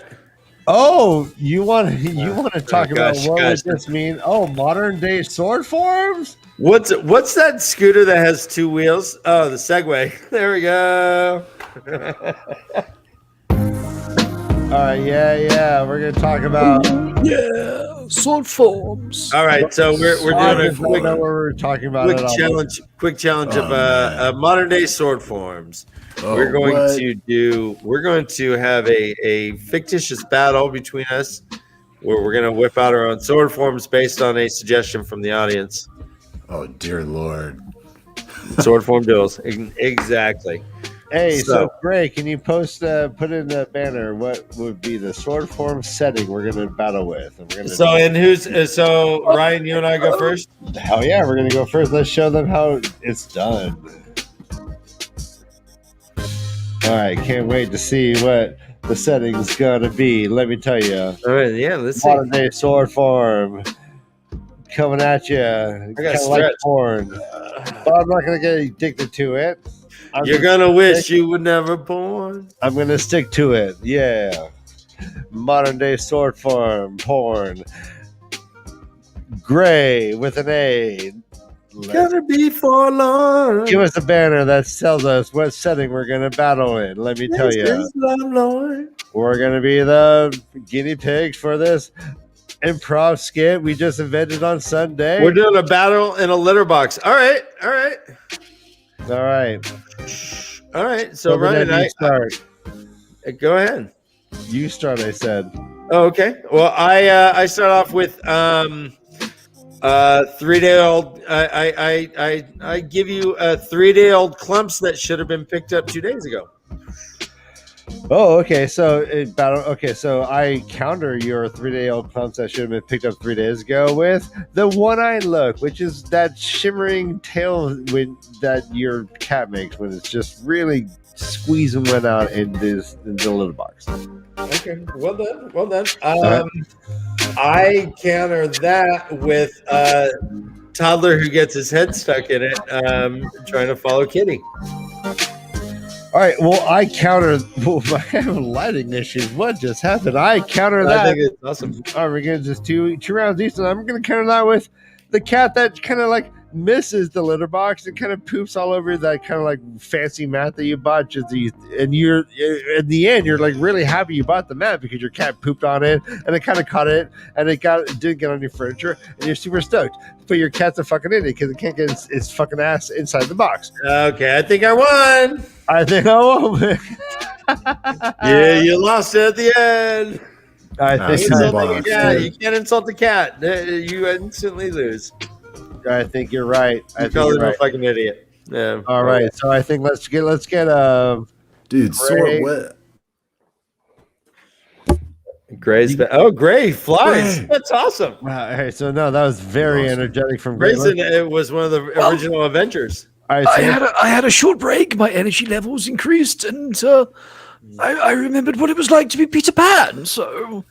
You want to talk about what would this mean? Oh, modern day sword forms? What's that scooter that has two wheels? Oh, the Segway. There we go. All right, yeah. We're gonna talk about sword forms. All right, so we're doing a quick. What we're talking about. Quick challenge of modern day sword forms. We're going to have a fictitious battle between us, where we're going to whip out our own sword forms based on a suggestion from the audience. Oh dear Lord! Sword form duels, exactly. Hey, so Gray, can you put in the banner what would be the sword form setting we're going to battle with? So Ryan, you and I go first? Hell yeah, we're going to go first. Let's show them how it's done. All right, can't wait to see what the setting's going to be. Let me tell you. All right, yeah, let's see. Modern day sword form coming at you. Kind of like porn. But I'm not going to get addicted to it. You're gonna wish you were never born. I'm gonna stick to it. Yeah. Modern day sword form porn. Gray with an A. Gonna be forlorn. Give us a banner that tells us what setting we're gonna battle in. Let me tell you. We're gonna be the guinea pigs for this improv skit we just invented on Sunday. We're doing a battle in a litter box. All right. So Ryan, I start. Go ahead. You start. I said. Oh, okay. Well, I start off with 3-day-old. I give you 3-day-old clumps that should have been picked up 2 days ago. Oh, okay. So I counter your 3-day-old clumps that should have been picked up 3 days ago with the one-eyed look, which is that shimmering tail that your cat makes when it's just really squeezing one out in the little box. Okay, well done. I counter that with a toddler who gets his head stuck in it, trying to follow Kitty. All right. Well, I counter. Well, I have lighting issues. What just happened? I counter that. I think it's awesome. All right, we're gonna just two rounds each, and I'm gonna counter that with the cat that kind of like misses the litter box and kind of poops all over that kind of like fancy mat that you bought. And you're in the end, you're like really happy you bought the mat because your cat pooped on it and it kind of caught it and it didn't get on your furniture and you're super stoked. But your cat's a fucking idiot because it can't get its fucking ass inside the box. Okay, I think I won. I think I won. Yeah, you lost it at the end. I think you can't insult the cat. You instantly lose. I think you're right. I think you're right. a fucking idiot. Yeah. All right. So I think let's get dude, Gray. what? Gray flies. Gray. That's awesome. Wow. All right. So no, that was very energetic from Gray. It was one of the original Avengers. All right, I had a short break. My energy levels increased, and I remembered what it was like to be Peter Pan. So,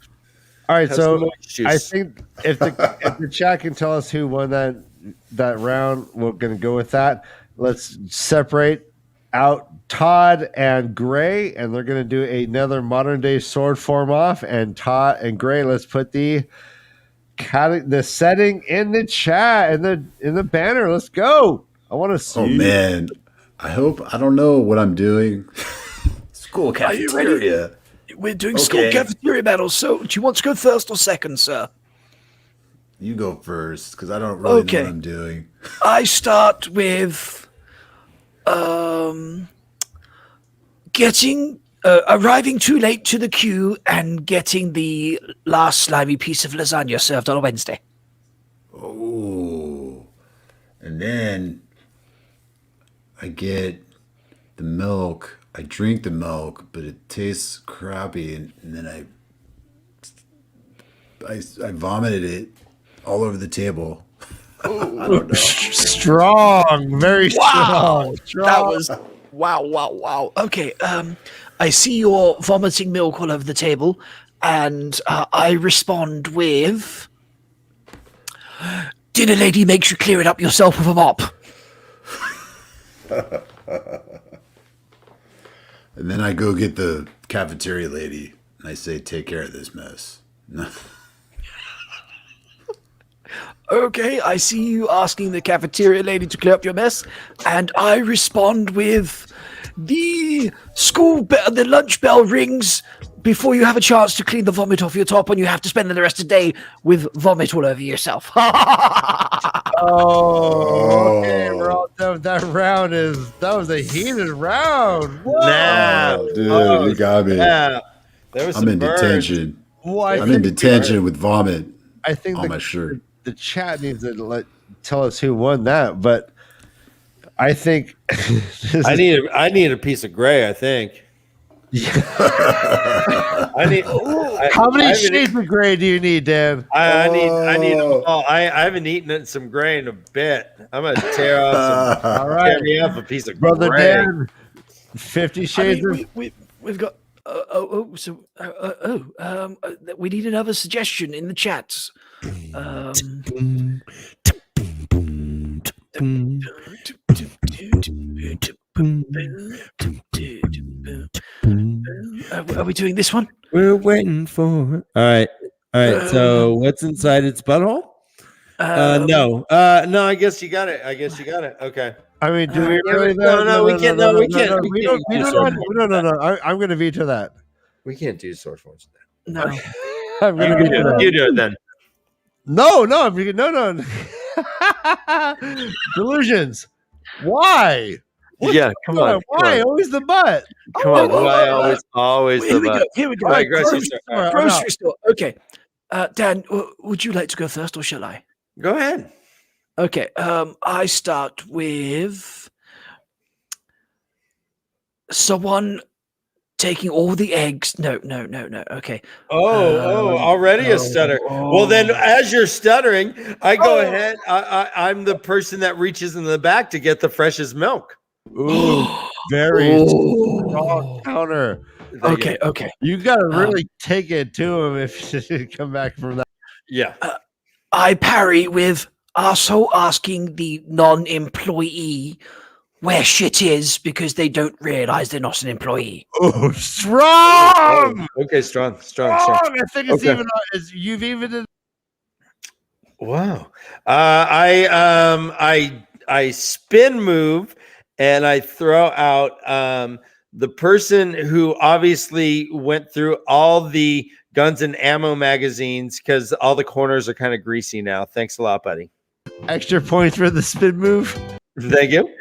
all right. So I think if the chat can tell us who won that round, we're going to go with that. Let's separate out Todd and Gray, and they're going to do another modern day sword form off. And Todd and Gray, let's put the setting in the chat in the banner. Let's go. I want to see. Oh man, I don't know what I'm doing. School cafeteria. We're doing school cafeteria battles. So, do you want to go first or second, sir? You go first, because I don't really know what I'm doing. I start with arriving too late to the queue and getting the last slimy piece of lasagna served on a Wednesday. Oh, and then I get the milk. I drink the milk, but it tastes crappy, and then I vomited it all over the table. I don't know. Strong, very strong. That was wow. Okay, I see you're vomiting milk all over the table, and I respond with, "Dinner lady makes you clear it up yourself with a mop." And then I go get the cafeteria lady, and I say, "Take care of this mess." Okay, I see you asking the cafeteria lady to clear up your mess, and I respond with, the lunch bell rings before you have a chance to clean the vomit off your top, and you have to spend the rest of the day with vomit all over yourself. Okay, that was a heated round. Whoa. Nah, dude, you got me. Yeah, I'm in detention. Well, I'm in detention with vomit. I think on my shirt. The chat needs to tell us who won that, but I think I need a piece of Gray. I think. How many shades of Gray do you need, Dan? I need them all. I haven't eaten some Gray in a bit. I'm gonna tear off some. Tear me off a piece of Brother Gray. Dan. 50 Shades of. We've got. We need another suggestion in the chat. Are we doing this one? We're waiting for. All right. So what's inside its butthole? No. I guess you got it. Okay. I mean, do we really? No, we can't. No, we can't. No. I'm going to veto that. We can't do sword forms. No. I'm going to veto that. You do it then. No. Delusions. Why? Yeah, come on. Why always the butt? Come on. Why always the butt? Here we go. All right, grocery store. Okay. Dan, would you like to go first, or shall I? Go ahead. Okay. I start with someone taking all the eggs. No. Okay. Already a stutter. Well, then, as you're stuttering, I go ahead. I'm the person that reaches in the back to get the freshest milk. Ooh, very strong counter. Okay. You got to really take it to him if you come back from that. Yeah. I parry with also asking the non-employee where shit is because they don't realize they're not an employee. Oh, strong! Okay, strong. I think it's Okay. even. You've even. Wow. I spin move and I throw out the person who obviously went through all the guns and ammo magazines because all the corners are kind of greasy now. Thanks a lot, buddy. Extra points for the spin move. Thank you.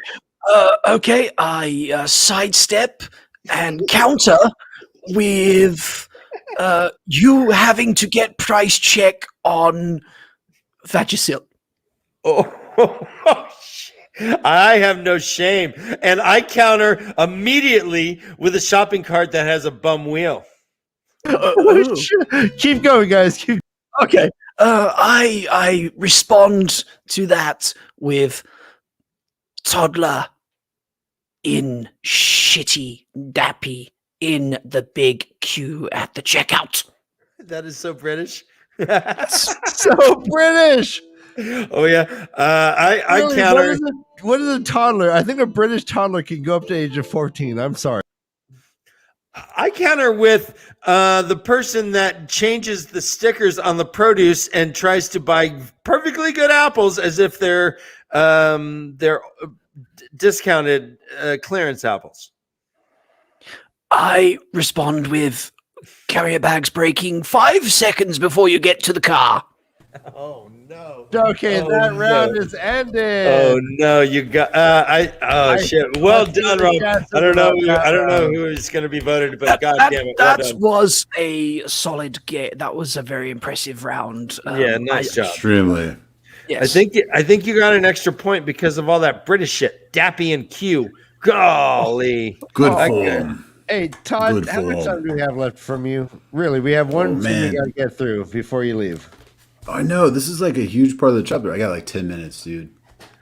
Okay, I sidestep and counter with you having to get price check on Vagisil. Oh, shit. I have no shame. And I counter immediately with a shopping cart that has a bum wheel. Keep going, guys. Okay. I respond to that with toddler in shitty dappy in the big queue at the checkout. That is so British. So British. Oh yeah. I Really, counter. What is a toddler? I think a British toddler can go up to the age of 14. I'm sorry. I counter with the person that changes the stickers on the produce and tries to buy perfectly good apples as if they're discounted clearance apples. I respond with carrier bags breaking 5 seconds before you get to the car. Oh no. Okay, that round is ended. Oh no, you got shit. Well done, Rob. I don't know who is going to be voted, but god damn it. Well That done. was a solid game. That was a very impressive round. Yeah, nice job. Extremely. Yes. I think you got an extra point because of all that British shit. Dappy and Q. Golly. Good Okay. form. Hey, Todd, Good how much form. time do we have left from you? Really, we have one thing man. we got to get through before you leave. I know this is like a huge part of the chapter. I got like 10 minutes, dude.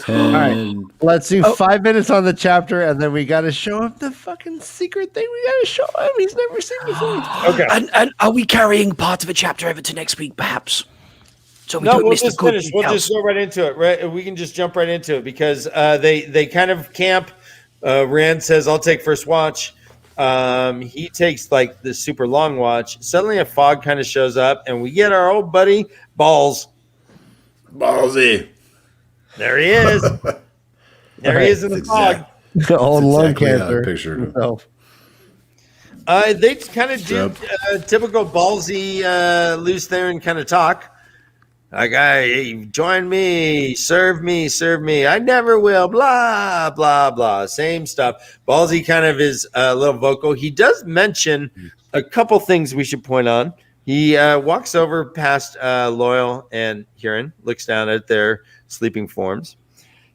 10. All right, let's do 5 minutes on the chapter, and then we got to show him the fucking secret thing. We got to show him. He's never seen before. Okay. And are we carrying part of a chapter over to next week, perhaps? So we No, don't we'll miss the just good finish. We'll details. just go right into it. Right, we can just jump right into it because they kind of camp. Rand says, "I'll take first watch." He takes like the super long watch. Suddenly, a fog kind of shows up, and we get our old buddy Balls. Ballsy. There he is. There he is in the That's fog. Old lung exactly how I cancer. pictured him. himself. They kind of do typical ballsy loose there and kind of talk. Like, hey, join me, serve me. I never will. Blah blah blah. Same stuff. Ballsy kind of is a little vocal. He does mention a couple things we should point on. He walks over past Loyal and Huron, looks down at their sleeping forms.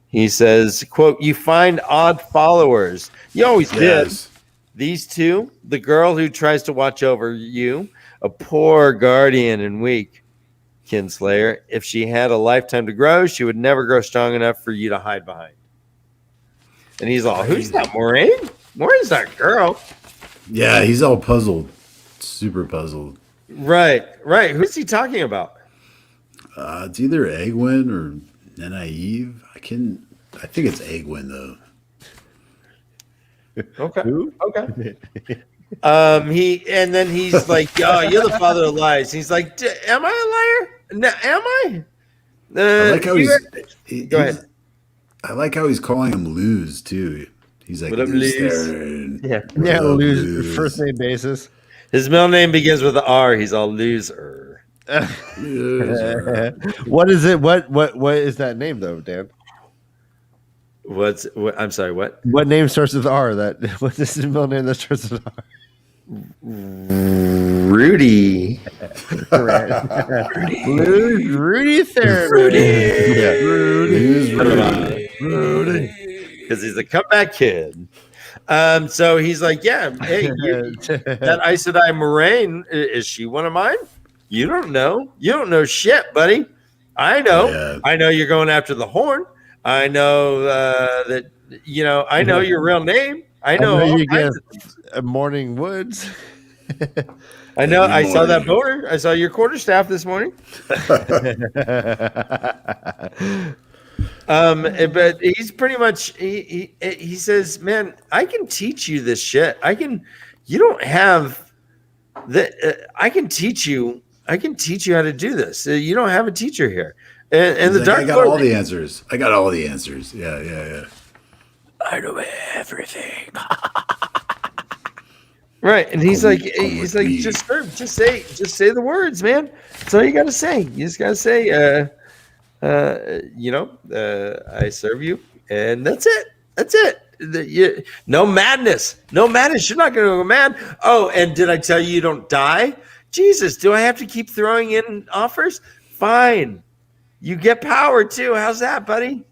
He says, quote, "You find odd followers. You always did. Yes. These two, the girl who tries to watch over you, a poor guardian and weak, Kinslayer. If she had a lifetime to grow, she would never grow strong enough for you to hide behind." And he's all, "Who's that, Moraine? Moraine's that girl." Yeah, he's all puzzled. Super puzzled. Right. Who's he talking about? It's either Egwin or Nynaeve. I think it's Egwin though. Okay. Okay. He's like, "Oh, you're the father of lies." He's like, "Am I a liar? No, am I?" I like how Go ahead. I like how he's calling him Luz too. He's like, What up, Luz Luz? Theron. Yeah. What Yeah, up, lose Luz? first name basis. His middle name begins with an R. He's all loser. Loser. What is it? What is that name though, Dan? I'm sorry, what? What name starts with R? What is his middle name that starts with R? Rudy. Rudy Theron. Rudy. Because he's a comeback kid. So he's like, "Yeah, hey, that Aes Sedai Moraine, is she one of mine? You don't know. You don't know shit, buddy. I know. Yeah. I know you're going after the horn. I know that, I know your real name. I know all you get kinds of things. Morning Woods. I know. Every I saw that morning. boner. I saw your quarterstaff this morning." But he's pretty much he says, man, I can teach you this shit. You don't have the. I can teach you how to do this. You don't have a teacher here. And the Dark I got Lord, all the answers. I got all the answers. Yeah. I know everything. Right, and he's like, just say the words, man. That's all you got to say. You just got to say, I serve you, and that's it. That's it. No madness. You're not going to go mad. Oh, and did I tell you don't die? Jesus, do I have to keep throwing in offers? Fine. You get power too. How's that, buddy?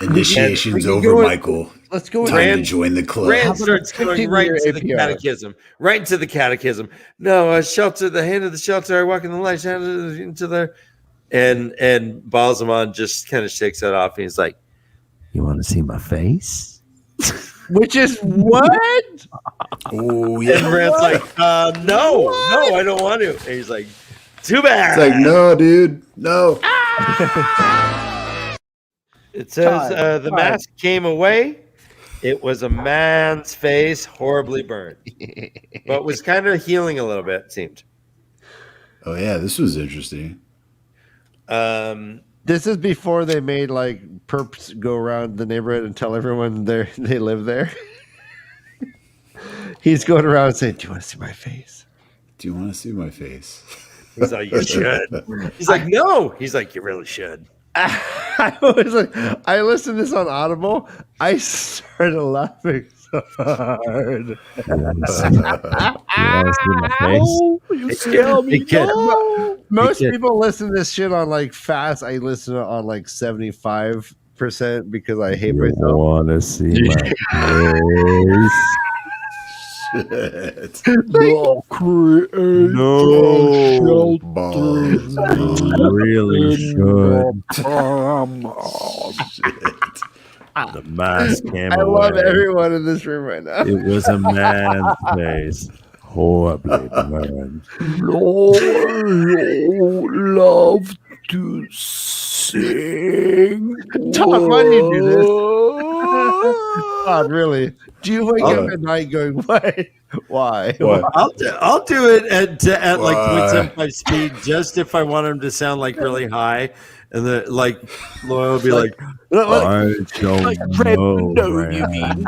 Initiation's over, Michael. Let's go. Time to join the club. Rand starts going right into the catechism. Right into the catechism. No, shelter, the hand of the shelter. I walk in the light into the. And Balsamon just kind of shakes that off, and he's like, You want to see my face? Which is what? Oh yeah. And Rand's like, no, I don't want to. And he's like, too bad. It's like, no, dude, no. It says the mask came away. It was a man's face, horribly burned, but was kind of healing a little bit, it seemed. Oh yeah, this was interesting. This is before they made like perps go around the neighborhood and tell everyone they live there. He's going around saying, "Do you want to see my face? Do you want to see my face?" He's like, "You should." He's like, "No." He's like, "You really should." I was like, I listened to this on Audible. I started laughing so hard. You want to see my face? You scare me. No. Most people listen to this shit on like fast. I listen to it on like 75% because I hate myself. Want to see my face? Shit. No, No. Balls. Really should. Shit. The mask came I away. love everyone in this room right now. It was a man's face. Horribly burned. Lord, love to sing. Todd, why do you do this? Todd, really? Do you wake up at night going, "Why? Why?" I'll do it at like 0.75 speed, just if I want him to sound like really high, and the like Laura will be like I don't know. You mean?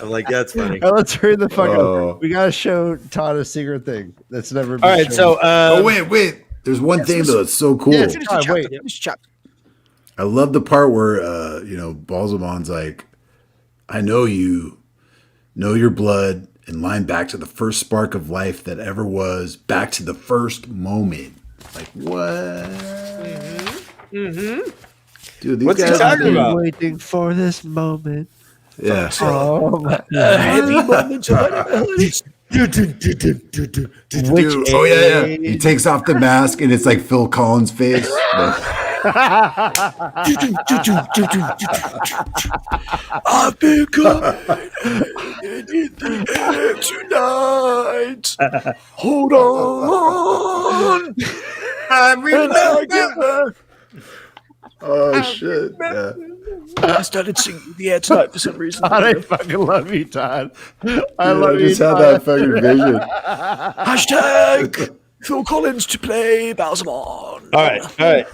I'm like, that's funny. Let's hurry the fuck up. We gotta show Todd a secret thing that's never been All right, shown. so wait. There's one thing though that's so cool. Yeah, Todd, wait. I love the part where Balsamon's like, I know you, know your blood, and line back to the first spark of life that ever was, back to the first moment. Like, what? Dude, these What's he guys talking about? Waiting for this moment. Yeah. Oh, my Heavy moments of Dude, oh yeah. He takes off the mask and it's like Phil Collins' face. I've been coming in the air tonight. Hold on. I remember. Oh shit. Yeah. I started singing in the air tonight for some reason. Todd, I fucking love you, Todd. I love I you, just had Todd. that fucking vision. Hashtag Phil Collins to play Balsamon. All right.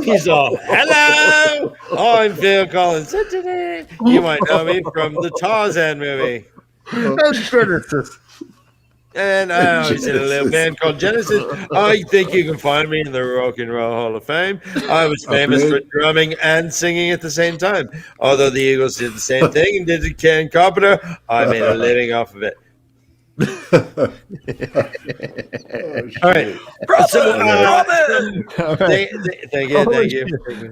He's all, hello, I'm Phil Collins. You might know me from the Tarzan movie. And I was in a little band called Genesis. I think you can find me in the Rock and Roll Hall of Fame. I was famous for drumming and singing at the same time. Although the Eagles did the same thing and did Ken Carpenter, I made a living off of it. All right. Thank you.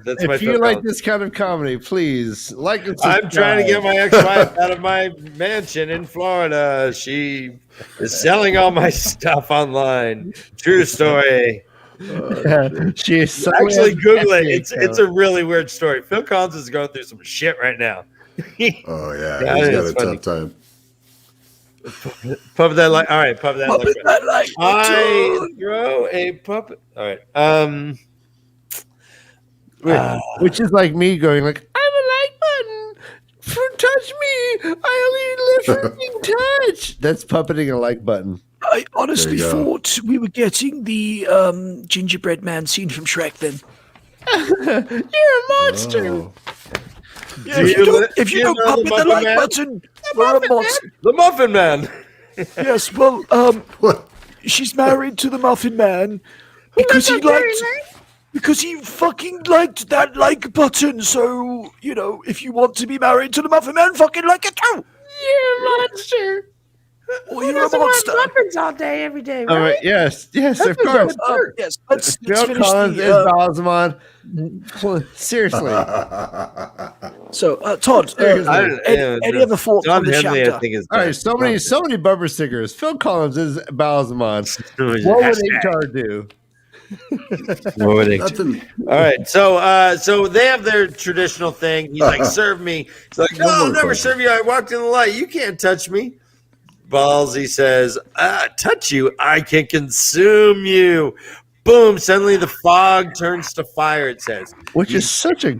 That's my if you like this kind of comedy, please like and subscribe. I'm trying to get my ex-wife out of my mansion in Florida. She is selling all my stuff online. True story. She's Actually, Google it. It's a really weird story. Phil Collins is going through some shit right now. Oh yeah, Yeah, he's got it's a funny. tough time. Puppet that like. All right, puppet that Puppet that like I button. throw a puppet. All right. Which is like me going like, I'm a like button. Touch me. I only live for being touched. That's puppeting a like button. I honestly There you go. thought we were getting the gingerbread man scene from Shrek then. You're a monster. Oh. Yeah, if you don't puppet the like button, we're a monster. The Muffin Man. Yes, well, What? she's married to the Muffin Man because he fucking liked that like button. So, you know, if you want to be married to the Muffin Man, fucking like it too. You're a monster. Or you're a monster. Muffins all day, every day, All right? right. Yes. Yes. Of course. Yes, let's Phil finish Collins is the... Balsamon. Seriously. So, Todd, any other thoughts Don on the Henley, chapter? I think is. All right. So many bumper stickers. Phil Collins is Balsamon. What would HR do? Nothing. All right, so they have their traditional thing. He's like, serve me. He's like, no, I'll never serve you. I walked in the light. You can't touch me. Ballsy says, touch you, I can consume you. Boom, suddenly the fog turns to fire, it says. Which is such a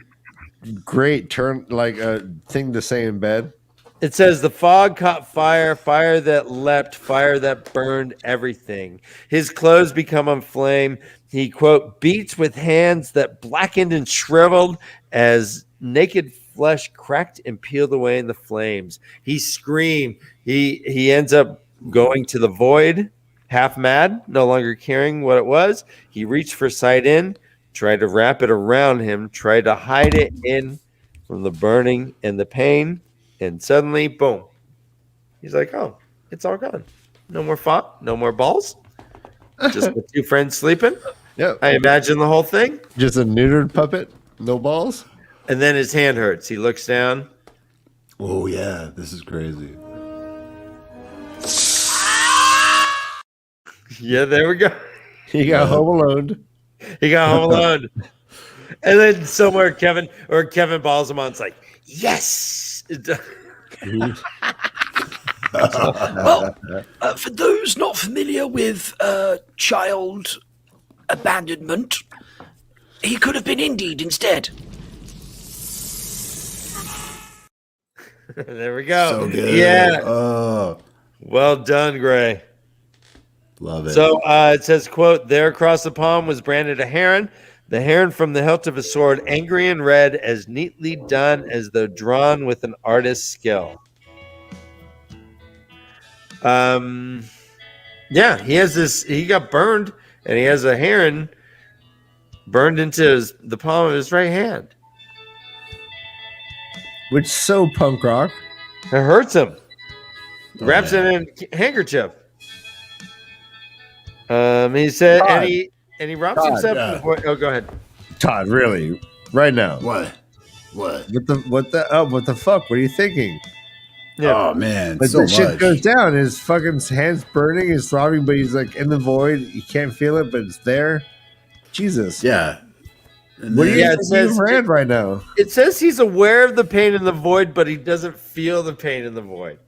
great turn, like a thing to say in bed. It says the fog caught fire, fire that leapt, fire that burned everything. His clothes become on flame. He, quote, beats with hands that blackened and shriveled as naked flesh cracked and peeled away in the flames. He screamed. He ends up going to the void, half mad, no longer caring what it was. He reached for sight in, tried to wrap it around him, tried to hide it in from the burning and the pain. And suddenly, boom, he's like, oh, it's all gone. No more fought, no more balls. Just the two friends sleeping. Yep. I imagine the whole thing. Just a neutered puppet, no balls. And then his hand hurts. He looks down. Oh yeah, this is crazy. Yeah, there we go. He got home alone. He got home alone. And then somewhere Kevin Balsamon's like, yes. Well, for those not familiar with child abandonment, he could have been Indeed instead. There we go. So good. Yeah. Oh, well done, Gray. love it. So it says, quote, there across the pond was branded a heron. The heron from the hilt of a sword, angry and red, as neatly done as though drawn with an artist's skill. Yeah, he got burned, and he has a heron burned into the palm of his right hand. Which is so punk rock. It hurts him. Wraps it in a handkerchief. He said, Todd. and he wraps Todd, himself in yeah. the void. Oh, go ahead. Todd, really? Right now. What? What the fuck? What are you thinking? Yeah. Oh man, Like so the shit much. goes down. His fucking hands burning, he's throbbing, but he's like in the void. You can't feel it, but it's there. Jesus. Yeah. And What do you then- Yeah, it think says- of Rand right now? It says he's aware of the pain in the void, but he doesn't feel the pain in the void.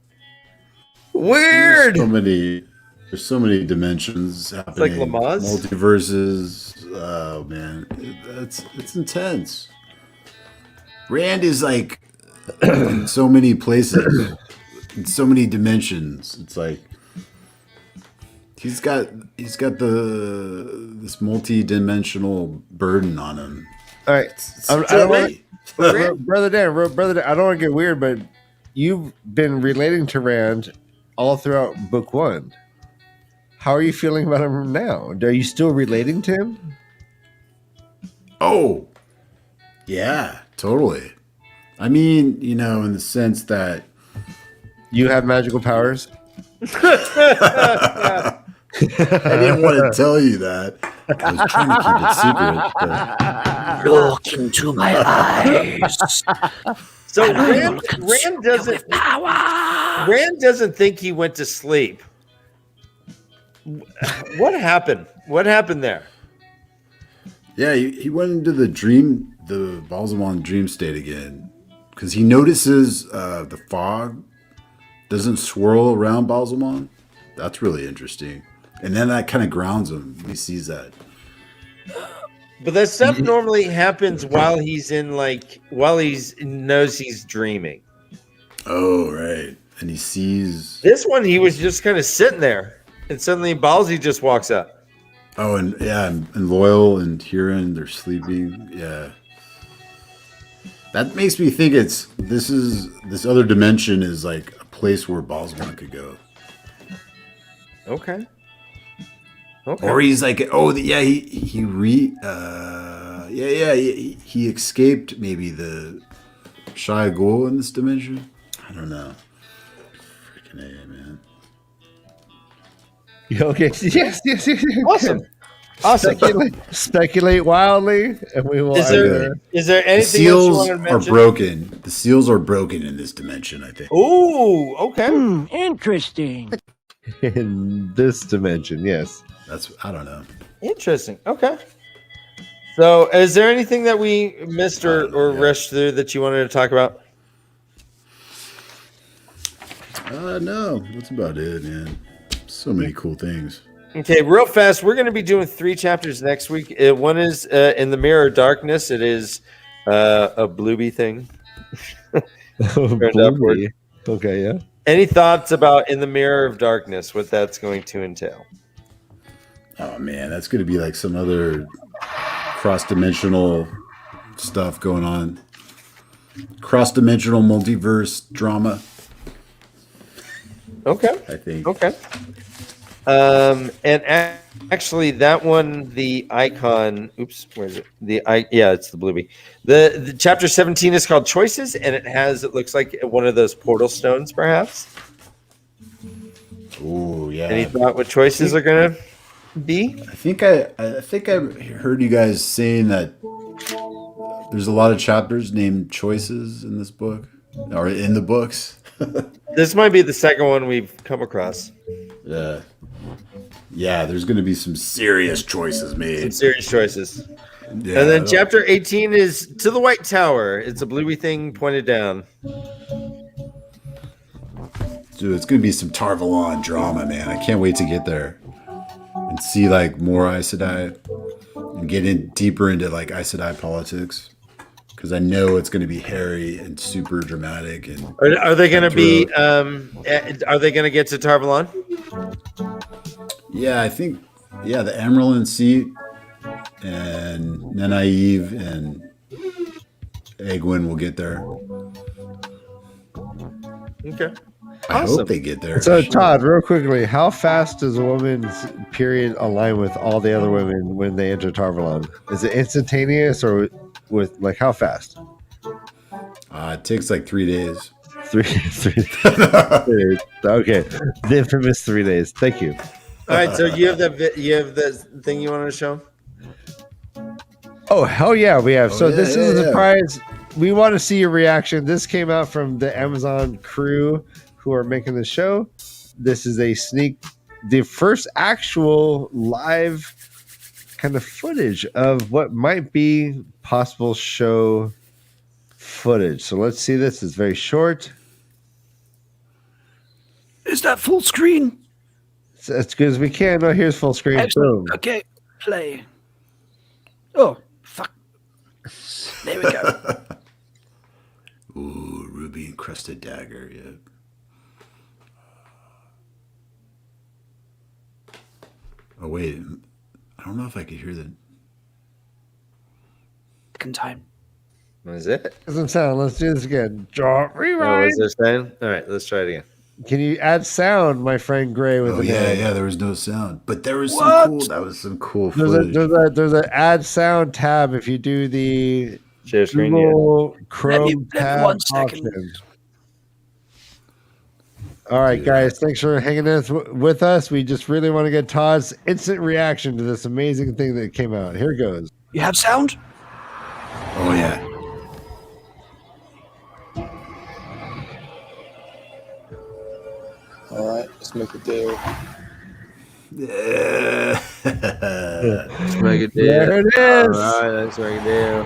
Weird. There's so many dimensions happening. like Lamaze? Multiverses. Oh man, it's intense. Rand is like in so many places, in so many dimensions. It's like he's got this multi-dimensional burden on him. All right. It's I don't want great. Brother Dan, I don't want to get weird, but you've been relating to Rand all throughout book one. How are you feeling about him now? Are you still relating to him? Oh, yeah, totally. I mean, you know, in the sense that you have magical powers. I didn't want to tell you that. I was trying to keep it secret. But... Look into my eyes. So Rand doesn't think he went to sleep. What happened? What happened there? Yeah, he went into the Balsamon dream state again because he notices the fog doesn't swirl around Balsamon. That's really interesting. And then that kind of grounds him. He sees that. But that stuff normally happens while he's knows he's dreaming. Oh, right. And he sees. This one, he was just kind of sitting there, and suddenly Ballsy just walks up. Oh, and Loyal and Huron, they're sleeping. Yeah. That makes me think this other dimension is like a place where Balsamon could go. Okay. Or he's like, he escaped maybe the Shy Ghoul in this dimension. I don't know. Freaking A, man. Okay. Yes. Awesome. Speculate wildly, and we will. Is there anything the seals else you want to are mention? broken. The seals are broken in this dimension, I think. Ooh, okay. Interesting. In this dimension, yes. I don't know. Interesting. Okay. So, is there anything that we missed or rushed through that you wanted to talk about? No, that's about it, man. So many cool things. Okay, real fast. We're going to be doing 3 chapters next week. One is in the Mirror of Darkness. It is a Blueby thing. Blueby. Okay, yeah. Any thoughts about in the Mirror of Darkness? What that's going to entail? Oh man, that's going to be like some other cross-dimensional stuff going on. Cross-dimensional multiverse drama. Okay. I think. Okay. Actually, that one, the icon. Oops, where is it? It's the Blueby. The chapter 17 is called Choices, and it looks like one of those portal stones, perhaps. Oh yeah. Any thought what choices are gonna be? I think I heard you guys saying that there's a lot of chapters named Choices in this book, or in the books. This might be the second one we've come across. Yeah, there's going to be some serious choices made. Some serious choices. Yeah, and then chapter 18 is To the White Tower. It's a Blueby thing pointed down. Dude, it's going to be some Tarvalon drama, man. I can't wait to get there and see like more Aes Sedai and get in deeper into like Aes Sedai politics. Because I know it's going to be hairy and super dramatic. And are they going to be? Are they going to get to Tarvalon? Yeah, I think. Yeah, the Amyrlin seat and Nenaive and Egwin will get there. Okay. I hope they get there. So, Todd, real quickly, how fast does a woman's period align with all the other women when they enter Tarvalon? Is it instantaneous or with like how fast? It takes like 3 days. 3 days. Okay, the infamous 3 days. Thank you. All right, so you have the thing you wanted to show? Oh hell yeah, we have. This is a surprise. We want to see your reaction. This came out from the Amazon crew who are making the show. This is the first actual live kind of footage of what might be possible show footage. So let's see this. It's very short. Is that full screen? It's as good as we can. No, here's full screen. Excellent. Boom. Okay, play. Oh, fuck. There we go. Ooh, ruby encrusted dagger. Yeah. Oh wait, I don't know if I could hear the second time. What is it? Doesn't sound. Let's do this again. Rewind. What is it saying? All right, let's try it again. Can you add sound, my friend Gray? With there was no sound, but there was some cool footage. There's an add sound tab if you do the share screen. Google Chrome tab 1 second. option. All right, guys, thanks for hanging with us. We just really want to get Todd's instant reaction to this amazing thing that came out. Here goes. You have sound? Oh yeah. All right, let's make a deal. Yeah. Let's make a deal. There it is. All right, let's make a deal.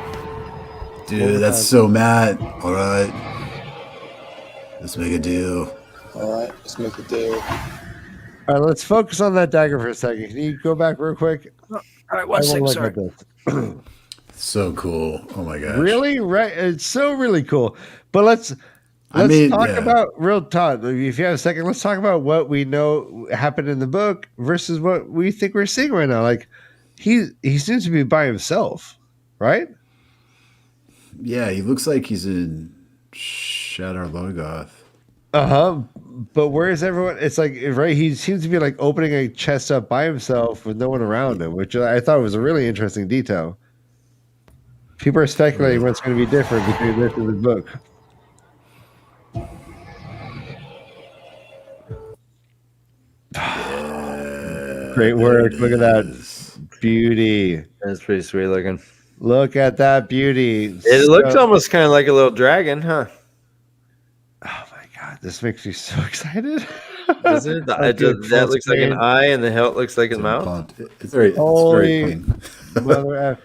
Dude, that's so mad. All right. Let's make a deal. All right, let's make a deal. All right, let's focus on that dagger for a second. Can you go back real quick? All right, one second. Sorry. So cool. Oh my gosh. Really? Right? It's so really cool. But let's talk about real Todd. If you have a second, let's talk about what we know happened in the book versus what we think we're seeing right now. Like he seems to be by himself, right? Yeah, he looks like he's in Shadar Logoth. But where is everyone? It's like, right, he seems to be like opening a chest up by himself with no one around him, which I thought was a really interesting detail. People are speculating what's going to be different between this and the book. Great work. Look at that beauty. That's pretty sweet looking. Look at that beauty. It looks almost kind of like a little dragon, huh? Oh my God, this makes me so excited. Does it? That looks like an eye, and the hilt looks like his mouth. It's very clean. Mother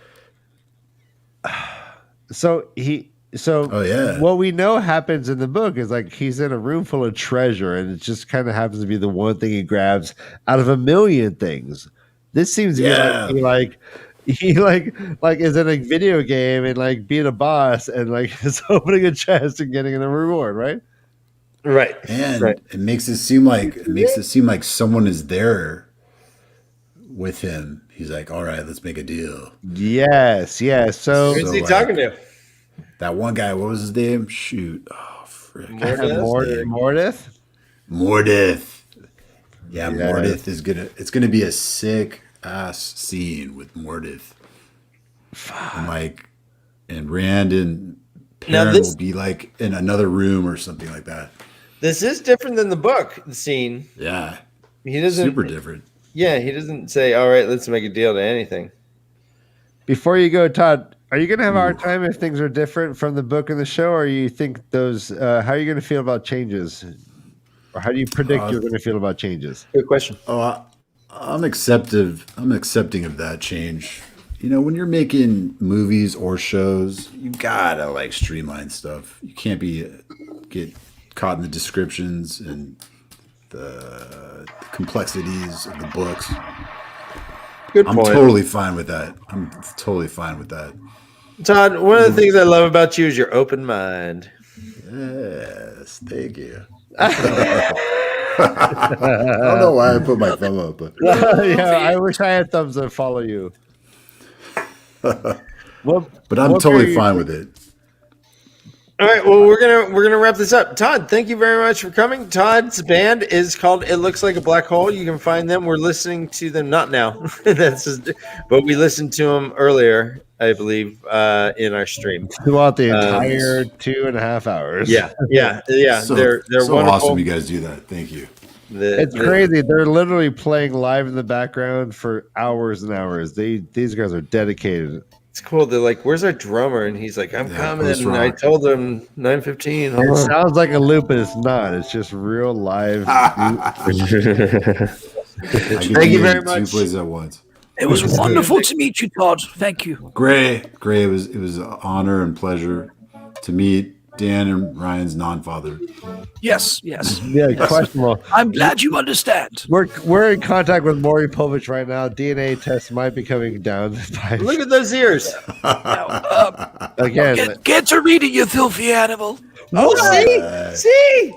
what we know happens in the book is like he's in a room full of treasure, and it just kind of happens to be the one thing he grabs out of a million things. This seems to be like he is in a video game and like being a boss and like is opening a chest and getting a reward, right? Right. And it makes it seem like someone is there with him. He's like, all right, let's make a deal. Yes. So who's he talking to? That one guy, what was his name? Shoot. Oh, frick. Mordith? Mordith. Yeah, Mordith is it's gonna be a sick ass scene with Mordith. And Rand and Perrin will be like in another room or something like that. This is different than the book scene. Yeah. He doesn't super different. Yeah, he doesn't say, all right, let's make a deal to anything. Before you go, Todd, are you going to have a hard time if things are different from the book and the show, or you think those? How are you going to feel about changes, or how do you predict you're going to feel about changes? Good question. Oh, I'm accepting of that change. You know, when you're making movies or shows, you gotta like streamline stuff. You can't get caught in the descriptions and the complexities of the books. Good point. I'm totally fine with that. Todd, one of the things I love about you is your open mind. Yes, thank you. I don't know why I put my thumb up, but I wish I had thumbs that follow you. But I'm totally fine with it. All right, well, we're gonna wrap this up. Todd, thank you very much for coming. Todd's band is called It Looks Like a Black Hole. You can find them. We're listening to them not now, but we listened to them earlier, I believe, in our stream throughout the entire 2.5 hours. Yeah. So, they're so wonderful. Awesome, you guys do that. Thank you. It's crazy. They're literally playing live in the background for hours and hours. These guys are dedicated. It's cool. They're like, "Where's our drummer?" And he's like, "I'm coming." And I told them 9:15. It sounds like a loop, but it's not. It's just real live. Thank you very much. 2 places at once. It was wonderful to meet you, Todd. Thank you. Gray. It was an honor and pleasure to meet Dan and Ryan's non-father. Yes. Yeah, questionable. I'm glad you understand. We're in contact with Maury Povich right now. DNA tests might be coming down. Look at those ears. Again, Get to reading, you filthy animal. Oh, see.